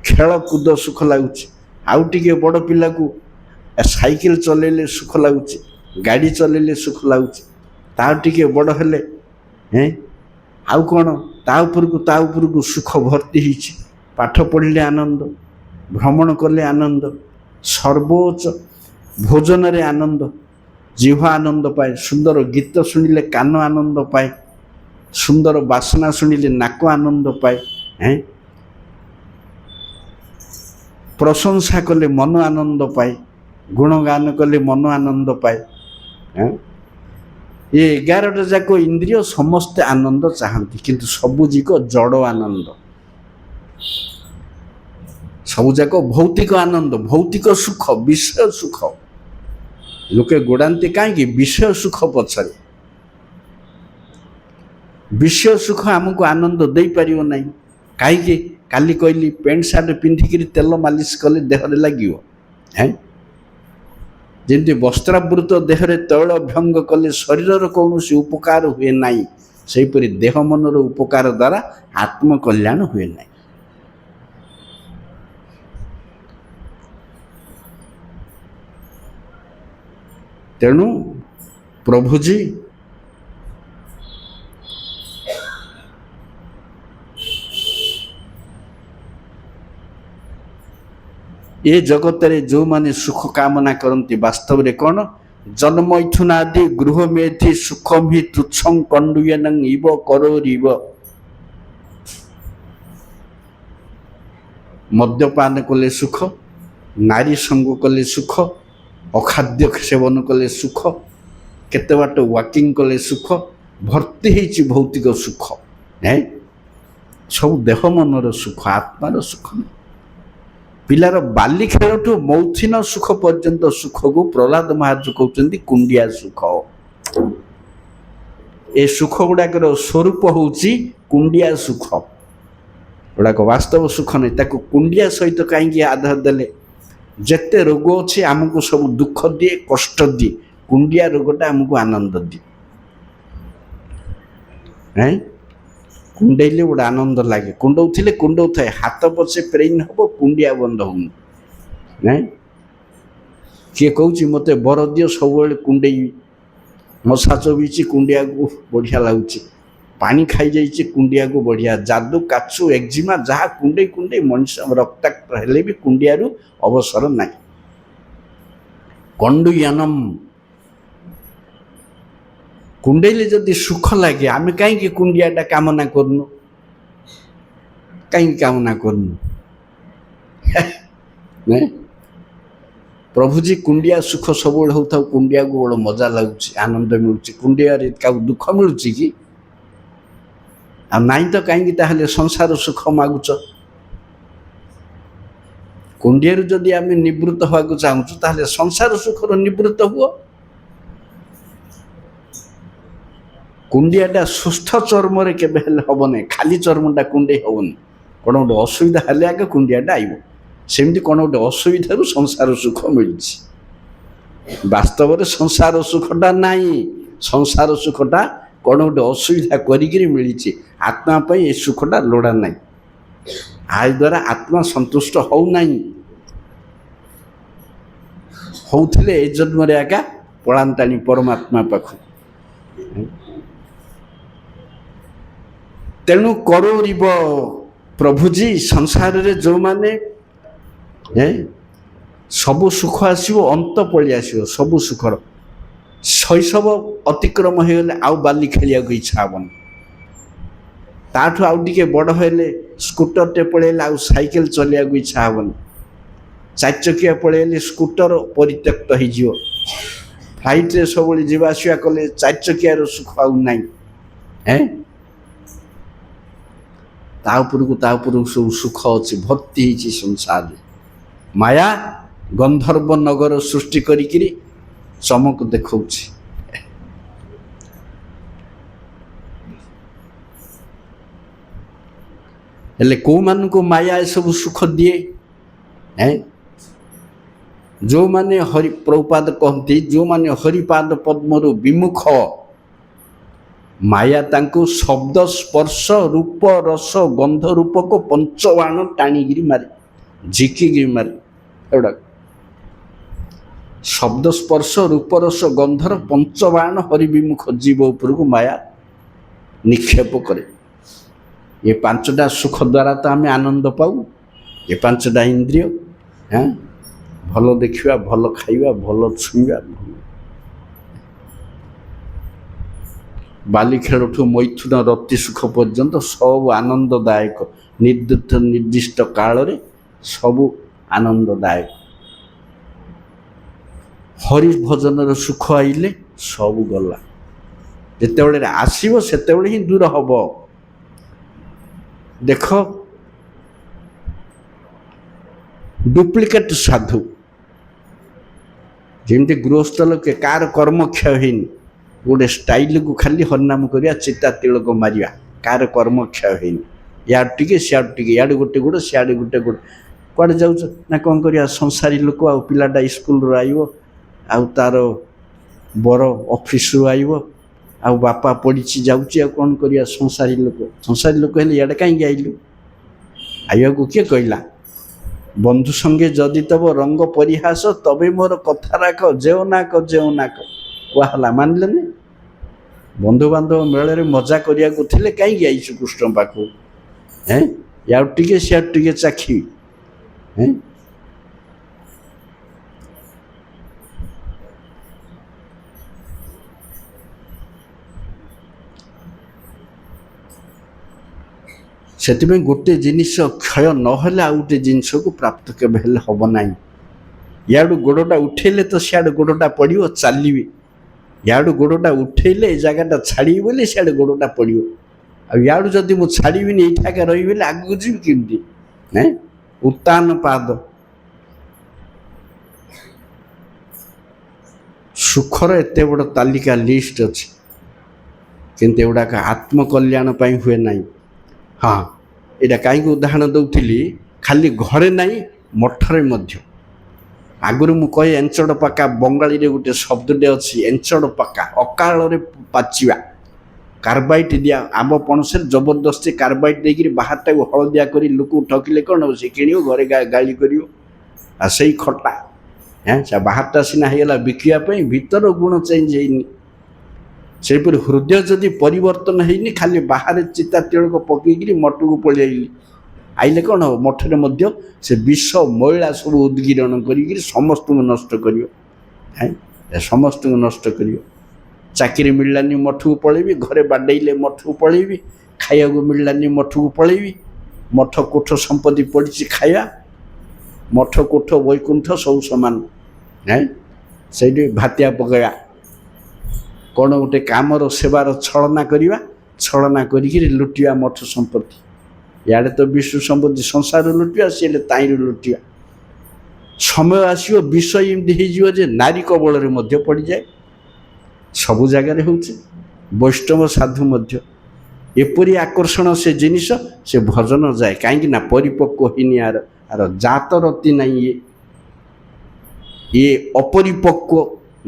ଖେଳକୁଦ ସୁଖ ଲାଗୁଛି ଆଉ ଟିକେ ବଡ଼ ପିଲାକୁ ସାଇକେଲ ଚଲେଇଲେ ସୁଖ ଲାଗୁଛି ଗାଡ଼ି ଚଲେଇଲେ ସୁଖ ଲାଗୁଛି ତା ଟିକେ ବଡ଼ ହେଲେ ଆଉ କ'ଣ ତା ଉପରକୁ ସୁଖ ଭର୍ତ୍ତି ହେଇଛି ପାଠ ପଢ଼ିଲେ ଆନନ୍ଦ ଭ୍ରମଣ କଲେ ଆନନ୍ଦ ସର୍ବୋଚ୍ଚ ଭୋଜନରେ ଆନନ୍ଦ ଜିହ୍ୱା ଆନନ୍ଦ ପାଏ ସୁନ୍ଦର ଗୀତ ଶୁଣିଲେ କାନ ଆନନ୍ଦ ପାଏ ସୁନ୍ଦର ବାସନା ଶୁଣିଲେ ନାକ ଆନନ୍ଦ ପାଏ ପ୍ରଶଂସା କଲେ ମନ ଆନନ୍ଦ ପାଏ ଗୁଣଗାନ କଲେ ମନ ଆନନ୍ଦ ପାଏ ଏ 11ଟା ଯାକ ଇନ୍ଦ୍ରିୟ ସମସ୍ତେ ଆନନ୍ଦ ଚାହାନ୍ତି କିନ୍ତୁ ସବୁଯାକ ଜଡ଼ ଆନନ୍ଦ ସବୁଯାକ ଭୌତିକ ଆନନ୍ଦ ଭୌତିକ ସୁଖ ବିଷୟ ସୁଖ ଲୋକେ ଗୋଡ଼ାନ୍ତି କାହିଁକି ବିଷୟ ସୁଖ ପଛରେ ବିଷୟ ସୁଖ ଆମକୁ ଆନନ୍ଦ ଦେଇପାରିବ ନାହିଁ କାହିଁକି କାଲି କହିଲି ପ୍ୟାଣ୍ଟ ସାର୍ଟ ପିନ୍ଧିକିରି ତେଲ ମାଲିସ କଲେ ଦେହରେ ଲାଗିବ ଯେମିତି ବସ୍ତ୍ରାବୃତ ଦେହରେ ତୈଳ ଅଭ୍ୟଙ୍ଗ କଲେ ଶରୀରର କୌଣସି ଉପକାର ହୁଏ ନାହିଁ ସେହିପରି ଦେହ ମନର ଉପକାର ଦ୍ୱାରା ଆତ୍ମକଲ୍ୟାଣ ହୁଏ ନାହିଁ ତେଣୁ ପ୍ରଭୁଜୀ ଏ ଜଗତରେ ଯେଉଁମାନେ ସୁଖ କାମନା କରନ୍ତି ବାସ୍ତବରେ କ'ଣ ଜନ୍ମୈଥୁନ ଆଦି ଗୃହ ମେଥି ସୁଖମ ହି ତୁଚ୍ଛଂ କଣ୍ଡୁୟନଂ ଇବ କରୋରିବ ମଦ୍ୟପାନ କଲେ ସୁଖ ନାରୀ ସଙ୍ଗ କଲେ ସୁଖ ଅଖାଦ୍ୟ ସେବନ କଲେ ସୁଖ କେତେ ବାଟ ୱାକିଂ କଲେ ସୁଖ ଭର୍ତ୍ତି ହେଇଛି ଭୌତିକ ସୁଖ ସବୁ ଦେହ ମନର ସୁଖ ଆତ୍ମାର ସୁଖ ନାହିଁ ପିଲାର ବାଲି ଖେଳଠୁ ମୌଥିନ ସୁଖ ପର୍ଯ୍ୟନ୍ତ ସୁଖକୁ ପ୍ରହ୍ଲାଦ ମହାରାଜ କହୁଛନ୍ତି କୁଣ୍ଡିଆ ସୁଖ ଏ ସୁଖ ଗୁଡ଼ାକର ସ୍ୱରୂପ ହେଉଛି କୁଣ୍ଡିଆ ସୁଖ ଗୁଡ଼ାକ ବାସ୍ତବ ସୁଖ ନାହିଁ ତାକୁ କୁଣ୍ଡିଆ ସହିତ କାହିଁକି ଆଧାର ଦେଲେ ଯେତେ ରୋଗ ଅଛି ଆମକୁ ସବୁ ଦୁଃଖ ଦିଏ କଷ୍ଟ ଦିଏ କୁଣ୍ଡିଆ ରୋଗଟା ଆମକୁ ଆନନ୍ଦ ଦିଏ କୁଣ୍ଡେଇଲେ ଗୋଟେ ଆନନ୍ଦ ଲାଗେ କୁଣ୍ଡଉଥିଲେ କୁଣ୍ଡଉଥାଏ ହାତ ପଛେ ପ୍ରେନ୍ ହବ କୁଣ୍ଡିଆ ବନ୍ଦ ହଉନି କିଏ କହୁଛି ମୋତେ ବର ଦିଅ ସବୁବେଳେ କୁଣ୍ଡେଇବି ମଶା ଚୋବିଛି କୁଣ୍ଡିଆକୁ ବଢ଼ିଆ ଲାଗୁଛି ପାଣି ଖାଇଯାଇଛି କୁଣ୍ଡିଆକୁ ବଢ଼ିଆ ଯାଦୁ କାଛୁ ଏକ୍ଜିମା ଯାହା କୁଣ୍ଡେଇ କୁଣ୍ଡେଇ ମଣିଷ ରକ୍ତାକ୍ତ ହେଲେ ବି କୁଣ୍ଡିଆରୁ ଅବସର ନାହିଁ କଣ୍ଡୁୟନମ୍ କୁଣ୍ଡେଇଲେ ଯଦି ସୁଖ ଲାଗେ ଆମେ କାହିଁକି କୁଣ୍ଡିଆଟା କାମନା କରୁନୁ ପ୍ରଭୁଜୀ କୁଣ୍ଡିଆ ସୁଖ ସବୁବେଳେ ହେଉଥାଉ କୁଣ୍ଡିଆକୁ ବଡ଼ ମଜା ଲାଗୁଛି ଆନନ୍ଦ ମିଳୁଛି କୁଣ୍ଡିଆରେ କାହାକୁ ଦୁଃଖ ମିଳୁଛି କି ଆଉ ନାଇଁ ତ କାହିଁକି ତାହେଲେ ସଂସାର ସୁଖ ମାଗୁଛ କୁଣ୍ଡିଆରୁ ଯଦି ଆମେ ନିବୃତ୍ତ ହେବାକୁ ଚାହୁଁଛୁ ତାହେଲେ ସଂସାର ସୁଖର ନିବୃତ୍ତ ହୁଅ କୁଣ୍ଡିଆଟା ସୁସ୍ଥ ଚର୍ମରେ କେବେ ହେଲେ ହେବ ନାହିଁ ଖାଲି ଚର୍ମଟା କୁଣ୍ଡେଇ ହେବନି କ'ଣ ଗୋଟେ ଅସୁବିଧା ହେଲେ ଆଗେ କୁଣ୍ଡିଆଟା ଆଇବ ସେମିତି କ'ଣ ଗୋଟେ ଅସୁବିଧାରୁ ସଂସାର ସୁଖ ମିଳୁଛି ବାସ୍ତବରେ ସଂସାର ସୁଖଟା ନାହିଁ ସଂସାର ସୁଖଟା କ'ଣ ଗୋଟେ ଅସୁବିଧା କରିକିରି ମିଳିଛି ଆତ୍ମା ପାଇଁ ଏ ସୁଖଟା ଲୋଡ଼ା ନାହିଁ ଆୟ ଦ୍ୱାରା ଆତ୍ମା ସନ୍ତୁଷ୍ଟ ହେଉନାହିଁ ହେଉଥିଲେ ଏ ଜନ୍ମରେ ଆକା ପଳାନ୍ତାଣି ପରମାତ୍ମା ପାଖକୁ ତେଣୁ କରୋରିବ ପ୍ରଭୁଜୀ ସଂସାରରେ ଯେଉଁମାନେ ସବୁ ସୁଖ ଆସିବ ଅନ୍ତ ପଳେଇ ଆସିବ ସବୁ ସୁଖର ଶୈଶବ ଅତିକ୍ରମ ହେଇଗଲେ ଆଉ ବାଲି ଖେଳିବାକୁ ଇଚ୍ଛା ହେବନି ତାଠୁ ଆଉ ଟିକେ ବଡ଼ ହେଲେ ସ୍କୁଟରଟେ ପଳେଇଲେ ଆଉ ସାଇକେଲ ଚଲେଇବାକୁ ଇଚ୍ଛା ହେବନି 4 ଚକିଆ ପଳେଇଲେ ସ୍କୁଟର ପରିତ୍ୟକ୍ତ ହେଇଯିବ ଫ୍ଲାଇଟ୍ରେ ସବୁବେଳେ ଯିବା ଆସିବା କଲେ, ଚାରି ଚକିଆର ସୁଖ ଆଉ ନାହିଁ। ତା ଉପରକୁ ସବୁ ସୁଖ ଅଛି, ଭର୍ତ୍ତି ହେଇଛି ସଂସାରରେ। ମାୟା ଗନ୍ଧର୍ବ ନଗର ସୃଷ୍ଟି କରିକିରି ଚମକ ଦେଖାଉଛି। ହେଲେ କେଉଁମାନଙ୍କୁ ମାୟା ଏସବୁ ସୁଖ ଦିଏ? ଯେଉଁମାନେ ପ୍ରଭୁପାଦ କହନ୍ତି, ଯେଉଁମାନେ ହରିପାଦ ପଦ୍ମରୁ ବିମୁଖ, ମାୟା ତାଙ୍କୁ ଶବ୍ଦ ସ୍ପର୍ଶ ରୂପ ରସ ଗନ୍ଧ ରୂପକୁ ପଞ୍ଚବାଣ ଟାଣିକିରି ମାରେ, ଝିକିକିରି ମାରେ। ଏଗୁଡ଼ାକ ଶବ୍ଦ ସ୍ପର୍ଶ ରୂପ ରସ ଗନ୍ଧର ପଞ୍ଚବାଣ ହରିବିମୁଖ ଜୀବ ଉପରକୁ ମାୟା ନିକ୍ଷେପ କରେ। ଏ ପାଞ୍ଚଟା ସୁଖ ଦ୍ୱାରା ତ ଆମେ ଆନନ୍ଦ ପାଉ। ଏ ପାଞ୍ଚଟା ଇନ୍ଦ୍ରିୟ, ଭଲ ଦେଖିବା, ଭଲ ଖାଇବା, ଭଲ ଛୁଇଁବା, ବାଲି ଖେଳଠୁ ମୈଥୁନ ରତି ସୁଖ ପର୍ଯ୍ୟନ୍ତ ସବୁ ଆନନ୍ଦଦାୟକ। ନିର୍ଦ୍ଦିଷ୍ଟ କାଳରେ ସବୁ ଆନନ୍ଦଦାୟକ। ହରି ଭଜନର ସୁଖ ଆଇଲେ ସବୁ ଗଲା। ଯେତେବେଳେ ଆସିବ ସେତେବେଳେ ହିଁ ଦୂର ହବ। ଦେଖ, ଡୁପ୍ଲିକେଟ୍ ସାଧୁ, ଯେମିତି ଗୃହସ୍ଥ ଲୋକେ କାହାର କର୍ମକ୍ଷୟ ହେଇନି, ଗୋଟେ ଷ୍ଟାଇଲକୁ ଖାଲି ହରିନାମ କରିବା, ଚିତା ତିଳକ ମାରିବା, କାହାର କର୍ମକ୍ଷୟ ହେଇନି। ଇଆଡ଼ୁ ଟିକେ ସିଆଡ଼ୁ ଟିକେ, ଇଆଡ଼େ ଗୋଟେ ଗୋଡ଼ ସିଆଡ଼େ ଗୋଟେ ଗୋଡ଼। କୁଆଡ଼େ ଯାଉଛ ନା କ'ଣ କରିବା? ସଂସାରୀ ଲୋକ, ଆଉ ପିଲାଟା ସ୍କୁଲରୁ ଆଇବ, ଆଉ ତାର ବର ଅଫିସରୁ ଆଇବ, ଆଉ ବାପା ପଡ଼ିଛି ଯାଉଛି, ଆଉ କ'ଣ କରିବା? ସଂସାରୀ ଲୋକ ହେଲେ ଇଆଡ଼େ କାହିଁକି ଆଇଲୁ? ଆଇବାକୁ କିଏ କହିଲା? ବନ୍ଧୁ ସଙ୍ଗେ ଯଦି ତବ ରଙ୍ଗ ପରିହାସ, ତବେ ମୋର କଥା ରାଖ ଯେଉ ନାକ କୁହା ହେଲା, ମାନିଲେନି? ବନ୍ଧୁବାନ୍ଧବ ମେଳରେ ମଜା କରିବାକୁ ଥିଲେ କାହିଁକି ଆଇଛୁ କୃଷ୍ଣ ପାଖକୁ? ଇଆଡ଼ୁ ଟିକେ ସିଆଡ଼ୁ ଟିକେ ଚାଖିବି। ସେଥିପାଇଁ ଗୋଟେ ଜିନିଷ କ୍ଷୟ ନହେଲେ ଆଉ ଗୋଟେ ଜିନିଷକୁ ପ୍ରାପ୍ତ କେବେ ହେଲେ ହେବ ନାହିଁ। ଇଆଡ଼ୁ ଗୋଡ଼ଟା ଉଠେଇଲେ ତ ସିଆଡ଼ୁ ଗୋଡ଼ଟା ପଡ଼ିବ, ଚାଲିବି। ଇଆଡ଼ୁ ଗୋଡ଼ଟା ଉଠେଇଲେ ଏ ଜାଗାଟା ଛାଡ଼ିବି ବୋଲି ସିଆଡ଼େ ଗୋଡ଼ଟା ପଡ଼ିବ। ଆଉ ଇଆଡ଼ୁ ଯଦି ମୁଁ ଛାଡ଼ିବିନି, ଏଇଠାକେ ରହିବି ବୋଲି ଆଗକୁ ଯିବି କେମିତି? ଉତ୍ତାନ ପାଦ। ସୁଖର ଏତେ ବଡ଼ ତାଲିକା ଲିଷ୍ଟ ଅଛି, କିନ୍ତୁ ଏଗୁଡ଼ାକ ଆତ୍ମକଲ୍ୟାଣ ପାଇଁ ହୁଏ ନାହିଁ। ଏଇଟା କାହିଁକି ଉଦାହରଣ ଦେଉଥିଲି? ଖାଲି ଘରେ ନାହିଁ, ମଠରେ ମଧ୍ୟ। ଆଗରୁ ମୁଁ କହେ, ଏଞ୍ଚଡ଼ ପାକା, ବଙ୍ଗାଳୀରେ ଗୋଟେ ଶବ୍ଦଟେ ଅଛି, ଏଞ୍ଚଡ଼ ପାକା, ଅକାଳରେ ପାଚିବା। କାର୍ବାଇଟ୍ ଦିଆ ଆମ୍ବ ପଣସରେ ଜବରଦସ୍ତି କାର୍ବାଇଟ୍ ଦେଇକିରି ବାହାରଟାକୁ ହଳଦିଆ କରି ଲୋକକୁ ଠକିଲେ କ'ଣ ହେବ? ସେ କିଣିବ, ଘରେ ଗାଳି କରିବ। ଆଉ ସେଇ ଖଟା, ସେ ବାହାରଟା ସିନା ହେଇଗଲା ବିକିବା ପାଇଁ, ଭିତର ଗୁଣ ଚେଞ୍ଜ ହେଇନି। ସେହିପରି ହୃଦୟ ଯଦି ପରିବର୍ତ୍ତନ ହେଇନି, ଖାଲି ବାହାରେ ଚିତା ତିଳକ ପକେଇକିରି ମଠକୁ ପଳେଇ ଆଇଲି, ଆଇଲେ କ'ଣ ହେବ? ମଠରେ ମଧ୍ୟ ସେ ବିଷ ମଇଳା ସବୁ ଉଦ୍ଗୀରଣ କରିକିରି ସମସ୍ତଙ୍କୁ ନଷ୍ଟ କରିବ। ସମସ୍ତଙ୍କୁ ନଷ୍ଟ କରିବ। ଚାକିରି ମିଳିଲାନି, ମଠକୁ ପଳେଇବି। ଘରେ ବାଡ଼େଇଲେ, ମଠକୁ ପଳେଇବି। ଖାଇବାକୁ ମିଳିଲାନି, ମଠକୁ ପଳେଇବି। ମଠ କୋଠ ସମ୍ପତ୍ତି ପଡ଼ିଛି ଖାଇବା। ମଠ କୋଠ ବୈକୁଣ୍ଠ ସବୁ ସମାନ। ସେଇଠି ଭାତିଆ ପକାଇବା। କ'ଣ ଗୋଟେ କାମର ସେବାର ଛଳନା କରିବା, ଛଳନା କରିକିରି ଲୁଟିବା ମଠ ସମ୍ପତ୍ତି। ଇଆଡ଼େ ତ ବିଷ୍ଣୁ ସମ୍ପତ୍ତି ସଂସାରରୁ ଲୁଟିବା, ସିଏ ତାଇଁରୁ ଲୁଟିବା। ସମୟ ଆସିବ, ବିଷ ଏମିତି ହେଇଯିବ ଯେ ନାରୀ କବଳରେ ମଧ୍ୟ ପଡ଼ିଯାଏ। ସବୁ ଜାଗାରେ ହେଉଛି। ବୈଷ୍ଣବ ସାଧୁ ମଧ୍ୟ ଏପରି ଆକର୍ଷଣ ସେ ଜିନିଷ, ସେ ଭଜନ ଯାଏ। କାହିଁକି ନା ପରିପକ୍ୱ ହେଇନି, ଆର ଜାତ ରତି ନାହିଁ। ଇଏ ଅପରିପକ୍ୱ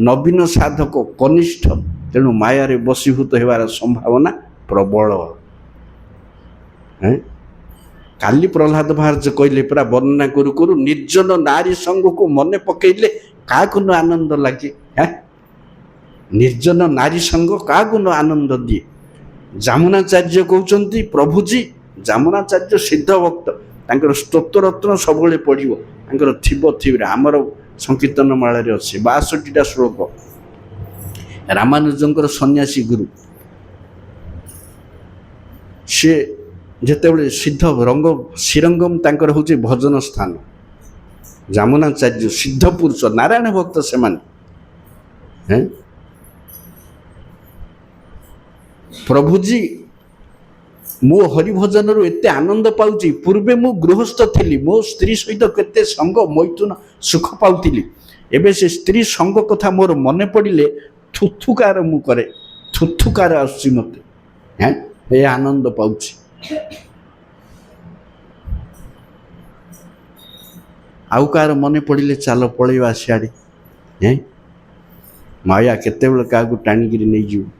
ନବୀନ ସାଧକ କନିଷ୍ଠ, ତେଣୁ ମାୟାରେ ବଶୀଭୂତ ହେବାର ସମ୍ଭାବନା ପ୍ରବଳ। କାଲି ପ୍ରହ୍ଲାଦ ମହାରାଜ କହିଲେ ପୁରା, ବର୍ଣ୍ଣନା କରୁ କରୁ, ନିର୍ଜନ ନାରୀ ସଙ୍ଗକୁ ମନେ ପକେଇଲେ କାହାକୁ ନ ଆନନ୍ଦ ଲାଗେ? ନିର୍ଜନ ନାରୀ ସଙ୍ଗ କାହାକୁ ନ ଆନନ୍ଦ ଦିଏ? ଯାମୁନାଚାର୍ଯ୍ୟ କହୁଛନ୍ତି, ପ୍ରଭୁଜୀ ଯାମୁନାଚାର୍ଯ୍ୟ ସିଦ୍ଧ ଭକ୍ତ, ତାଙ୍କର ସ୍ତୋତ୍ର ରତ୍ନ ସବୁବେଳେ ପଢ଼ିବ, ତାଙ୍କର ଥିବରେ। ଆମର ସଂକୀର୍ତ୍ତନ ମାଳାରେ ଅଛି 62ଟା ଶ୍ଲୋକ। ରାମାନୁଜଙ୍କର ସନ୍ନ୍ୟାସୀ ଗୁରୁ, ସେ ଯେତେବେଳେ ସିଦ୍ଧ ଶ୍ରୀରଙ୍ଗମ ତାଙ୍କର ହେଉଛି ଭଜନ ସ୍ଥାନ। ଯାମୁନାଚାର୍ଯ୍ୟ ସିଦ୍ଧ ପୁରୁଷ, ନାରାୟଣ ଭକ୍ତ ସେମାନେ। हैं प्रभुजी मो हरिभजन एत आनंद पाऊँगी पूर्वे मु गृहस्थ थी मो स्त्री सहित केते संग मैथुन सुख पाउली एबे से स्त्री संग कथा मोर मन पड़े थुथुकार मु करे थुथुकार आसुची मते हैं ए आनंद पाउछि आउ कार मन पड़े चाल पलैवा सियाड़े हैं माया केते बेले क्या टाणिकी नहीं जीव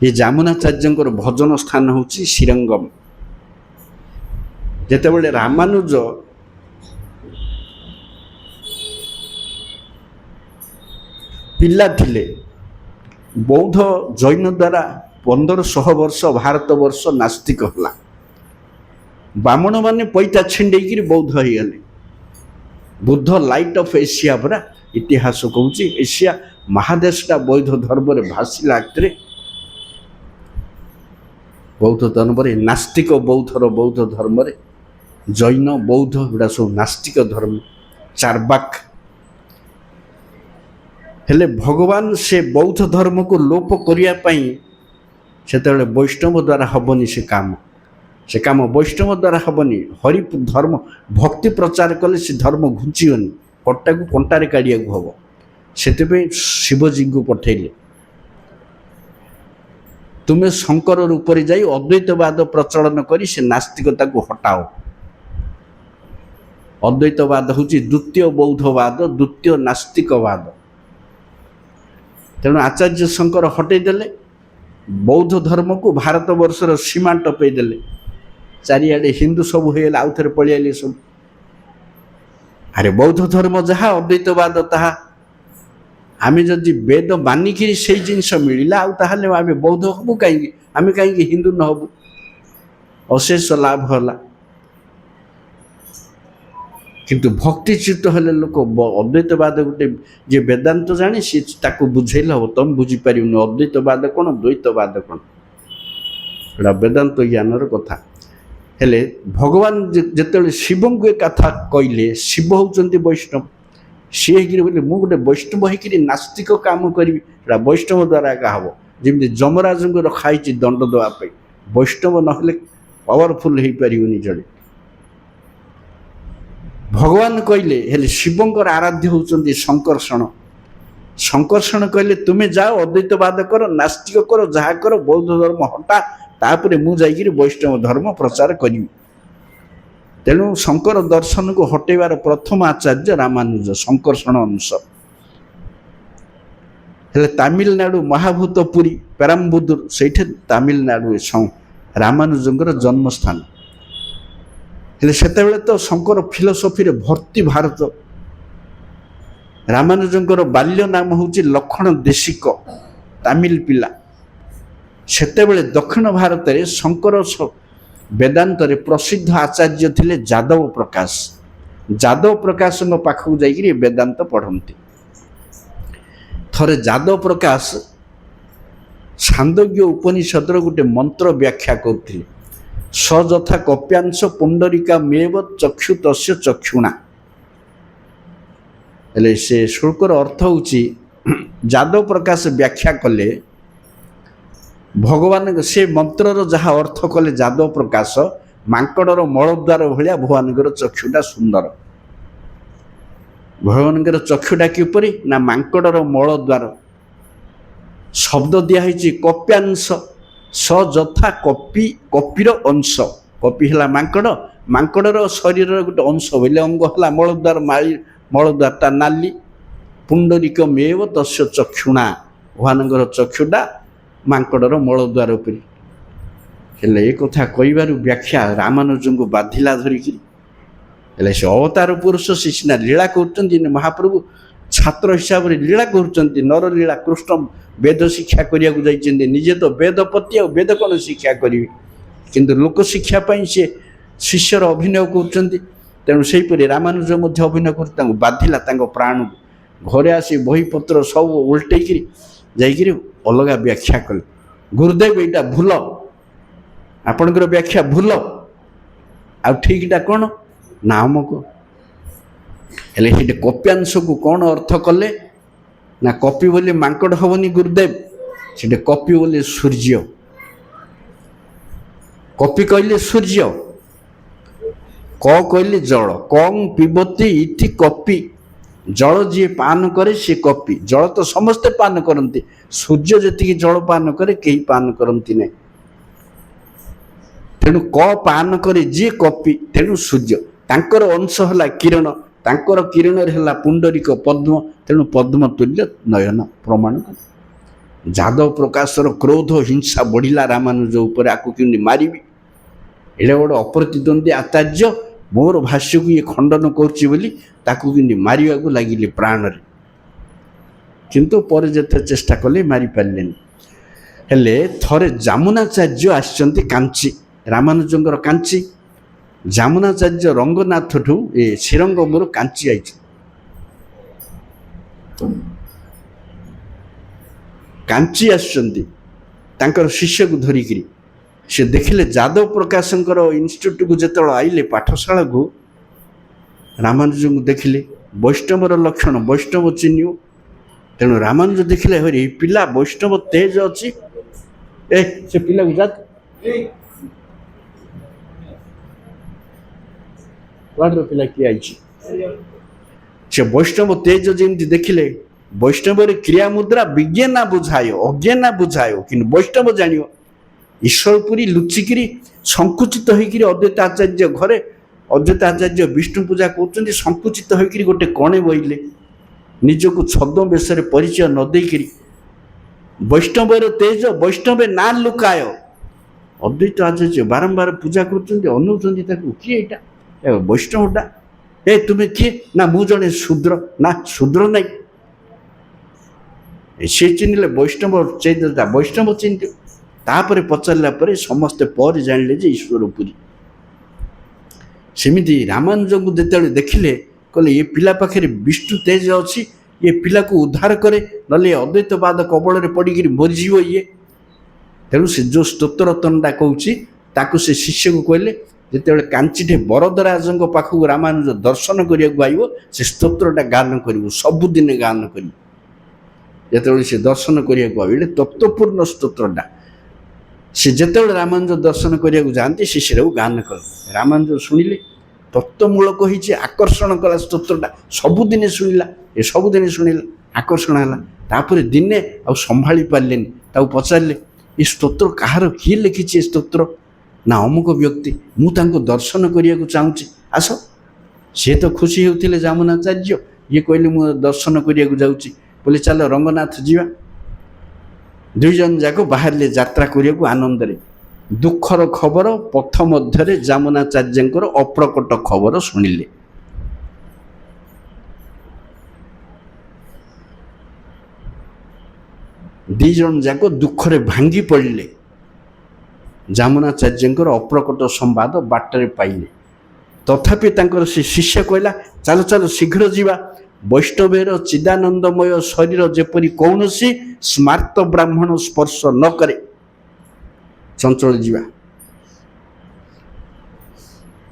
ये जामुनाचार्य भजन स्थान हूँ श्रीरंगम जेतेबेले रामानुज पिला थिले बौद्ध जैन द्वारा 1500 वर्ष भारत वर्ष नास्तिक होला बामण माने पैता छिंडेकी बौद्ध हो गले बुद्ध लाइट ऑफ एशिया परा इतिहास कहूँ एशिया महादेशटा बौद्ध धर्म रे भासिला बौद्ध धर्म रे नास्तिक बौद्धर बौद्ध धर्म रे जैन बौद्ध गुड़ा सब नास्तिक धर्म चारबाक हेले भगवान से बौद्ध धर्म को लोप करने से वैष्णव द्वारा हबनी से काम वैष्णव द्वारा हबनी हरि धर्म भक्ति प्रचार कले से धर्म घुंचीगनी कटा को कंटारे काढ़िया हम से शिवजी को पठेले तुम्हें शंकर रूप में जाई अद्वैतवाद प्रचलन करी से नास्तिकता को हटाओ अद्वैतवाद हूँ द्वितीय बौद्धवाद द्वितीय नास्तिकवाद तेणु आचार्य शंकर हटेदेले बौद्ध धर्म को भारत वर्षर सीमा टपेदेले चारिआडे हिंदू सब हो आउ थे पलि सब अरे बौद्ध धर्म जहाँ अद्वैतवाद ताहा आमे जदि वेद मानिक से जिनस मिलला आमे बौद्ध हबू कहीं आमे कहीं हिंदू न हबू अशेष लाभ होला किंतु भक्तिचित हेले लोक अद्वैतवाद गोटे जे वेदांत जाने सी ताको बुझेल हम तुम बुझीपार अद्वैतवाद कौन द्वैतवाद कौन एटा वेदांत ज्ञानर कथा हेले भगवान जिते शिव को कथा कहले शिव होउचंती वैष्णव सी बोले मु गोटे वैष्णव होकर नास्तिक काम करी वैष्णव द्वारा एका हम जमी जमराज को रखाई दंड देवाई वैष्णव ना पावरफुल हो पार जड़े भगवान कहले हेले शिवंकर आराध्य होउचंती संकर्षण संकर्षण कहले तुम्हें जाओ अद्वैतवाद कर नास्तिक कर जहा कर बौद्ध धर्म हटा तापर मु जाइए वैष्णव धर्म प्रचार करी तेणु शंकर दर्शन को हटेबार प्रथम आचार्य रामानुज संकर्षण अंश हेले तमिलनाडु महाभूतपुरी पेराम्बुदुर से तमिलनाडु रामानुजंकर जन्मस्थान हेले सेतेबेले तो शंकर फिलोसफी रे भर्ती भारत रामानुजंकर बाल्य नाम हूँ लक्षण देशिक तमिल पिला सेतेबेले दक्षिण भारत रे शंकर वेदांत रे प्रसिद्ध आचार्य थिले जादव प्रकाश पाखक जाइए वेदांत पढ़ती थरे जादव प्रकाश छांदोग्य उपनिषदर गोटे मंत्र व्याख्या करथिले सजथा कप्यांश पुंडरीका मेव चक्षु तस्य चक्षुणा हेले से श्लोकर अर्थ होची जादव प्रकाश व्याख्या कले भगवान से मंत्रर जहाँ अर्थ कले जादव प्रकाश मांकड़र मलद्वार भाया भगवान चक्षुटा सुंदर भगवान चक्षुटा किपरि ना मांकड़र मलद्वार शब्द दिखाई कप्यांश सजथा कपि कपिर अंश कपि है मांकड़ मांकड़र शरीर गोटे अंश बोले अंग है मलद्वार मलद्वारटा नाली पुंडरीक मेव तस्य चक्षुणा भगवान चक्षुटा मांकड़र मलद्वार उपरि हेले ए कथा कहबार व्याख्या रामानुजन को बाधिला धरिकी हेले से अवतार पुरुष से सीना लीला कर महाप्रभु छात्र हिसाब से लीला कर नर लीला कृष्ण वेद शिक्षा करने को जाइए निजे तो वेदपति और वेद कौन शिक्षा करी किंतु लोक शिक्षा से शिष्यर अभिनय कर तेणु से रामानुज अभिनय कर बाधिला प्राण घरे आसी बहीपत्र सब उल्टेक जाइए अलग व्याख्या कले गुरुदेव यहाँ भूल आपणकर व्याख्या भूल आ ठीकटा कौन ना आमको हेले कप्यांश को कौन अर्थ कले ନା କପି ବୋଲି ମାଙ୍କଡ଼ ହବନି ଗୁରୁଦେବ, ସେଠି କପି ବୋଲି ସୂର୍ଯ୍ୟ। କପି କହିଲେ ସୂର୍ଯ୍ୟ, କ କହିଲେ ଜଳ। କଂ ପିବତି ଇତି କପି, ଜଳ ଯିଏ ପାନ କରେ ସେ କପି। ଜଳ ତ ସମସ୍ତେ ପାନ କରନ୍ତି, ସୂର୍ଯ୍ୟ ଯେତିକି ଜଳ ପାନ କରେ କେହି ପାନ କରନ୍ତି ନାହିଁ। ତେଣୁ କ ପାନ କରେ ଯିଏ କପି, ତେଣୁ ସୂର୍ଯ୍ୟ ତାଙ୍କର ଅଂଶ ହେଲା କିରଣ, ତାଙ୍କର କିରଣରେ ହେଲା ପୁଣ୍ଡରିକ ପଦ୍ମ, ତେଣୁ ପଦ୍ମ ତୁଲ୍ୟ ନୟନ। ପ୍ରମାଣ ଯାଦବ ପ୍ରକାଶର କ୍ରୋଧ ହିଂସା ବଢ଼ିଲା ରାମାନୁଜ ଉପରେ, ଆକୁ କେମିତି ମାରିବି, ଏଇଟା ଗୋଟେ ଅପ୍ରତିଦ୍ୱନ୍ଦ୍ୱୀ ଆଚାର୍ଯ୍ୟ, ମୋର ଭାଷ୍ୟକୁ ଇଏ ଖଣ୍ଡନ କରୁଛି ବୋଲି ତାକୁ କେମିତି ମାରିବାକୁ ଲାଗିଲେ ପ୍ରାଣରେ। କିନ୍ତୁ ପରେ ଯେତେ ଚେଷ୍ଟା କଲେ ମାରିପାରିଲେନି। ହେଲେ ଥରେ ଯାମୁନାଚାର୍ଯ୍ୟ ଆସିଛନ୍ତି କାଞ୍ଚି, ରାମାନୁଜଙ୍କର କାଞ୍ଚି। ଯାମୁନାଚାର୍ଯ୍ୟ ରଙ୍ଗନାଥଠୁ ଏ ଶ୍ରୀରଙ୍ଗମରୁ କାଞ୍ଚି ଆଇଛନ୍ତି। କାଞ୍ଚି ଆସୁଛନ୍ତି ତାଙ୍କର ଶିଷ୍ୟକୁ ଧରିକିରି। ସେ ଦେଖିଲେ ଯାଦବ ପ୍ରକାଶଙ୍କର ଇନଷ୍ଟିଚ୍ୟୁଟକୁ ଯେତେବେଳେ ଆଇଲେ ପାଠଶାଳାକୁ, ରାମାନୁଜଙ୍କୁ ଦେଖିଲେ। ବୈଷ୍ଣବର ଲକ୍ଷଣ, ବୈଷ୍ଣବ ଚିହ୍ନିବ। ତେଣୁ ରାମାନୁଜ ଦେଖିଲେ ହରି ଏଇ ପିଲା ବୈଷ୍ଣବ ତେଜ ଅଛି, ସେ ପିଲାକୁ ଯା ପିଲା କିଏ ଆଇଛି, ସେ ବୈଷ୍ଣବ ତେଜ ଯେମିତି ଦେଖିଲେ। ବୈଷ୍ଣବରେ କ୍ରିୟା ମୁଦ୍ରା ବିଜ୍ଞାନା ବୁଝାୟ, ଅଜ୍ଞାନା ବୁଝାୟ, କିନ୍ତୁ ବୈଷ୍ଣବ ଜାଣିବ। ଈଶ୍ୱରପୁରୀ ଲୁଚିକିରି ସଂକୁଚିତ ହେଇକିରି ଅଦ୍ୱୈତ ଆଚାର୍ଯ୍ୟ ଘରେ, ଅଦ୍ୱୈତ ଆଚାର୍ଯ୍ୟ ବିଷ୍ଣୁ ପୂଜା କରୁଛନ୍ତି, ସଂକୁଚିତ ହେଇକିରି ଗୋଟେ କଣେ ବଇଲେ, ନିଜକୁ ଛଦ୍ମ ବେଶରେ ପରିଚୟ ନ ଦେଇକିରି। ବୈଷ୍ଣବର ତେଜ ବୈଷ୍ଣବେ ନା ଲୁକାୟ। ଅଦ୍ୱୈତ ଆଚାର୍ଯ୍ୟ ବାରମ୍ବାର ପୂଜା କରୁଛନ୍ତି, ଅନଉଛନ୍ତି ତାକୁ, କିଏ ଏଇଟା, ବୈଷ୍ଣବଟା, ତୁମେ କିଏ, ନା ମୁଁ ଜଣେ ଶୂଦ୍ର। ନା ଶୂଦ୍ର ନାହିଁ, ସେ ଚିହ୍ନିଲେ ବୈଷ୍ଣବ ଚୈତନ୍ୟତା, ବୈଷ୍ଣବ ଚିହ୍ନିଲେ। ତାପରେ ପଚାରିଲା ପରେ ସମସ୍ତେ ପରେ ଜାଣିଲେ ଯେ ଈଶ୍ୱରପୁରୀ। ସେମିତି ରାମାନୁଜଙ୍କୁ ଯେତେବେଳେ ଦେଖିଲେ, କହିଲେ ଏ ପିଲା ପାଖରେ ବିଷ୍ଣୁ ତେଜ ଅଛି, ଏ ପିଲାକୁ ଉଦ୍ଧାର କରେ, ନହେଲେ ଅଦ୍ୱୈତବାଦ କବଳରେ ପଡ଼ିକିରି ମରିଯିବ ଇଏ। ତେଣୁ ସେ ଯେଉଁ ସ୍ତୋତ୍ର ରତ୍ନଟା କହୁଛି ତାକୁ ସେ ଶିଷ୍ୟକୁ କହିଲେ, ଯେତେବେଳେ କାଞ୍ଚିଠେ ବରଦରାଜଙ୍କ ପାଖକୁ ରାମାନୁଜ ଦର୍ଶନ କରିବାକୁ ଆଇବ, ସେ ସ୍ତୋତ୍ରଟା ଗାନ କରିବ, ସବୁଦିନେ ଗାନ କରିବ। ଯେତେବେଳେ ସେ ଦର୍ଶନ କରିବାକୁ ଆଇବ, ଏଇଟା ତତ୍ତ୍ୱପୂର୍ଣ୍ଣ ସ୍ତୋତ୍ରଟା। ସେ ଯେତେବେଳେ ରାମାନୁଜ ଦର୍ଶନ କରିବାକୁ ଯାଆନ୍ତି, ସେ ସେଟାକୁ ଗାନ କରନ୍ତି। ରାମାନୁଜ ଶୁଣିଲେ, ତତ୍ତ୍ୱମୂଳକ ହେଇଛି, ଆକର୍ଷଣ କଲା ସ୍ତୋତ୍ରଟା। ସବୁଦିନେ ଶୁଣିଲା, ଏ ସବୁଦିନେ ଶୁଣିଲା, ଆକର୍ଷଣ ହେଲା। ତାପରେ ଦିନେ ଆଉ ସମ୍ଭାଳି ପାରିଲେନି, ତାକୁ ପଚାରିଲେ ଏ ସ୍ତୋତ୍ର କାହାର, କିଏ ଲେଖିଛି ଏ ସ୍ତୋତ୍ର? ନା ଅମୁକ ବ୍ୟକ୍ତି, ମୁଁ ତାଙ୍କୁ ଦର୍ଶନ କରିବାକୁ ଚାହୁଁଛି, ଆସ। ସିଏ ତ ଖୁସି ହେଉଥିଲେ ଯାମୁନାଚାର୍ଯ୍ୟ, ଇଏ କହିଲେ ମୁଁ ଦର୍ଶନ କରିବାକୁ ଯାଉଛି, ବୋଲି ଚାଲ ରଙ୍ଗନାଥ ଯିବା। ଦୁଇ ଜଣ ଯାକ ବାହାରିଲେ ଯାତ୍ରା କରିବାକୁ ଆନନ୍ଦରେ। ଦୁଃଖର ଖବର ପଥ ମଧ୍ୟରେ ଯାମୁନାଚାର୍ଯ୍ୟଙ୍କର ଅପ୍ରକଟ ଖବର ଶୁଣିଲେ। ଦି ଜଣ ଯାକ ଦୁଃଖରେ ଭାଙ୍ଗି ପଡ଼ିଲେ। ଯାମୁନାଚାର୍ଯ୍ୟଙ୍କର ଅପ୍ରକଟ ସମ୍ବାଦ ବାଟରେ ପାଇଲେ। ତଥାପି ତାଙ୍କର ସେ ଶିଷ୍ୟ କହିଲା, ଚାଲ ଚାଲ ଶୀଘ୍ର ଯିବା। ବୈଷ୍ଣବର ଚିଦାନନ୍ଦମୟ ଶରୀର ଯେପରି କୌଣସି ସ୍ମାର୍ତ ବ୍ରାହ୍ମଣ ସ୍ପର୍ଶ ନ କରେ, ଚଞ୍ଚଳ ଯିବା।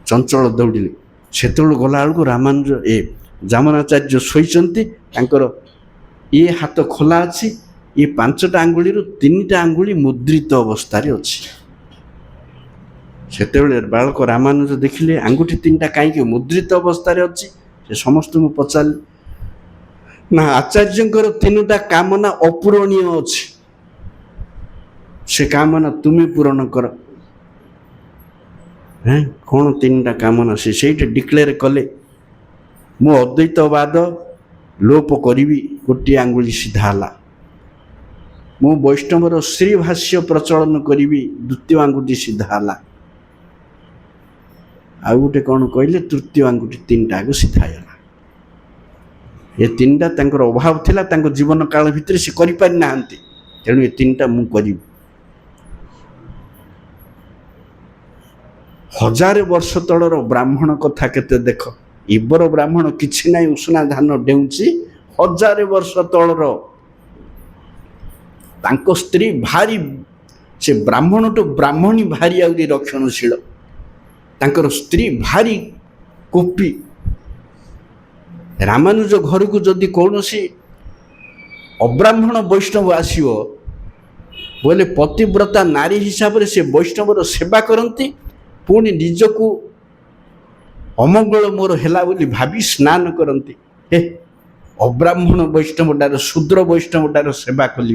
ଚଞ୍ଚଳ ଦୌଡ଼ିଲେ। ସେତେବେଳେ ଗଲାବେଳକୁ ରାମାନୁଜ ଯାମୁନାଚାର୍ଯ୍ୟ ଶୋଇଛନ୍ତି, ତାଙ୍କର ଇଏ ହାତ ଖୋଲା ଅଛି, ଇଏ 5ଟା ଆଙ୍ଗୁଳିରୁ 3ଟା ଆଙ୍ଗୁଳି ମୁଦ୍ରିତ ଅବସ୍ଥାରେ ଅଛି। ସେତେବେଳେ ବାଳକ ରାମାନୁଜ ଦେଖିଲେ ଆଙ୍ଗୁଠି 3ଟା କାହିଁକି ମୁଦ୍ରିତ ଅବସ୍ଥାରେ ଅଛି। ସେ ସମସ୍ତଙ୍କୁ ପଚାରିଲେ, ନା ଆଚାର୍ଯ୍ୟଙ୍କର 3ଟା କାମନା ଅପୂରଣୀୟ ଅଛି, ସେ କାମନା ତୁମେ ପୂରଣ କର। କ'ଣ 3ଟା କାମନା? ସେ ସେଇଠି ଡିକ୍ଲେୟାର କଲେ, ମୁଁ ଅଦ୍ୱୈତବାଦ ଲୋପ କରିବି, ଗୋଟିଏ ଆଙ୍ଗୁଳି ସିଧା ହେଲା। ମୁଁ ବୈଷ୍ଣବର ଶ୍ରୀଭାଷ୍ୟ ପ୍ରଚଳନ କରିବି, ଦ୍ୱିତୀୟ ଆଙ୍ଗୁଠି ସିଧା ହେଲା। ଆଉ ଗୋଟେ କ'ଣ କହିଲେ, ତୃତୀୟ ଆଙ୍ଗୁଠି 3ଟା ଆଗ ସିଧା ହେଲା। ଏ 3ଟା ତାଙ୍କର ଅଭାବ ଥିଲା, ତାଙ୍କ ଜୀବନ କାଳ ଭିତରେ ସେ କରିପାରିନାହାନ୍ତି, ତେଣୁ ଏ 3ଟା ମୁଁ କରିବି। 1000 ବର୍ଷ ତଳର ବ୍ରାହ୍ମଣ କଥା କେତେ ଦେଖ। ଇବର ବ୍ରାହ୍ମଣ କିଛି ନାହିଁ, ଉଷୁନା ଧାନ ଡେଉଁଛି। 1000 ବର୍ଷ ତଳର ତାଙ୍କ ସ୍ତ୍ରୀ ଭାରି, ସେ ବ୍ରାହ୍ମଣଠୁ ବ୍ରାହ୍ମଣୀ ଭାରି ଆହୁରି ରକ୍ଷଣଶୀଳ। ତାଙ୍କର ସ୍ତ୍ରୀ ଭାରି କୋପି। ରାମାନୁଜ ଘରକୁ ଯଦି କୌଣସି ଅବ୍ରାହ୍ମଣ ବୈଷ୍ଣବ ଆସିବ ବୋଲେ ପତିବ୍ରତା ନାରୀ ହିସାବରେ ସେ ବୈଷ୍ଣବର ସେବା କରନ୍ତି, ପୁଣି ନିଜକୁ ଅମଙ୍ଗଳ ମୋର ହେଲା ବୋଲି ଭାବି ସ୍ନାନ କରନ୍ତି। ହେ ଅବ୍ରାହ୍ମଣ ବୈଷ୍ଣବଟାର ଶୂଦ୍ର ବୈଷ୍ଣବଟାର ସେବା କଲି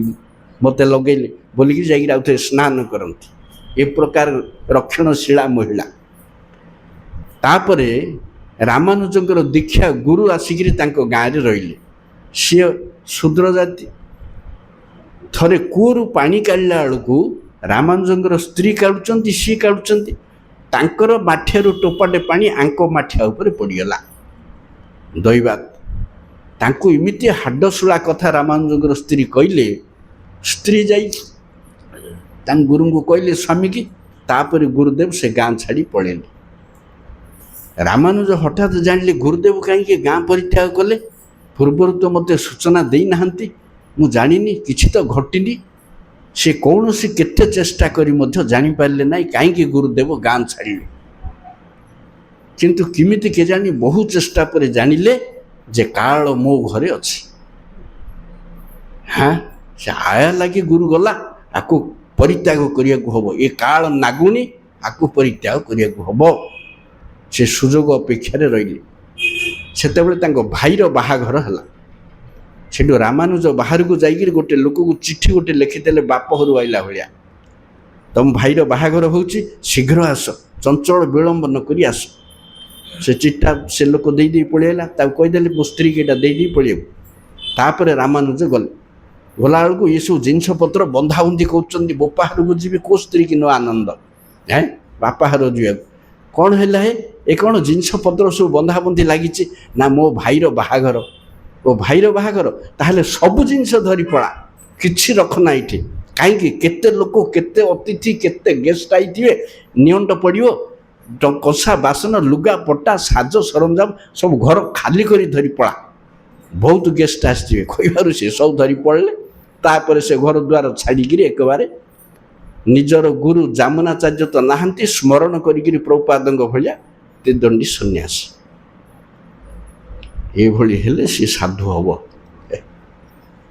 ମୋତେ ଲଗେଇଲେ ବୋଲିକି ଯାଇକି ଆଉ ଥରେ ସ୍ନାନ କରନ୍ତି। ଏ ପ୍ରକାର ରକ୍ଷଣଶୀଳା ମହିଳା। ତାପରେ ରାମାନୁଜଙ୍କର ଦୀକ୍ଷା ଗୁରୁ ଆସିକିରି ତାଙ୍କ ଗାଁରେ ରହିଲେ। ସିଏ ଶୂଦ୍ର ଜାତି। ଥରେ କୂଅରୁ ପାଣି କାଢ଼ିଲା ବେଳକୁ ରାମାନୁଜଙ୍କର ସ୍ତ୍ରୀ କାଢ଼ୁଛନ୍ତି, ସିଏ କାଢ଼ୁଛନ୍ତି, ତାଙ୍କର ମାଠିଆରୁ ଟୋପାଟେ ପାଣି ଆଙ୍କ ମାଠିଆ ଉପରେ ପଡ଼ିଗଲା। ଦୈବାତ ତାଙ୍କୁ ଏମିତି ହାଡ଼ଶୁଳା କଥା ରାମାନୁଜଙ୍କର ସ୍ତ୍ରୀ କହିଲେ, ସ୍ତ୍ରୀ ଯାଇ ତାଙ୍କ ଗୁରୁଙ୍କୁ କହିଲେ ସ୍ୱାମୀକି, ତାପରେ ଗୁରୁଦେବ ସେ ଗାଁ ଛାଡ଼ି ପଳେଇଲେ। ରାମାନୁଜ ହଠାତ୍ ଜାଣିଲେ ଗୁରୁଦେବ କାହିଁକି ଗାଁ ପରିତ୍ୟାଗ କଲେ, ପୂର୍ବରୁ ତ ମୋତେ ସୂଚନା ଦେଇନାହାନ୍ତି, ମୁଁ ଜାଣିନି, କିଛି ତ ଘଟିନି। ସେ କୌଣସି କେତେ ଚେଷ୍ଟା କରି ମଧ୍ୟ ଜାଣିପାରିଲେ ନାହିଁ କାହିଁକି ଗୁରୁଦେବ ଗାଁ ଛାଡ଼ିଲେ। କିନ୍ତୁ କେମିତି କେଜାଣି ବହୁ ଚେଷ୍ଟା ପରେ ଜାଣିଲେ ଯେ କାଳ ମୋ ଘରେ ଅଛି। ହଁ, ସେ ଆୟା ଲାଗି ଗୁରୁ ଗଲା, ଆକୁ ପରିତ୍ୟାଗ କରିବାକୁ ହବ, ଏ କାଳ ନାଗୁନି, ଆକୁ ପରିତ୍ୟାଗ କରିବାକୁ ହବ। ସେ ସୁଯୋଗ ଅପେକ୍ଷାରେ ରହିଲେ। ସେତେବେଳେ ତାଙ୍କ ଭାଇର ବାହାଘର ହେଲା। ସେଠୁ ରାମାନୁଜ ବାହାରକୁ ଯାଇକିରି ଗୋଟେ ଲୋକକୁ ଚିଠି ଗୋଟେ ଲେଖିଦେଲେ ବାପ ଘରୁ ଆଇଲା ଭଳିଆ, ତମ ଭାଇର ବାହାଘର ହେଉଛି, ଶୀଘ୍ର ଆସ, ଚଞ୍ଚଳ ବିଳମ୍ବ ନ କରି ଆସ। ସେ ଚିଠା ସେ ଲୋକ ଦେଇ ପଳେଇଲା। ତାକୁ କହିଦେଲେ ମୋ ସ୍ତ୍ରୀକି ଏଇଟା ଦେଇ ପଳେଇବୁ। ତାପରେ ରାମାନୁଜ ଗଲାବେଳକୁ ଏସବୁ ଜିନିଷପତ୍ର ବନ୍ଧାବନ୍ଧି କରୁଛନ୍ତି, ବୋପାହାରକୁ ଯିବି, କେଉଁ ସ୍ତ୍ରୀକି ନ ଆନନ୍ଦ, ବାପାହାର ଯିବାକୁ। କ'ଣ ହେଲା ଏ କ'ଣ ଜିନିଷପତ୍ର ସବୁ ବନ୍ଧାବନ୍ଧି ଲାଗିଛି? ନା ମୋ ଭାଇର ବାହାଘର। ଓ ଭାଇର ବାହାଘର, ତାହେଲେ ସବୁ ଜିନିଷ ଧରି ପଳା, କିଛି ରଖନା ଏଇଠି। କାହିଁକି? କେତେ ଲୋକ, କେତେ ଅତିଥି, କେତେ ଗେଷ୍ଟ ଆଇଥିବେ, ନିଅଣ୍ଟ ପଡ଼ିବ, କଂସା ବାସନ, ଲୁଗା ପଟା, ସାଜ ସରଞ୍ଜାମ ସବୁ ଘର ଖାଲି କରି ଧରି ପଳା, ବହୁତ ଗେଷ୍ଟ ଆସିଥିବେ କହିବାରୁ ସେ ସବୁ ଧରି ପଳେଇଲେ। ତାପରେ ସେ ଘର ଦ୍ୱାର ଛାଡ଼ିକିରି ଏକେବାରେ ନିଜର ଗୁରୁ ଯାମୁନାଚାର୍ଯ୍ୟ ତ ନାହାନ୍ତି, ସ୍ମରଣ କରିକିରି ପ୍ରଭୁପାଦଙ୍କ ଭଳିଆ ତ୍ରିଦଣ୍ଡୀ ସନ୍ନ୍ୟାସୀ। ଏଭଳି ହେଲେ ସେ ସାଧୁ ହବ।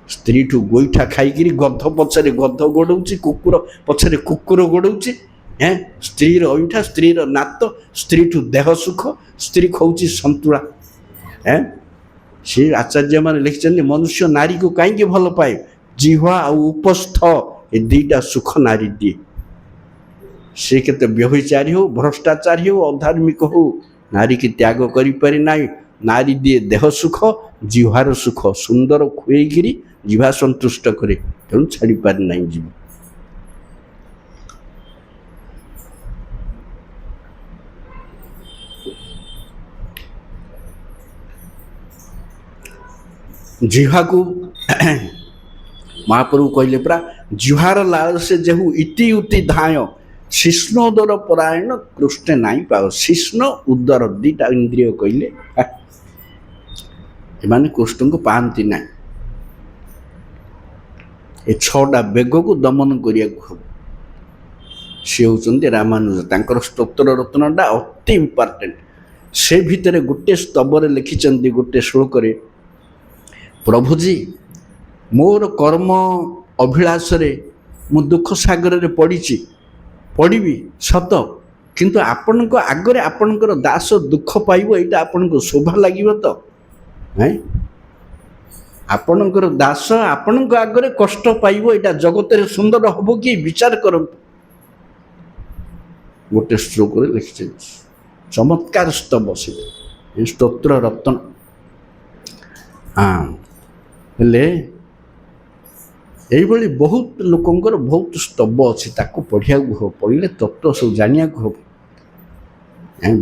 ସ୍ତ୍ରୀଠୁ ଗୋଇଠା ଖାଇକିରି ଗଧ ପଛରେ ଗଧ ଗୋଡ଼ଉଛି, କୁକୁର ପଛରେ କୁକୁର ଗୋଡ଼ଉଛି। ସ୍ତ୍ରୀର ଅଇଁଠା, ସ୍ତ୍ରୀର ନାତ, ସ୍ତ୍ରୀଠୁ ଦେହ ସୁଖ, ସ୍ତ୍ରୀ ଖଉଛି ସନ୍ତୁଳା। ସେ ଆଚାର୍ଯ୍ୟମାନେ ଲେଖିଛନ୍ତି ମନୁଷ୍ୟ ନାରୀକୁ କାହିଁକି ଭଲ ପାଏ? ଜିହ୍ୱା ଆଉ ଉପସ୍ଥ, ଏ ଦୁଇଟା ସୁଖ ନାରୀ ଦିଏ। ସେ କେତେ ବ୍ୟଭିଚାରୀ ହଉ, ଭ୍ରଷ୍ଟାଚାରୀ ହଉ, ଅଧାର୍ମିକ ହଉ, ନାରୀକି ତ୍ୟାଗ କରିପାରି ନାହିଁ। ନାରୀ ଦିଏ ଦେହ ସୁଖ, ଜିହ୍ୱାର ସୁଖ, ସୁନ୍ଦର ଖୁଏଇକିରି ଜିହ୍ୱା ସନ୍ତୁଷ୍ଟ କରେ, ତେଣୁ ଛାଡ଼ିପାରି ନାହିଁ ଯିବ। ଜିହ୍ୱାକୁ ମହାପ୍ରଭୁ କହିଲେ ପରା, ଜିହ୍ୱାର ଲାଳସେ ଯେହୁ ଇତି ଉତି ଧାୟ, ଶିଷ୍ଣ ଉଦର ପରାୟଣ କୃଷ୍ଣେ ନାଇଁ ପାଅ। ଶିଷ୍ଣ ଉଦର ଦୁଇଟା ଇନ୍ଦ୍ରିୟ କହିଲେ, ଏମାନେ କୃଷ୍ଣଙ୍କୁ ପାଆନ୍ତି ନାହିଁ। ଏ 6ଟା ବେଗକୁ ଦମନ କରିବାକୁ ହବ। ସେ ହେଉଛନ୍ତି ରାମାନୁଜ। ତାଙ୍କର ସ୍ତୋତ୍ର ରତ୍ନଟା ଅତି ଇମ୍ପୋର୍ଟାଣ୍ଟ। ସେ ଭିତରେ ଗୋଟେ ସ୍ତବରେ ଲେଖିଛନ୍ତି, ଗୋଟେ ଶ୍ଲୋକରେ, ପ୍ରଭୁଜୀ ମୋର କର୍ମ ଅଭିଳାଷରେ ମୁଁ ଦୁଃଖ ସାଗରରେ ପଡ଼ିବି ସତ, କିନ୍ତୁ ଆପଣଙ୍କ ଆଗରେ ଆପଣଙ୍କର ଦାସ ଦୁଃଖ ପାଇବ, ଏଇଟା ଆପଣଙ୍କୁ ଶୋଭା ଲାଗିବ ତ? ଆପଣଙ୍କର ଦାସ ଆପଣଙ୍କ ଆଗରେ କଷ୍ଟ ପାଇବ, ଏଇଟା ଜଗତରେ ସୁନ୍ଦର ହବ କି? ବିଚାର କରନ୍ତୁ। ଗୋଟେ ଶ୍ଲୋକରେ ଲେଖିଛନ୍ତି, ଚମତ୍କାର ସ୍ତବ ସେ ସ୍ତୋତ୍ର ରତ୍ନ। ହେଲେ এইଭଳି ବହୁତ ଲୋକଙ୍କର ବହୁତ ସ୍ତବ ଅଛି, ତାକୁ ପଢ଼ିବାକୁ ହବ। ପଢ଼ିଲେ ତତ୍ତ୍ୱ ସବୁ ଜାଣିବାକୁ ହବ।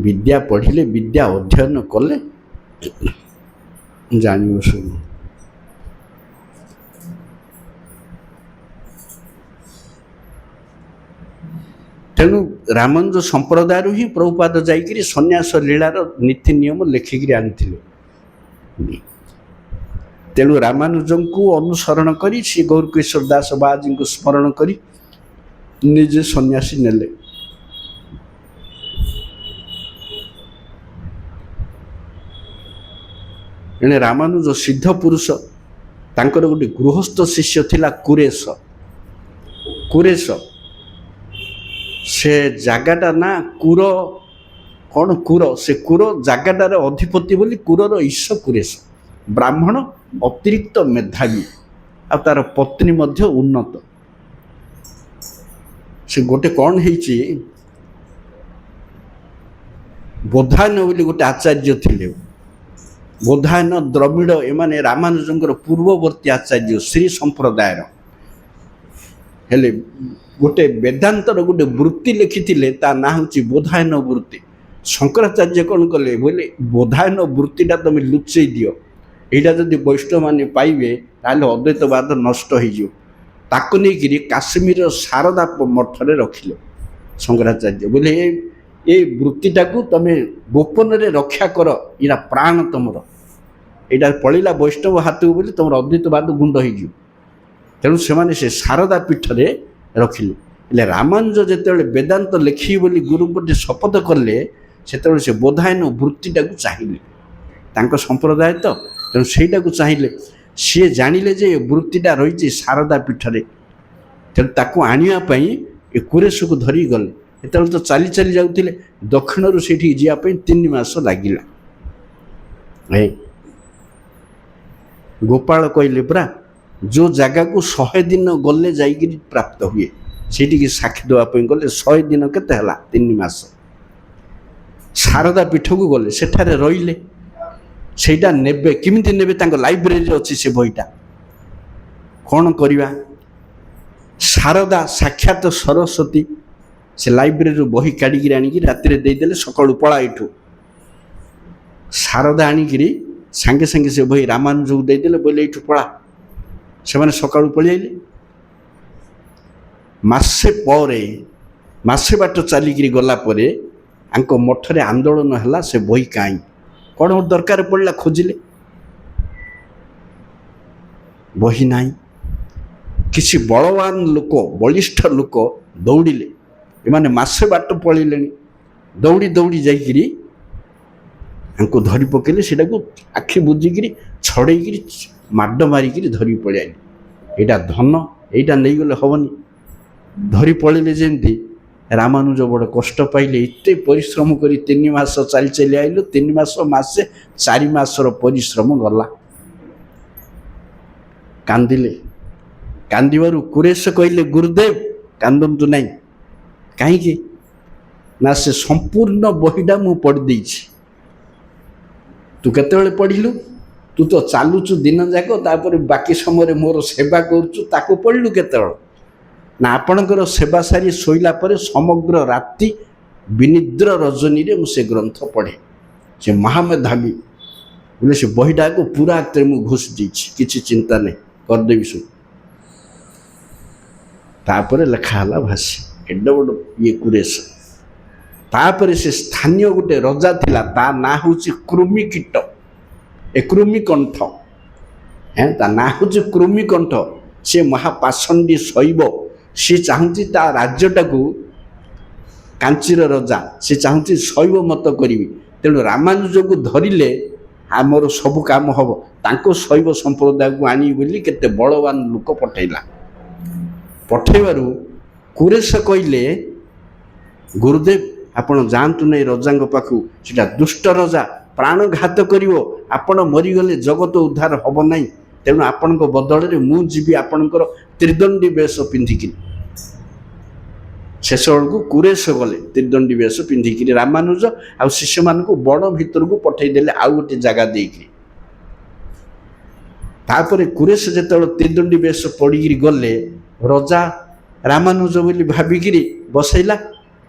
ବିଦ୍ୟା ପଢ଼ିଲେ, ବିଦ୍ୟା ଅଧ୍ୟୟନ କଲେ ଜାଣିବ ସବୁ। ତେଣୁ ରାମାନୁଜ ସମ୍ପ୍ରଦାୟରୁ ହିଁ ପ୍ରଭୁପାଦ ଯାଇକିରି ସନ୍ନ୍ୟାସ ଲୀଳାର ନୀତି ନିୟମ ଲେଖିକିରି ଆଣିଥିଲେ। ତେଣୁ ରାମାନୁଜଙ୍କୁ ଅନୁସରଣ କରି ଶ୍ରୀ ଗୌରକିଶୋର ଦାସ ବାବାଜୀଙ୍କୁ ସ୍ମରଣ କରି ନିଜେ ସନ୍ନ୍ୟାସୀ ନେଲେ। ଏଣେ ରାମାନୁଜ ସିଦ୍ଧ ପୁରୁଷ, ତାଙ୍କର ଗୋଟେ ଗୃହସ୍ଥ ଶିଷ୍ୟ ଥିଲା କୁରେଶ। କୁରେଶ ସେ ଜାଗାଟା ନା କୁର, କ'ଣ କୁର, ସେ କୁର ଜାଗାଟାର ଅଧିପତି ବୋଲି କୁରର ଈଶ କୁରେଶ। ବ୍ରାହ୍ମଣ, ଅତିରିକ୍ତ ମେଧାବୀ, ଆଉ ତାର ପତ୍ନୀ ମଧ୍ୟ ଉନ୍ନତ। ସେ ଗୋଟେ କ'ଣ ହେଇଛି, ବୋଧାୟନ ବୋଲି ଗୋଟେ ଆଚାର୍ଯ୍ୟ ଥିଲେ। ବୋଧାୟନ, ଦ୍ରବିଡ଼, ଏମାନେ ରାମାନୁଜଙ୍କର ପୂର୍ବବର୍ତ୍ତୀ ଆଚାର୍ଯ୍ୟ ଶ୍ରୀ ସମ୍ପ୍ରଦାୟର। ହେଲେ ଗୋଟେ ବେଦାନ୍ତର ଗୋଟେ ବୃତ୍ତି ଲେଖିଥିଲେ, ତା ନାଁ ହେଉଛି ବୋଧାୟନ ବୃତ୍ତି। ଶଙ୍କରାଚାର୍ଯ୍ୟ କ'ଣ କଲେ ବୋଇଲେ, ବୋଧାୟନ ବୃତ୍ତିଟା ତମେ ଲୁଚେଇ ଦିଅ, ଏଇଟା ଯଦି ବୈଷ୍ଣବମାନେ ପାଇବେ ତାହେଲେ ଅଦ୍ୱୈତବାଦ ନଷ୍ଟ ହେଇଯିବ। ତାକୁ ନେଇକିରି କାଶ୍ମୀରର ଶାରଦା ମଠରେ ରଖିଲେ ଶଙ୍କରାଚାର୍ଯ୍ୟ। ବୋଲେ ଏ ବୃତ୍ତିଟାକୁ ତମେ ଗୋପନରେ ରକ୍ଷା କର, ଏଇଟା ପ୍ରାଣ ତମର, ଏଇଟା ପଳେଇଲା ବୈଷ୍ଣବ ହାତକୁ ବୋଲି ତମର ଅଦ୍ୱୈତବାଦ ଗୁଣ୍ଡ ହେଇଯିବ। ତେଣୁ ସେମାନେ ସେ ଶାରଦା ପୀଠରେ ରଖିଲେ। ହେଲେ ରାମାନୁଜ ଯେତେବେଳେ ବେଦାନ୍ତ ଲେଖିବେ ବୋଲି ଗୁରୁଙ୍କଠି ଶପଥ କଲେ, ସେତେବେଳେ ସେ ବୋଧାୟନ ବୃତ୍ତିଟାକୁ ଚାହିଁଲେ, ତାଙ୍କ ସମ୍ପ୍ରଦାୟ ତ, ତେଣୁ ସେଇଟାକୁ ଚାହିଁଲେ। ସିଏ ଜାଣିଲେ ଯେ ଏ ବୃତ୍ତିଟା ରହିଛି ଶାରଦା ପୀଠରେ, ତେଣୁ ତାକୁ ଆଣିବା ପାଇଁ ଏ କୁରେଶକୁ ଧରିକି ଗଲେ। ସେତେବେଳେ ତ ଚାଲି ଚାଲି ଯାଉଥିଲେ, ଦକ୍ଷିଣରୁ ସେଇଠିକି ଯିବା ପାଇଁ 3 ମାସ ଲାଗିଲା। ଗୋପାଳ କହିଲେ ପରା, ଯେଉଁ ଜାଗାକୁ 100 ଦିନ ଗଲେ ଯାଇକିରି ପ୍ରାପ୍ତ ହୁଏ, ସେଇଠିକି ସାକ୍ଷୀ ଦେବା ପାଇଁ ଗଲେ 100 ଦିନ କେତେ ହେଲା, 3 ମାସ। ଶାରଦା ପୀଠକୁ ଗଲେ, ସେଠାରେ ରହିଲେ। ସେଇଟା ନେବେ, କେମିତି ନେବେ? ତାଙ୍କ ଲାଇବ୍ରେରୀରେ ଅଛି ସେ ବହିଟା। କ'ଣ କରିବା? ଶାରଦା ସାକ୍ଷାତ ସରସ୍ୱତୀ, ସେ ଲାଇବ୍ରେରୀରୁ ବହି କାଢ଼ିକିରି ଆଣିକି ରାତିରେ ଦେଇଦେଲେ, ସକାଳୁ ପଳା ଏଠୁ। ଶାରଦା ଆଣିକିରି ସାଙ୍ଗେ ସାଙ୍ଗେ ସେ ବହି ରାମାନୁଜକୁ ଦେଇଦେଲେ, ବୋଇଲେ ଏଇଠୁ ପଳା। ସେମାନେ ସକାଳୁ ପଳେଇଲେ। ମାସେ ବାଟ ଚାଲିକିରି ଗଲା ପରେ ଆଙ୍କ ମଠରେ ଆନ୍ଦୋଳନ ହେଲା, ସେ ବହି କାହିଁ, କ'ଣ ଦରକାର ପଡ଼ିଲା, ଖୋଜିଲେ, ବହି ନାହିଁ। କିଛି ବଳବାନ ଲୋକ, ବଳିଷ୍ଠ ଲୋକ ଦୌଡ଼ିଲେ। ଏମାନେ ମାସେ ବାଟ ପଳେଇଲେଣି, ଦୌଡ଼ି ଦୌଡ଼ି ଯାଇକିରି ଆଙ୍କୁ ଧରି ପକେଇଲେ। ସେଟାକୁ ଆଖି ବୁଜିକିରି ଛଡ଼େଇକିରି ମାଡ଼ ମାରିକିରି ଧରିକି ପଳେଇ ଆଇଲେ। ଏଇଟା ଧନ, ଏଇଟା ନେଇଗଲେ ହେବନି। ଧରି ପଳେଇଲେ ଯେମିତି ରାମାନୁଜ ବଡ଼ କଷ୍ଟ ପାଇଲେ। ଏତେ ପରିଶ୍ରମ କରି 3 ମାସ ଚାଲି ଚାଲି ଆଇଲୁ, 3 ମାସ, ମାସେ, 4 ମାସର ପରିଶ୍ରମ ଗଲା। କାନ୍ଦିଲେ। କାନ୍ଦିବାରୁ କୁରେଶ କହିଲେ, ଗୁରୁଦେବ କାନ୍ଦନ୍ତୁ ନାହିଁ। କାହିଁକି ନା ସେ ସମ୍ପୂର୍ଣ୍ଣ ବହିଟା ମୁଁ ପଢ଼ି ଦେଇଛି। ତୁ କେତେବେଳେ ପଢ଼ିଲୁ? ତୁ ତ ଚାଲୁଛୁ ଦିନ ଯାକ, ତାପରେ ବାକି ସମୟରେ ମୋର ସେବା କରୁଛୁ, ତାକୁ ପଢ଼ିଲୁ କେତେବେଳେ? ନା ଆପଣଙ୍କର ସେବା ସାରି ଶୋଇଲା ପରେ ସମଗ୍ର ରାତି ବିନିଦ୍ର ରଜନୀରେ ମୁଁ ସେ ଗ୍ରନ୍ଥ ପଢ଼େ। ସେ ମହାମେଧାବୀ ବୋଲେ ସେ ବହିଟାକୁ ପୁରା ହାତରେ ମୁଁ ଘୋଷି ଦେଇଛି, କିଛି ଚିନ୍ତା ନାହିଁ, କରିଦେବି ସବୁ। ତାପରେ ଲେଖା ହେଲା ଭାଷୀ, ଏଡ଼େ ବଡ଼ ଇଏ କୁରେଶ। ତାପରେ ସେ ସ୍ଥାନୀୟ ଗୋଟେ ରଜା ଥିଲା, ତା ନାଁ ହେଉଛି କୃମିକୀଟ, କୃମିକଣ୍ଠ। ତା ନାଁ ହେଉଛି କୃମିକଣ୍ଠ। ସେ ମହାପାଷଣ୍ଡୀ ଶୈବ। ସିଏ ଚାହୁଁଛି ତା ରାଜ୍ୟଟାକୁ, କାଞ୍ଚିର ରଜା, ସେ ଚାହୁଁଛି ଶୈବ ମତ କରିବି। ତେଣୁ ରାମାନୁଜକୁ ଧରିଲେ ଆମର ସବୁ କାମ ହେବ। ତାଙ୍କ ଶୈବ ସମ୍ପ୍ରଦାୟକୁ ଆଣିବି ବୋଲି କେତେ ବଳବାନ ଲୋକ ପଠେଇଲା। ପଠେଇବାରୁ କୁରେଶ କହିଲେ, ଗୁରୁଦେବ ଆପଣ ଯାଆନ୍ତୁ ନାହିଁ ରଜାଙ୍କ ପାଖକୁ, ସେଟା ଦୁଷ୍ଟ ରଜା, ପ୍ରାଣଘାତ କରିବ, ଆପଣ ମରିଗଲେ ଜଗତ ଉଦ୍ଧାର ହେବ ନାହିଁ। ତେଣୁ ଆପଣଙ୍କ ବଦଳରେ ମୁଁ ଯିବି ଆପଣଙ୍କର ତ୍ରିଦଣ୍ଡୀ ବେଶ ପିନ୍ଧିକିରି। ଶେଷ ବେଳକୁ କୁରେଶ ଗଲେ ତ୍ରିଦଣ୍ଡୀ ବେଶ ପିନ୍ଧିକିରି। ରାମାନୁଜ ଆଉ ଶିଷ୍ୟମାନଙ୍କୁ ବଣ ଭିତରକୁ ପଠେଇଦେଲେ, ଆଉ ଗୋଟେ ଜାଗା ଦେଇକିରି। ତାପରେ କୁରେଶ ଯେତେବେଳେ ତ୍ରିଦଣ୍ଡୀ ବେଶ ପଡ଼ିକିରି ଗଲେ, ରଜା ରାମାନୁଜ ବୋଲି ଭାବିକିରି ବସେଇଲା।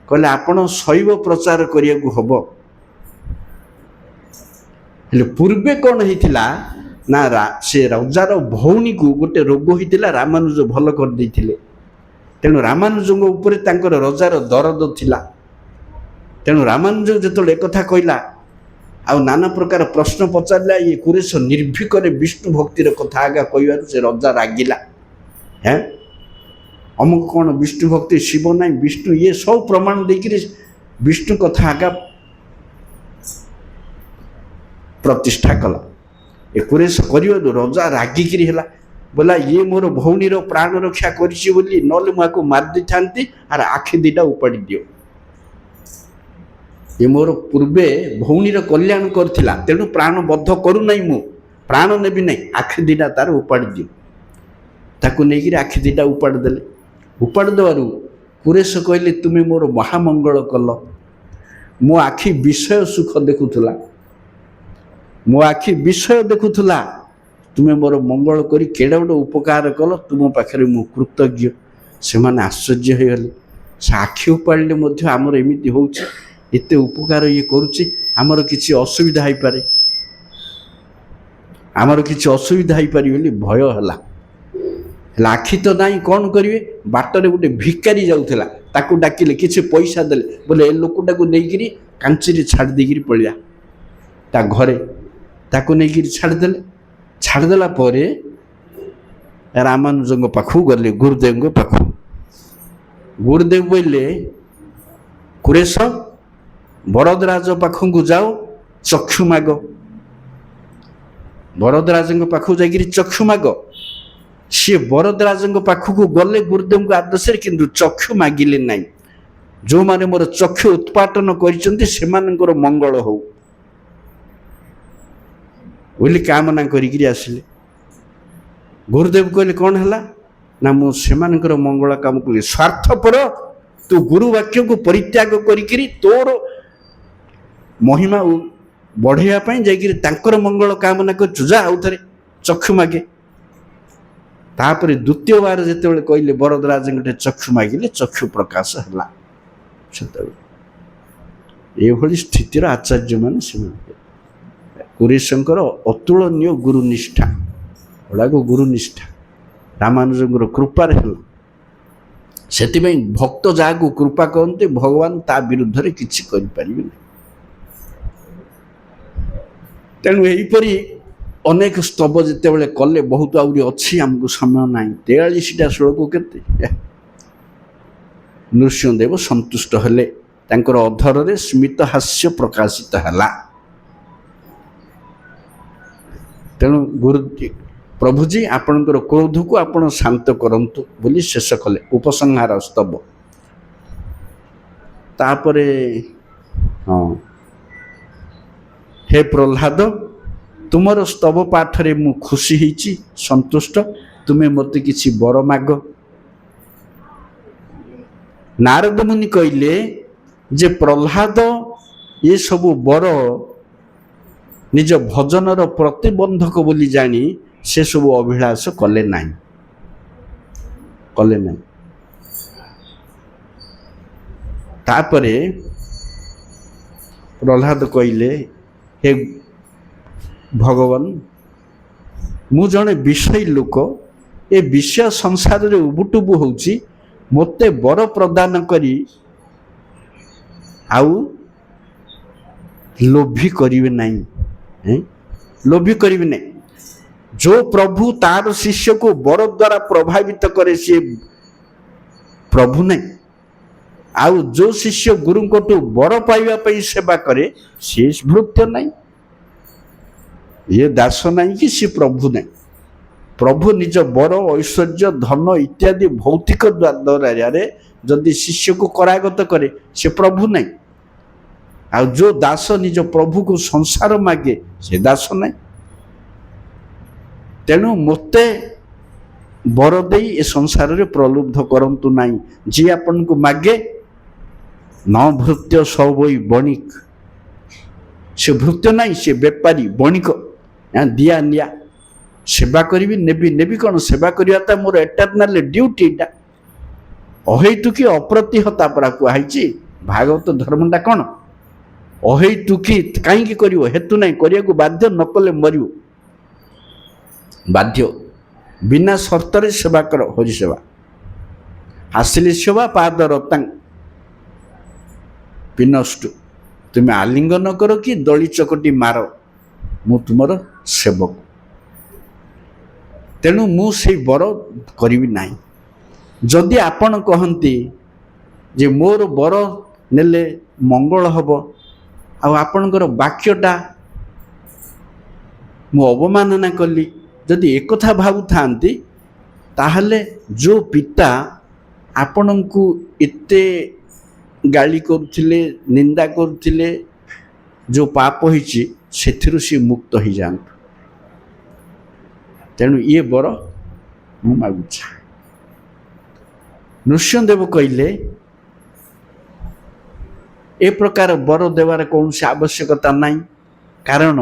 କହିଲେ, ଆପଣ ଶୈବ ପ୍ରଚାର କରିବାକୁ ହେବ। ହେଲେ ପୂର୍ବେ କ'ଣ ହେଇଥିଲା ନା, ସେ ରଜାର ଭଉଣୀକୁ ଗୋଟେ ରୋଗ ହେଇଥିଲା, ରାମାନୁଜ ଭଲ କରିଦେଇଥିଲେ। ତେଣୁ ରାମାନୁଜଙ୍କ ଉପରେ ତାଙ୍କର ରଜାର ଦରଦ ଥିଲା। ତେଣୁ ରାମାନୁଜ ଯେତେବେଳେ ଏକଥା କହିଲା, ଆଉ ନାନା ପ୍ରକାର ପ୍ରଶ୍ନ ପଚାରିଲା, ଇଏ କୁରେଶ ନିର୍ଭୀକରେ ବିଷ୍ଣୁ ଭକ୍ତିର କଥା ଆଗା କହିବାରୁ ସେ ରଜା ରାଗିଲା। ଅମୁକ କ'ଣ ବିଷ୍ଣୁ ଭକ୍ତି, ଶିବ ନାହିଁ, ବିଷ୍ଣୁ, ଇଏ ସବୁ ପ୍ରମାଣ ଦେଇକିରି ବିଷ୍ଣୁ କଥା ଆଗା ପ୍ରତିଷ୍ଠା କଲା। ଏ କୁରେଶ କରିବାରୁ ରଜା ରାଗିକିରି ହେଲା, बोला ये मोर भौणीर प्राण रक्षा करिछि बोली नले मुझे मार दी थांती आर आखि दीटा उपाड़ी दियो ये मोर पूर्वे भौणीर कल्याण करथिला तेणु प्राण बद्ध करू नहीं मु प्राण नेबी नहीं आखि दीटा तार उपाड़ी दियो ताकू नहीं आखि दीटा उपाड़ी देले उपाड़ी देवारू कुरेश कहले तुमे मोर महामंगल कल मो आखि विषय सुख देखुला मो आखि विषय देखुला तुमे मोर मंगल करी केड़ा गोटे उपकार कल तुम पाखे मु कृतज्ञ से माने आश्चर्य हो गले से आखि उपाड़े मध्य आमर एमती होउछि एते उपकार ये करुछि आमर किछि असुविधा हो पारे आमर किछि असुविधा हो पारि बोली भय हला आखि तो नाई कौन करेंगे बाटर गोटे भिकारी जाऊला ताकू डाकिले किसी पैसा देले बोले ए लोकटा को नहीं कांची छाड़ देकर पलिया ता घरे ताकू नहीं छाड़देले छाड़देला परे रामानुज पाखु गले गुरुदेव पाखु गुरुदेव बोले कुरेश बरदराज पाखु जाओ चक्षु माग बरदराज पाखु जाकि चक्षु माग सी बरदराज पाखक गले गुरुदेव आदेश किंतु चक्षु मागिले नहीं जो माने मोर चक्षु उत्पाटन कर मंगल हो बोली कामना करिकिरी आसिले गुरुदेव कहले कौन है ना मुझे मंगल काम कर स्वार्थपर तू गुरु वाक्य को परित्याग करिकिरी तोर महिमा बढ़ाई जाकर मंगल कामना कर जा आउ थे चक्षु मागे तापर द्वितीय बार जिते कहले बरदराज गोटे चक्षु मागिले चक्षु प्रकाश है ये स्थितिर आचार्य मान कुरेशंकर अतुलनीय गुरुनिष्ठा गुड़ा गुरुनिष्ठा रामानुज कृपार से भक्त जहाँ कृपा करते भगवान ता विरुद्ध रे किछि करि परिबे नहीं तेणु यहीपरी अनेक स्तव जिते कले बहुत आहरी अच्छी आमको समय ना 43टा श्लोक केते नृसिंहदेव संतुष्ट हेले तांकर अधर रे स्मित हास्य प्रकाशित हैला तेणु गुरु प्रभुजी आपणकर क्रोध को आपण शांत करंतु बोली शेष कले उपसंहार स्तव तापरे हाँ हे प्रह्लाद तुमर स्तव पाठ रे मु खुशी हिची संतुष्ट तुम्हें मते किछि बर माग नारद मुनि कहले जे प्रह्लाद ये सबु बर निज भजनर प्रतिबंधक बोली जानी से सबु अभिलाष कले नहीं तापरे प्रह्लाद कहले हे भगवान मु जने विषय लोक ए विषय संसार रे उबुटुबु होउची मोते बर प्रदान करी आउ लोभी करिवे नहीं लोभी करिवे नहीं जो प्रभु तार शिष्य को बर द्वारा प्रभावित करे सी प्रभु नहीं आउ जो शिष्य गुरु को बर पाइबा पई सेवा करे सी भृत्य नहीं ये दास नहीं कि सी प्रभु नहीं प्रभु निज बर ऐश्वर्य धन इत्यादि भौतिक द्वारा जदि शिष्य को करागत करे से प्रभु नहीं आ जो दास निज प्रभु को संसार मागे से दास नहीं तेणु मते बर दे ए संसार रे प्रलुब्ध करंतु नहीं जी आपन को मागे न भृत्य सबई बणिक से भृत्य नहीं से बेपारी बणिक दिया निया सेवा करी नेबी नेबी कौन सेवा करवा मोर एटर्नाल ड्यूटी अहेतुकी अप्रतिहता परा कहुई भागवत धर्मटा कौन अहेतुकी कहीं कर हेतु नहीं करने बाध्य नकले मर बाध्य बिना शर्त सेवा कर हरि सेवा आसिले सेवा पाद रतांग पिनष्टु तुम्हें आलिंगन कर कि दली चकटी मार मु तुमर सेवक तेणु मु से बर करी नहीं जदि आपण कहती जे मोर बर नेले मंगल हम आपणकर वाक्यटा मु अवमानना कली जदि एक कथा भावु थांती ताहले जो पिता आपणंकु एते गाली करुथिले निंदा करुथिले जो पाप होइछि सेथिरु से मुक्त हो जांतु। तेणु ये बर मु मागुछि। नृसिंहदेव कहले ए प्रकार बर देवार कौन से आवश्यकता नहीं, कारण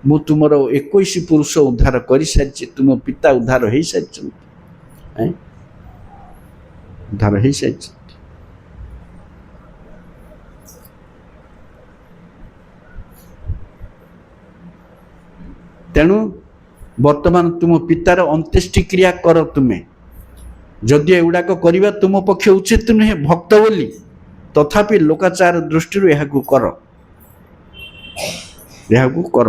मु तुमर 21 पुरुष उद्धार कर सारी, तुम पिता उद्धार हो सारी, उद्धार हो सारी। तेणु वर्तमान तुम पितार अंत्येष्टि क्रिया कर। तुम्हें जदि एगुड़ाक करवा तुम पक्ष उचित नुहे भक्त बोली, तथापि लोकाचार दृष्टि यह कर,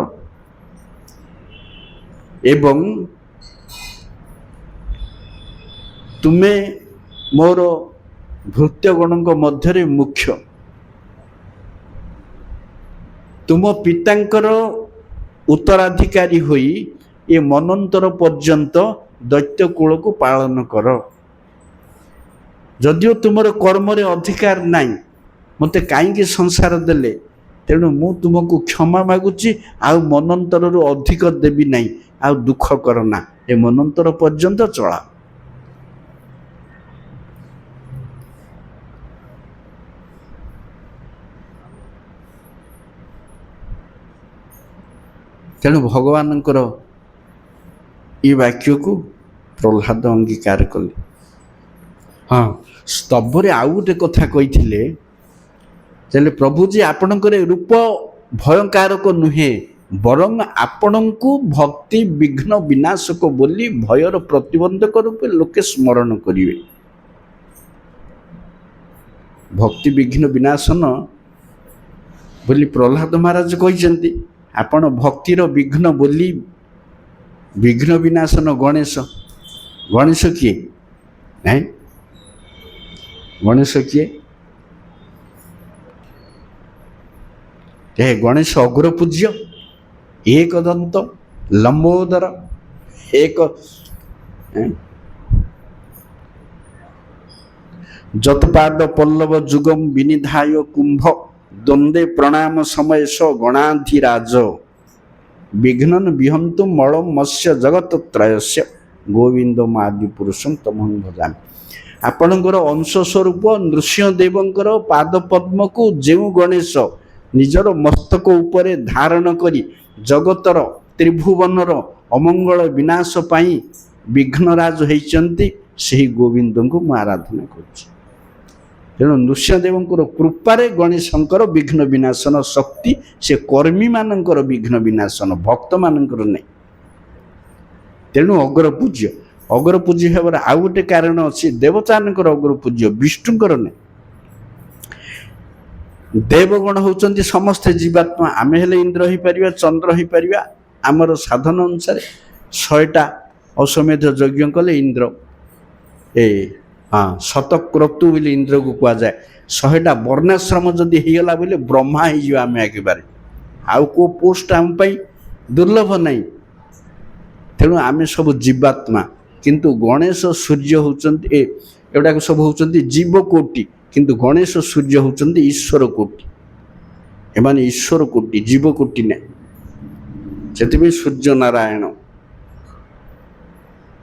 एवं तुम्हें मोर भृत्यगण मध्य मुख्य, तुम पितांकर उत्तराधिकारी होई ये मनंतर पर्यंत दैत्य कूल को पालन कर। जदियो तुमर कर्म रे अधिकार नहीं, मते कहीं संसार देले, तेणु मु तुमको क्षमा मागुची, आउ मनंतर रु अधिक देवी नहीं, आउ दुख करना, ए मनंतर पर्यंत चला। तेणु भगवान ये वाक्य को प्रह्लाद अंगीकार कले। हाँ, स्तब्धरे आउ गोटे कथा कही प्रभुजी आपणकर रूप भयंकारक नुहे, बरं आपणଙ୍କୁ भक्ति विघ्न विनाशक बोली भयर प्रतिबंधक रूपे लोके स्मरण करिवे। भक्ति विघ्न विनाशन बोली प्रह्लाद महाराज कहते, आपण भक्तिर विघ्न बोली विघ्न विनाशन गणेश। गणेश किए नहीं, गणेश किए? गणेश अग्र पूज्य, एक दंत लंबोदर, एक जतपाद पल्लव जुगम विनिधाय कुंभ द्वंद्वे प्रणाम समय स गणाधिराज विघ्नन विहंतु मलम मत्स्य जगत त्रयस्य गोविंद आदि पुरुषम तमहं भजामि। आपणकर अंश स्वरूप नृसिंहदेवंकर पाद पद्म को जेउ गणेश निजर मस्तक उपरे धारण करी जगतर त्रिभुवनर अमंगल विनाश पाई विघ्नराज होइचंती, ସେହି ଗୋବିନ୍ଦଙ୍କୁ ମୁଁ ଆରାଧନା କରୁଛି। ତେଣୁ ନୃସିଂହଦେବଙ୍କର କୃପାରେ ଗଣେଶଙ୍କର ବିଘ୍ନ ବିନାଶନ ଶକ୍ତି, ସେ କର୍ମୀ ମାନଙ୍କର ବିଘ୍ନ ବିନାଶନ, ଭକ୍ତ ମାନଙ୍କର ନାହିଁ। ତେଣୁ ଅଗ୍ର ପୂଜ୍ୟ, ଅଗ୍ର ପୂଜ୍ୟ ହେବାର ଆଉ ଗୋଟେ କାରଣ ଅଛି, ଦେବତାମାନଙ୍କର ଅଗ୍ର ପୂଜ୍ୟ, ବିଷ୍ଣୁଙ୍କର ନାହିଁ। ଦେବଗଣ ହେଉଛନ୍ତି ସମସ୍ତେ ଜୀବାତ୍ମା, ଆମେ ହେଲେ ଇନ୍ଦ୍ର ହେଇପାରିବା, ଚନ୍ଦ୍ର ହେଇପାରିବା। ଆମର ସାଧନ ଅନୁସାରେ 100ଟା ଅଶ୍ୱମେଧ ଯଜ୍ଞ କଲେ ଇନ୍ଦ୍ର, ଶତକ୍ରତୁ ବୋଲି ଇନ୍ଦ୍ରକୁ କୁହାଯାଏ। 100ଟା ବର୍ଣ୍ଣାଶ୍ରମ ଯଦି ହେଇଗଲା ବୋଲେ ବ୍ରହ୍ମା ହେଇଯିବ ଆମେ ଏକେବାରେ, ଆଉ କେଉଁ ପୋଷ୍ଟ ଆମ ପାଇଁ ଦୁର୍ଲଭ ନାହିଁ। ତେଣୁ ଆମେ ସବୁ ଜୀବାତ୍ମା, କିନ୍ତୁ ଗଣେଶ ସୂର୍ଯ୍ୟ ହେଉଛନ୍ତି ଏଗୁଡ଼ାକ ସବୁ ହେଉଛନ୍ତି ଜୀବକୋଟି, କିନ୍ତୁ ଗଣେଶ ସୂର୍ଯ୍ୟ ହେଉଛନ୍ତି ଈଶ୍ୱର କୋଟି। ଏମାନେ ଈଶ୍ୱର କୋଟି, ଜୀବକୋଟି ନାହିଁ। ସେଥିପାଇଁ ସୂର୍ଯ୍ୟ ନାରାୟଣ,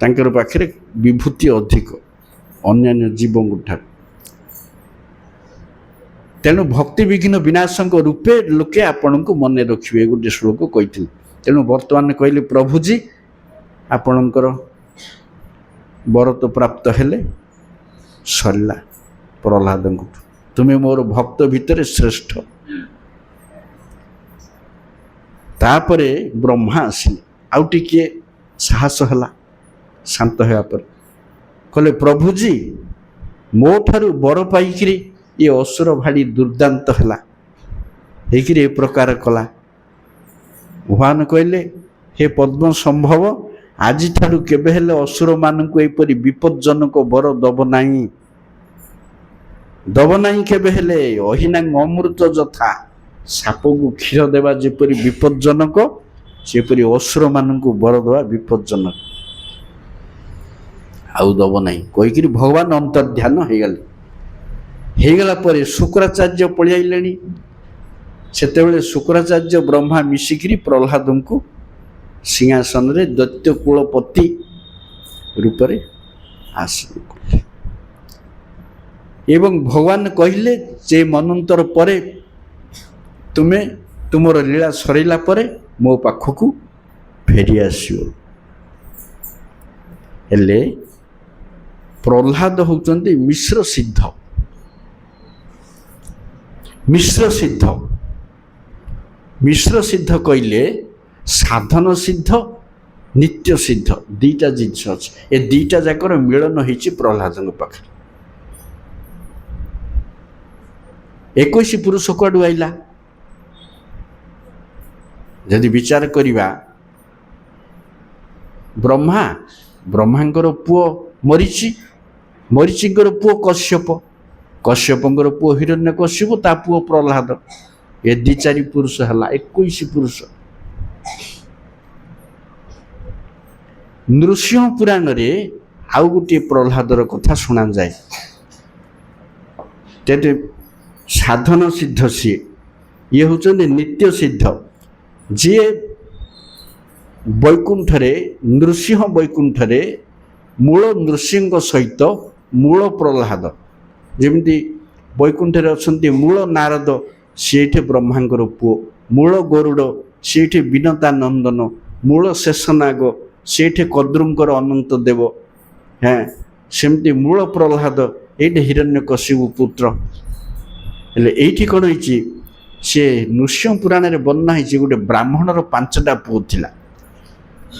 ତାଙ୍କର ପାଖରେ ବିଭୂତି ଅଧିକ ଅନ୍ୟାନ୍ୟ ଜୀବଙ୍କ ଠାରୁ। ତେଣୁ ଭକ୍ତି ବିଘ୍ନ ବିନାଶଙ୍କ ରୂପେ ଲୋକେ ଆପଣଙ୍କୁ ମନେ ରଖିବେ, ଗୋଟେ ଶ୍ଲୋକ କହିଥିଲେ। ତେଣୁ ବର୍ତ୍ତମାନ କହିଲେ ପ୍ରଭୁଜୀ ଆପଣଙ୍କର ବରତ ପ୍ରାପ୍ତ ହେଲେ ସରିଲା ପ୍ରହ୍ଲାଦଙ୍କଠୁ, ତୁମେ ମୋର ଭକ୍ତ ଭିତରେ ଶ୍ରେଷ୍ଠ। ତାପରେ ବ୍ରହ୍ମା ଆସିଲେ, ଆଉ ଟିକିଏ ସାହସ ହେଲା। ଶାନ୍ତ ହେବା ପରେ କହିଲେ ପ୍ରଭୁଜୀ ମୋ ଠାରୁ ବର ପାଇକିରି ଏ ଅସୁର ଭାଡ଼ି ଦୁର୍ଦାନ୍ତ ହେଲା, ହେଇକିରି ଏ ପ୍ରକାର କଲା। ଭଗବାନ କହିଲେ ହେ ପଦ୍ମ ସମ୍ଭବ, ଆଜିଠାରୁ କେବେ ହେଲେ ଅସୁରମାନଙ୍କୁ ଏପରି ବିପଜ୍ଜନକ ବର ଦବ ନାହିଁ, ଦବ ନାହିଁ କେବେ ହେଲେ। ଅହିନାଙ୍ଗ ଅମୃତ ଯଥା, ସାପକୁ କ୍ଷୀର ଦେବା ଯେପରି ବିପଜ୍ଜନକ, ସେପରି ଅସୁରମାନଙ୍କୁ ବର ଦେବା ବିପଜ୍ଜନକ। आउ दब नहीं कहीकि भगवान अंतर्ध्यान ହେଇଗଲା ପରେ ଶୁକ୍ରାଚାର୍ଯ୍ୟ ପଳେଇ ଆଇଲେଣି। ସେତେବେଳେ ଶୁକ୍ରାଚାର୍ଯ୍ୟ ବ୍ରହ୍ମା ମିଶିକିରି ପ୍ରହ୍ଲାଦଙ୍କୁ ସିଂହାସନରେ ଦୈତ୍ୟ କୁଳପତି ରୂପରେ ଆସନ କଲେ ଏବଂ ଭଗବାନ କହିଲେ ଯେ ମନନ୍ତର ପରେ ତୁମେ ତୁମର ଲୀଳା ସରିଲା ପରେ ମୋ ପାଖକୁ ଫେରି ଆସିବ। ହେଲେ ପ୍ରହ୍ଲାଦ ହେଉଛନ୍ତି ମିଶ୍ର ସିଦ୍ଧ। ମିଶ୍ର ସିଦ୍ଧ କହିଲେ ସାଧନ ସିଦ୍ଧ ନିତ୍ୟ ସିଦ୍ଧ ଦୁଇଟା ଜିନିଷ ଅଛି। ଏ ଦୁଇଟା ଯାକର ମିଳନ ହେଇଛି ପ୍ରହ୍ଲାଦଙ୍କ ପାଖରେ। 21 ପୁରୁଷ କୁଆଡ଼ୁ ଆଇଲା? ଯଦି ବିଚାର କରିବା ବ୍ରହ୍ମାଙ୍କର ପୁଅ ମରିଚିଙ୍କର ପୁଅ କଶ୍ୟପଙ୍କର ପୁଅ ହିରଣ୍ୟକଶ୍ୟପ, ତା ପୁଅ ପ୍ରହ୍ଲାଦ। ଏ 2-4 ପୁରୁଷ ହେଲା 21 ପୁରୁଷ। ନୃସିଂହ ପୁରାଣରେ ଆଉ ଗୋଟିଏ ପ୍ରହ୍ଲାଦର କଥା ଶୁଣାଯାଏ। ତେବେ ସାଧନ ସିଦ୍ଧ ସିଏ, ଇଏ ହେଉଛନ୍ତି ନିତ୍ୟ ସିଦ୍ଧ, ଯିଏ ବୈକୁଣ୍ଠରେ ନୃସିଂହ ବୈକୁଣ୍ଠରେ ମୂଳ ନୃସିଂହଙ୍କ ସହିତ ମୂଳ ପ୍ରହ୍ଲାଦ, ଯେମିତି ବୈକୁଣ୍ଠରେ ଅଛନ୍ତି ମୂଳ ନାରଦ, ସେଇଠି ବ୍ରହ୍ମାଙ୍କର ପୁଅ, ମୂଳ ଗରୁଡ଼ ସେଇଠି ବିନତା ନନ୍ଦନ, ମୂଳ ଶେଷନାଗ ସେଇଠି କଦ୍ରୁଙ୍କର ଅନନ୍ତ ଦେବ। ସେମିତି ମୂଳ ପ୍ରହ୍ଲାଦ ଏଇଠି ହିରଣ୍ୟକଶିପୁ ପୁତ୍ର। ହେଲେ ଏଇଠି କ'ଣ ହେଇଛି? ସେ ନୃସିଂହ ପୁରାଣରେ ବର୍ଣ୍ଣନା ହେଇଛି ଗୋଟେ ବ୍ରାହ୍ମଣର 5ଟା ପୁଅ ଥିଲା।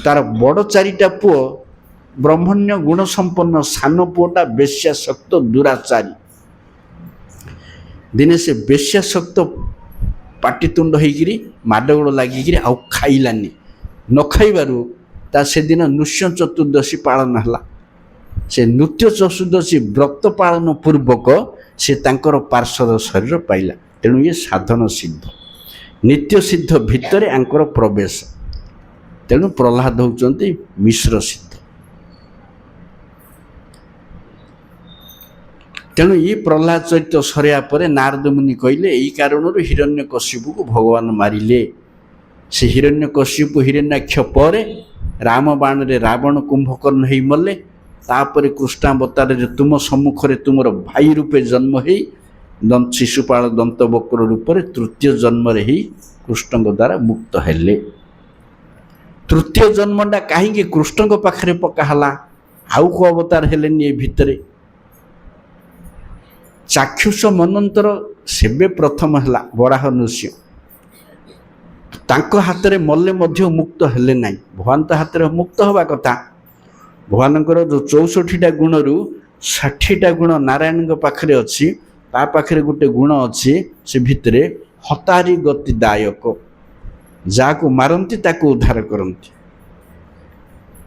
ତାର ବଡ଼ 4ଟା ପୁଅ ବ୍ରହ୍ମଣ୍ୟ ଗୁଣ ସମ୍ପନ୍ନ, ସାନ ପୁଅଟା ବେଶ୍ୟାସକ୍ତ ଦୁରାଚାରୀ। ଦିନେ ସେ ବେଶ୍ୟାସକ୍ତ ପାଟିତୁଣ୍ଡ ହେଇକିରି ମାଡ଼ଗୋଳ ଲାଗିକିରି ଆଉ ଖାଇଲାନି। ନ ଖାଇବାରୁ ତା ସେଦିନ ନୃସିଂହ ଚତୁର୍ଦ୍ଦଶୀ ପାଳନ ହେଲା। ସେ ନୃତ୍ୟ ଚତୁର୍ଦ୍ଦଶୀ ବ୍ରତ ପାଳନ ପୂର୍ବକ ସେ ତାଙ୍କର ପାର୍ଶ୍ୱଦ ଶରୀର ପାଇଲା। ତେଣୁ ଇଏ ସାଧନ ସିଦ୍ଧ ନିତ୍ୟ ସିଦ୍ଧ ଭିତରେ ଆଙ୍କର ପ୍ରବେଶ। ତେଣୁ ପ୍ରହ୍ଲାଦ ହେଉଛନ୍ତି ମିଶ୍ର ସିଦ୍ଧ। ତେଣୁ ଏ ପ୍ରହ୍ଲାଦ ଚରିତ୍ର ସରିବା ପରେ ନାରଦ ମୁନି କହିଲେ ଏଇ କାରଣରୁ ହିରଣ୍ୟକଶ୍ୟପକୁ ଭଗବାନ ମାରିଲେ। ସେ ହିରଣ୍ୟକଶ୍ୟପ ହିରଣ୍ୟାକ୍ଷ ପରେ ରାମ ବାଣରେ ରାବଣ କୁମ୍ଭକର୍ଣ୍ଣ ହେଇ ମଲେ। ତାପରେ କୃଷ୍ଣାବତାରରେ ତୁମ ସମ୍ମୁଖରେ ତୁମର ଭାଇ ରୂପେ ଜନ୍ମ ହେଇ ଶିଶୁପାଳ ଦନ୍ତବକ୍ର ରୂପରେ ତୃତୀୟ ଜନ୍ମରେ ହେଇ କୃଷ୍ଣଙ୍କ ଦ୍ୱାରା ମୁକ୍ତ ହେଲେ। ତୃତୀୟ ଜନ୍ମଟା କାହିଁକି କୃଷ୍ଣଙ୍କ ପାଖରେ ପକା ହେଲା? ଆଉ କେଉଁ ଅବତାର ହେଲେନି ଏ ଭିତରେ? ଚାକ୍ଷୁଷ ମନନ୍ତର ସେବେ ପ୍ରଥମ ହେଲା ବରାହ ନୃସିଂହ। ତାଙ୍କ ହାତରେ ମଲେ ମଧ୍ୟ ମୁକ୍ତ ହେଲେ ନାହିଁ। ଭଗବାନ ତ ହାତରେ ମୁକ୍ତ ହେବା କଥା। ଭଗବାନଙ୍କର ଯେଉଁ 64ଟା ଗୁଣରୁ 60ଟା ଗୁଣ ନାରାୟଣଙ୍କ ପାଖରେ ଅଛି। ତା ପାଖରେ ଗୋଟେ ଗୁଣ ଅଛି, ସେ ଭିତରେ ହତାରି ଗତିଦାୟକ, ଯାହାକୁ ମାରନ୍ତି ତାକୁ ଉଦ୍ଧାର କରନ୍ତି।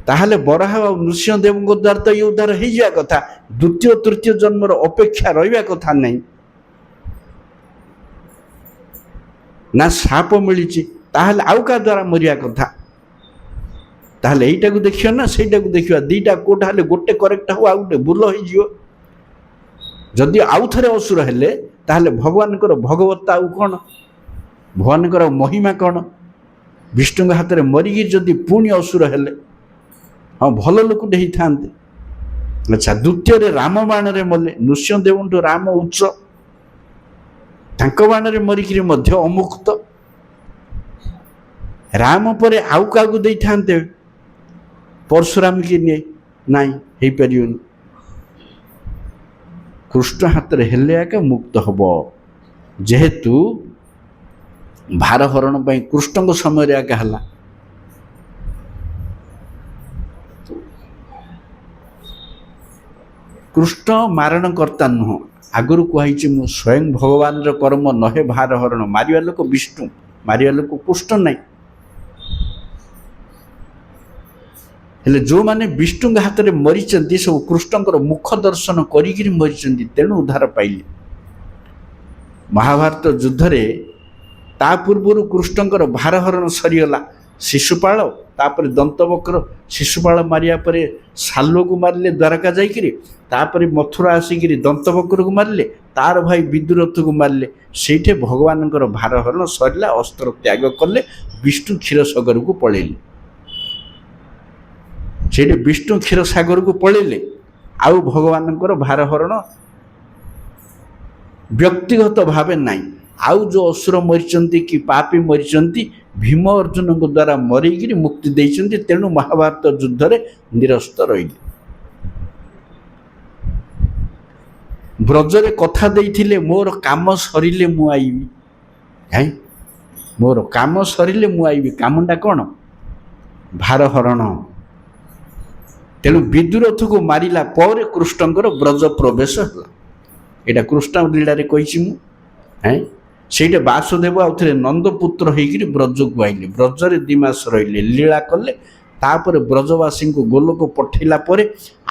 ତାହେଲେ ବରାହ ଆଉ ନୃସିଂହଦେବଙ୍କ ଦ୍ୱାରା ତ ଇଏ ଉଦ୍ଧାର ହେଇଯିବା କଥା। ଦ୍ୱିତୀୟ ତୃତୀୟ ଜନ୍ମର ଅପେକ୍ଷା ରହିବା କଥା ନାହିଁ ନା? ସାପ ମିଳିଛି, ତାହେଲେ ଆଉ କାହା ଦ୍ୱାରା ମରିବା କଥା? ତାହେଲେ ଏଇଟାକୁ ଦେଖିବା ନା ସେଇଟାକୁ ଦେଖିବା? ଦୁଇଟା କୋଉଟା ହେଲେ ଗୋଟେ କରେକ୍ଟ ହବ, ଆଉ ଗୋଟେ ଭୁଲ ହେଇଯିବ। ଯଦି ଆଉ ଥରେ ଅସୁର ହେଲେ ତାହେଲେ ଭଗବାନଙ୍କର ଭଗବତ୍ତା ଆଉ କ'ଣ? ଭଗବାନଙ୍କର ମହିମା କ'ଣ? ବିଷ୍ଣୁଙ୍କ ହାତରେ ମରିକି ଯଦି ପୁଣି ଅସୁର ହେଲେ, ହଁ ଭଲ ଲୋକଟେ ହେଇଥାନ୍ତେ। ଆଚ୍ଛା, ଦ୍ୱିତୀୟରେ ରାମ ବାଣରେ ମଲେ। ନୃସିଂହଦେବଙ୍କଠୁ ରାମ ଉଚ୍ଚ, ତାଙ୍କ ବାଣରେ ମରିକିରି ମଧ୍ୟ ଅମୁକ୍ତ। ରାମ ପରେ ଆଉ କାହାକୁ ଦେଇଥାନ୍ତେ ପରଶୁରାମ କି ନିଏ? ନାଇଁ, ହେଇପାରିବନି। କୃଷ୍ଣ ହାତରେ ହେଲେ ଆକା ମୁକ୍ତ ହବ। ଯେହେତୁ ଭାରହରଣ ପାଇଁ କୃଷ୍ଣଙ୍କ ସମୟରେ ଆକା ହେଲା। କୃଷ୍ଣ ମାରଣକର୍ତ୍ତା ନୁହଁ। ଆଗରୁ କୁହାଯାଇଛି ମୁଁ ସ୍ୱୟଂ ଭଗବାନର କର୍ମ ନହେ ଭାରହରଣ। ମାରିବା ଲୋକ ବିଷ୍ଣୁ, ମାରିବା ଲୋକ କୃଷ୍ଣ ନାହିଁ। ହେଲେ ଯେଉଁମାନେ ବିଷ୍ଣୁଙ୍କ ହାତରେ ମରିଛନ୍ତି ସବୁ କୃଷ୍ଣଙ୍କର ମୁଖ ଦର୍ଶନ କରିକିରି ମରିଛନ୍ତି, ତେଣୁ ଉଦ୍ଧାର ପାଇଲେ। ମହାଭାରତ ଯୁଦ୍ଧରେ ତା ପୂର୍ବରୁ କୃଷ୍ଣଙ୍କର ଭାରହରଣ ସରିଗଲା। ଶିଶୁପାଳ, ତାପରେ ଦନ୍ତବକ୍ର। ଶିଶୁପାଳ ମାରିବା ପରେ ସାଲୁକୁ ମାରିଲେ ଦ୍ୱାରକା ଯାଇକିରି, ତାପରେ ମଥୁରା ଆସିକିରି ଦନ୍ତବକ୍ରକୁ ମାରିଲେ, ତାର ଭାଇ ବିଦୁରଥକୁ ମାରିଲେ। ସେଇଠି ଭଗବାନଙ୍କର ଭାରହରଣ ସରିଲା, ଅସ୍ତ୍ର ତ୍ୟାଗ କଲେ, ବିଷ୍ଣୁ କ୍ଷୀରସାଗରକୁ ପଳେଇଲେ। ସେଇଠି ବିଷ୍ଣୁ କ୍ଷୀରସାଗରକୁ ପଳେଇଲେ। ଆଉ ଭଗବାନଙ୍କର ଭାରହରଣ ବ୍ୟକ୍ତିଗତ ଭାବେ ନାହିଁ। ଆଉ ଯେଉଁ ଅସୁର ମରିଛନ୍ତି କି ପାପୀ ମରିଛନ୍ତି, ଭୀମ ଅର୍ଜୁନଙ୍କ ଦ୍ୱାରା ମରିକିରି ମୁକ୍ତି ଦେଇଛନ୍ତି। ତେଣୁ ମହାଭାରତ ଯୁଦ୍ଧରେ ନିରସ୍ତ ରହିଲେ। ବ୍ରଜରେ କଥା ଦେଇଥିଲେ, ମୋର କାମ ସରିଲେ ମୁଁ ଆଇବି। ମୋର କାମ ସରିଲେ ମୁଁ ଆଇବି। କାମଟା କ'ଣ? ଭାରହରଣ। ତେଣୁ ବିଦୁରଥକୁ ମାରିଲା ପରେ କୃଷ୍ଣଙ୍କର ବ୍ରଜ ପ୍ରବେଶ ହେଲା। ଏଇଟା କୃଷ୍ଣ ଲୀଳାରେ କହିଛି ମୁଁ। ସେଇଟା ବାସୁଦେବ ଆଉ ଥରେ ନନ୍ଦପୁତ୍ର ହେଇକିରି ବ୍ରଜକୁ ଆଇଲେ। ବ୍ରଜରେ 2 ମାସ ରହିଲେ, ଲୀଳା କଲେ। ତାପରେ ବ୍ରଜବାସୀଙ୍କୁ ଗୋଲକ ପଠେଇଲା ପରେ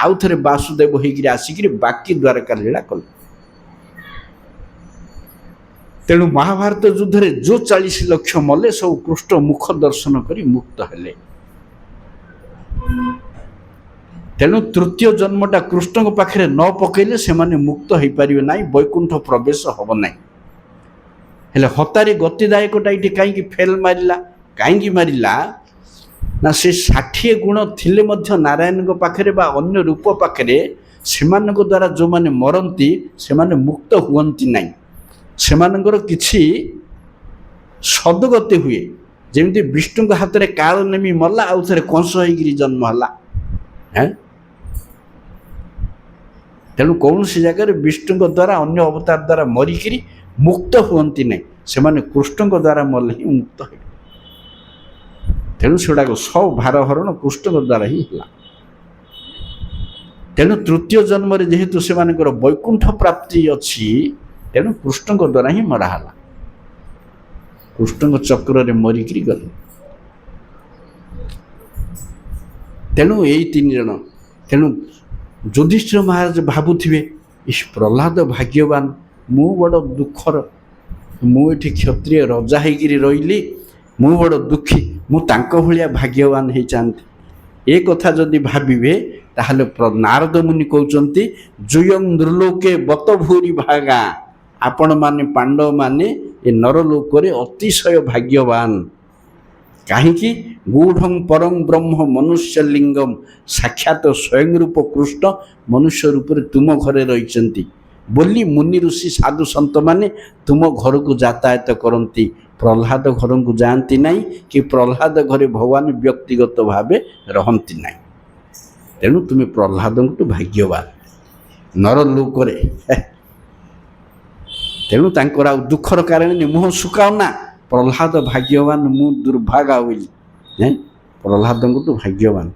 ଆଉ ଥରେ ବାସୁଦେବ ହେଇକିରି ଆସିକିରି ବାକି ଦ୍ୱାରକା ଲୀଳା କଲେ। ତେଣୁ ମହାଭାରତ ଯୁଦ୍ଧରେ ଯେଉଁ 40 ଲକ୍ଷ ମଲେ ସବୁ କୃଷ୍ଣ ମୁଖ ଦର୍ଶନ କରି ମୁକ୍ତ ହେଲେ। ତେଣୁ ତୃତୀୟ ଜନ୍ମଟା କୃଷ୍ଣଙ୍କ ପାଖରେ ନ ପକେଇଲେ ସେମାନେ ମୁକ୍ତ ହେଇପାରିବେ ନାହିଁ, ବୈକୁଣ୍ଠ ପ୍ରବେଶ ହେବ ନାହିଁ। ହେଲେ ହତାରି ଗତିଦାୟକଟା ଏଇଠି କାହିଁକି ଫେଲ୍ ମାରିଲା? କାହିଁକି ମାରିଲା ନା, ସେ 60 ଗୁଣ ଥିଲେ ମଧ୍ୟ ନାରାୟଣଙ୍କ ପାଖରେ ବା ଅନ୍ୟ ରୂପ ପାଖରେ ସେମାନଙ୍କ ଦ୍ୱାରା ଯେଉଁମାନେ ମରନ୍ତି ସେମାନେ ମୁକ୍ତ ହୁଅନ୍ତି ନାହିଁ। ସେମାନଙ୍କର କିଛି ସଦ୍ଗତି ହୁଏ। ଯେମିତି ବିଷ୍ଣୁଙ୍କ ହାତରେ କାଳ ନେମି ମଲା, ଆଉ ଥରେ କଂସ ହେଇକିରି ଜନ୍ମ ହେଲା। ତେଣୁ କୌଣସି ଜାଗାରେ ବିଷ୍ଣୁଙ୍କ ଦ୍ୱାରା ଅନ୍ୟ ଅବତାର ଦ୍ୱାରା ମରିକିରି ମୁକ୍ତ ହୁଅନ୍ତି ନାହିଁ। ସେମାନେ କୃଷ୍ଣଙ୍କ ଦ୍ୱାରା ମଲେ ହିଁ ମୁକ୍ତ ହେବେ। ତେଣୁ ସେଗୁଡ଼ାକ ସବୁ ଭାରହରଣ କୃଷ୍ଣଙ୍କ ଦ୍ୱାରା ହିଁ ହେଲା। ତେଣୁ ତୃତୀୟ ଜନ୍ମରେ ଯେହେତୁ ସେମାନଙ୍କର ବୈକୁଣ୍ଠ ପ୍ରାପ୍ତି ଅଛି, ତେଣୁ କୃଷ୍ଣଙ୍କ ଦ୍ୱାରା ହିଁ ମରା ହେଲା। କୃଷ୍ଣଙ୍କ ଚକ୍ରରେ ମରିକିରି ଗଲେ। ତେଣୁ ଏଇ 3 ଜଣ। ତେଣୁ ଯୁଧିଷ୍ଠିର ମହାରାଜ ଭାବୁଥିବେ, ପ୍ରହ୍ଲାଦ ଭାଗ୍ୟବାନ, ମୁଁ ବଡ଼ ଦୁଃଖର, ମୁଁ ଏଠି କ୍ଷତ୍ରିୟ ରଜା ହେଇକିରି ରହିଲି, ମୁଁ ବଡ଼ ଦୁଃଖୀ, ମୁଁ ତାଙ୍କ ଭଳିଆ ଭାଗ୍ୟବାନ ହେଇଯାଆନ୍ତି। ଏ କଥା ଯଦି ଭାବିବେ ତାହେଲେ ନାରଦ ମୁନି କହୁଛନ୍ତି, ଜୁୟଂ ନୃଲୋକେ ବତ ଭୂରି ଭାଗା, ଆପଣମାନେ ପାଣ୍ଡବମାନେ ଏ ନରଲୋକରେ ଅତିଶୟ ଭାଗ୍ୟବାନ। କାହିଁକି? ଗୂଢ଼ଂ ପରଂ ବ୍ରହ୍ମ ମନୁଷ୍ୟ ଲିଙ୍ଗମ, ସାକ୍ଷାତ ସ୍ୱୟଂ ରୂପ କୃଷ୍ଣ ମନୁଷ୍ୟ ରୂପରେ ତୁମ ଘରେ ରହିଛନ୍ତି ବୋଲି ମୁନି ଋଷି ସାଧୁ ସନ୍ତମାନେ ତୁମ ଘରକୁ ଯାତାୟାତ କରନ୍ତି। ପ୍ରହ୍ଲାଦ ଘରକୁ ଯାଆନ୍ତି ନାହିଁ, କି ପ୍ରହ୍ଲାଦ ଘରେ ଭଗବାନ ବ୍ୟକ୍ତିଗତ ଭାବେ ରହନ୍ତି ନାହିଁ। ତେଣୁ ତୁମେ ପ୍ରହ୍ଲାଦଙ୍କଠୁ ଭାଗ୍ୟବାନ ନରଲୋକରେ। ତେଣୁ ତାଙ୍କର ଆଉ ଦୁଃଖର କାରଣ ମୁହଁ ଶୁକାଉ ନା, ପ୍ରହ୍ଲାଦ ଭାଗ୍ୟବାନ, ମୁଁ ଦୁର୍ଭାଗା ବୋଲି। ପ୍ରହ୍ଲାଦଙ୍କଠୁ ଭାଗ୍ୟବାନ।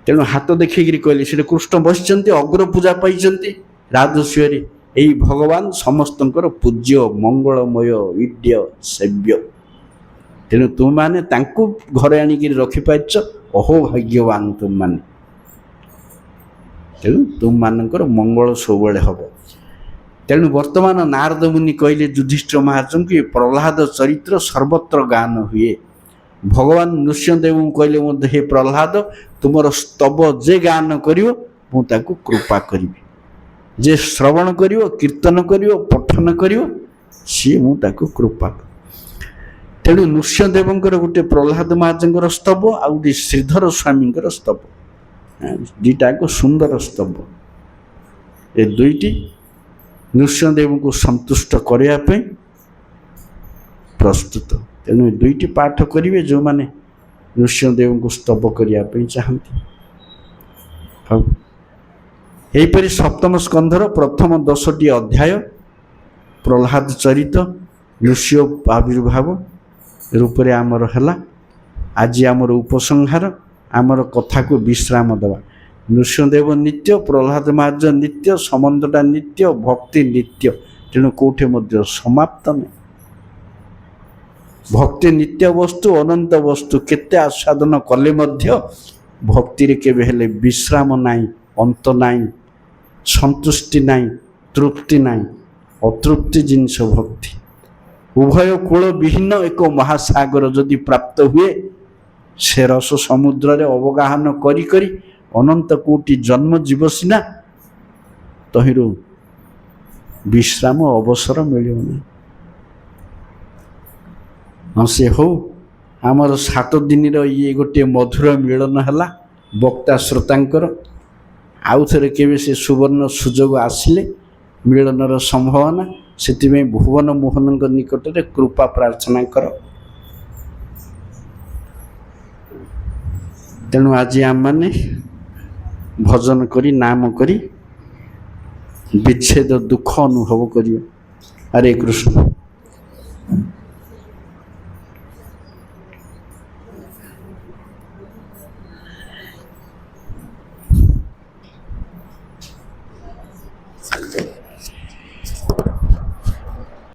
ତେଣୁ ହାତ ଦେଖେଇକିରି କହିଲେ, ସେଠି କୃଷ୍ଣ ବସିଛନ୍ତି, ଅଗ୍ର ପୂଜା ପାଇଛନ୍ତି ରାଜସ୍ୱରେ। ଏଇ ଭଗବାନ ସମସ୍ତଙ୍କର ପୂଜ୍ୟ, ମଙ୍ଗଳମୟ, ଇଡ୍ୟ, ସେବ୍ୟ। ତେଣୁ ତୁମମାନେ ତାଙ୍କୁ ଘରେ ଆଣିକିରି ରଖିପାରିଛ, ଅହୋ ଭାଗ୍ୟବାନ ତୁମମାନେ। ତେଣୁ ତୁମମାନଙ୍କର ମଙ୍ଗଳ ସବୁବେଳେ ହେବ। ତେଣୁ ବର୍ତ୍ତମାନ ନାରଦ ମୁନି କହିଲେ ଯୁଧିଷ୍ଠିର ମହାରାଜଙ୍କୁ, ଏ ପ୍ରହ୍ଲାଦ ଚରିତ୍ର ସର୍ବତ୍ର ଗାନ ହୁଏ। ଭଗବାନ ନୃସିଂହଦେବଙ୍କୁ କହିଲେ ମଧ୍ୟ, ହେ ପ୍ରହ୍ଲାଦ, ତୁମର ସ୍ତବ ଯେ ଗାନ କରିବ ମୁଁ ତାକୁ କୃପା କରିବି। ଯେ ଶ୍ରବଣ କରିବ, କୀର୍ତ୍ତନ କରିବ, ପଠନ କରିବ, ସିଏ ମୁଁ ତାକୁ କୃପା କରିବି। ତେଣୁ ନୃସିଂହଦେବଙ୍କର ଗୋଟେ ପ୍ରହ୍ଲାଦ ମହାରାଜଙ୍କର ସ୍ତବ, ଆଉ ଗୋଟେ ଶ୍ରୀଧର ସ୍ୱାମୀଙ୍କର ସ୍ତବ, 2ଟାକ ସୁନ୍ଦର ସ୍ତବ। ଏ 2ଟି ନୃସିଂହଦେବଙ୍କୁ ସନ୍ତୁଷ୍ଟ କରିବା ପାଇଁ ପ୍ରସ୍ତୁତ। ତେଣୁ ଏ 2ଟି ପାଠ କରିବେ ଯେଉଁମାନେ ନୃସିଂହଦେବଙ୍କୁ ସ୍ତବ କରିବା ପାଇଁ ଚାହାନ୍ତି। ହଉ, ଏହିପରି ସପ୍ତମ ସ୍କନ୍ଧର ପ୍ରଥମ 10ଟି ଅଧ୍ୟାୟ ପ୍ରହ୍ଲାଦ ଚରିତ ନୃସିଂହ ଆବିର୍ଭାବ ରୂପରେ ଆମର ହେଲା। ଆଜି ଆମର ଉପସଂହାର, ଆମର କଥାକୁ ବିଶ୍ରାମ ଦେବା। ନୃସିଂହଦେବ ନିତ୍ୟ, ପ୍ରହ୍ଲାଦ ମହାରାଜ ନିତ୍ୟ, ସମ୍ବନ୍ଧଟା ନିତ୍ୟ, ଭକ୍ତି ନିତ୍ୟ। ତେଣୁ କେଉଁଠି ମଧ୍ୟ ସମାପ୍ତ ନାହିଁ। ଭକ୍ତି ନିତ୍ୟ ବସ୍ତୁ, ଅନନ୍ତ ବସ୍ତୁ। କେତେ ଆସ୍ୱାଦନ କଲେ ମଧ୍ୟ ଭକ୍ତିରେ କେବେ ହେଲେ ବିଶ୍ରାମ ନାହିଁ, ଅନ୍ତ ନାହିଁ, ସନ୍ତୁଷ୍ଟି ନାହିଁ, ତୃପ୍ତି ନାହିଁ। ଅତୃପ୍ତି ଜିନିଷ ଭକ୍ତି। उभय कूल विहीन एक महासागर जदि प्राप्त हुए से रस समुद्र रे अवगाहन करी करी अनंत कोटि जन्म जीव सीना तहिरु विश्राम अवसर मिलना। हाँ से हो आमर 7 दिन ये गोटे मधुर मिलन है वक्ता श्रोतांकर आउ थे केवे से सुवर्ण सुजोग आसिले मिलनर संभावना से भुवन मोहन निकट में कृपा प्रार्थना कर। तेणु आज आम मैंने भजन करी नाम करी विच्छेद दुख अनुभव करियो। हरे कृष्ण।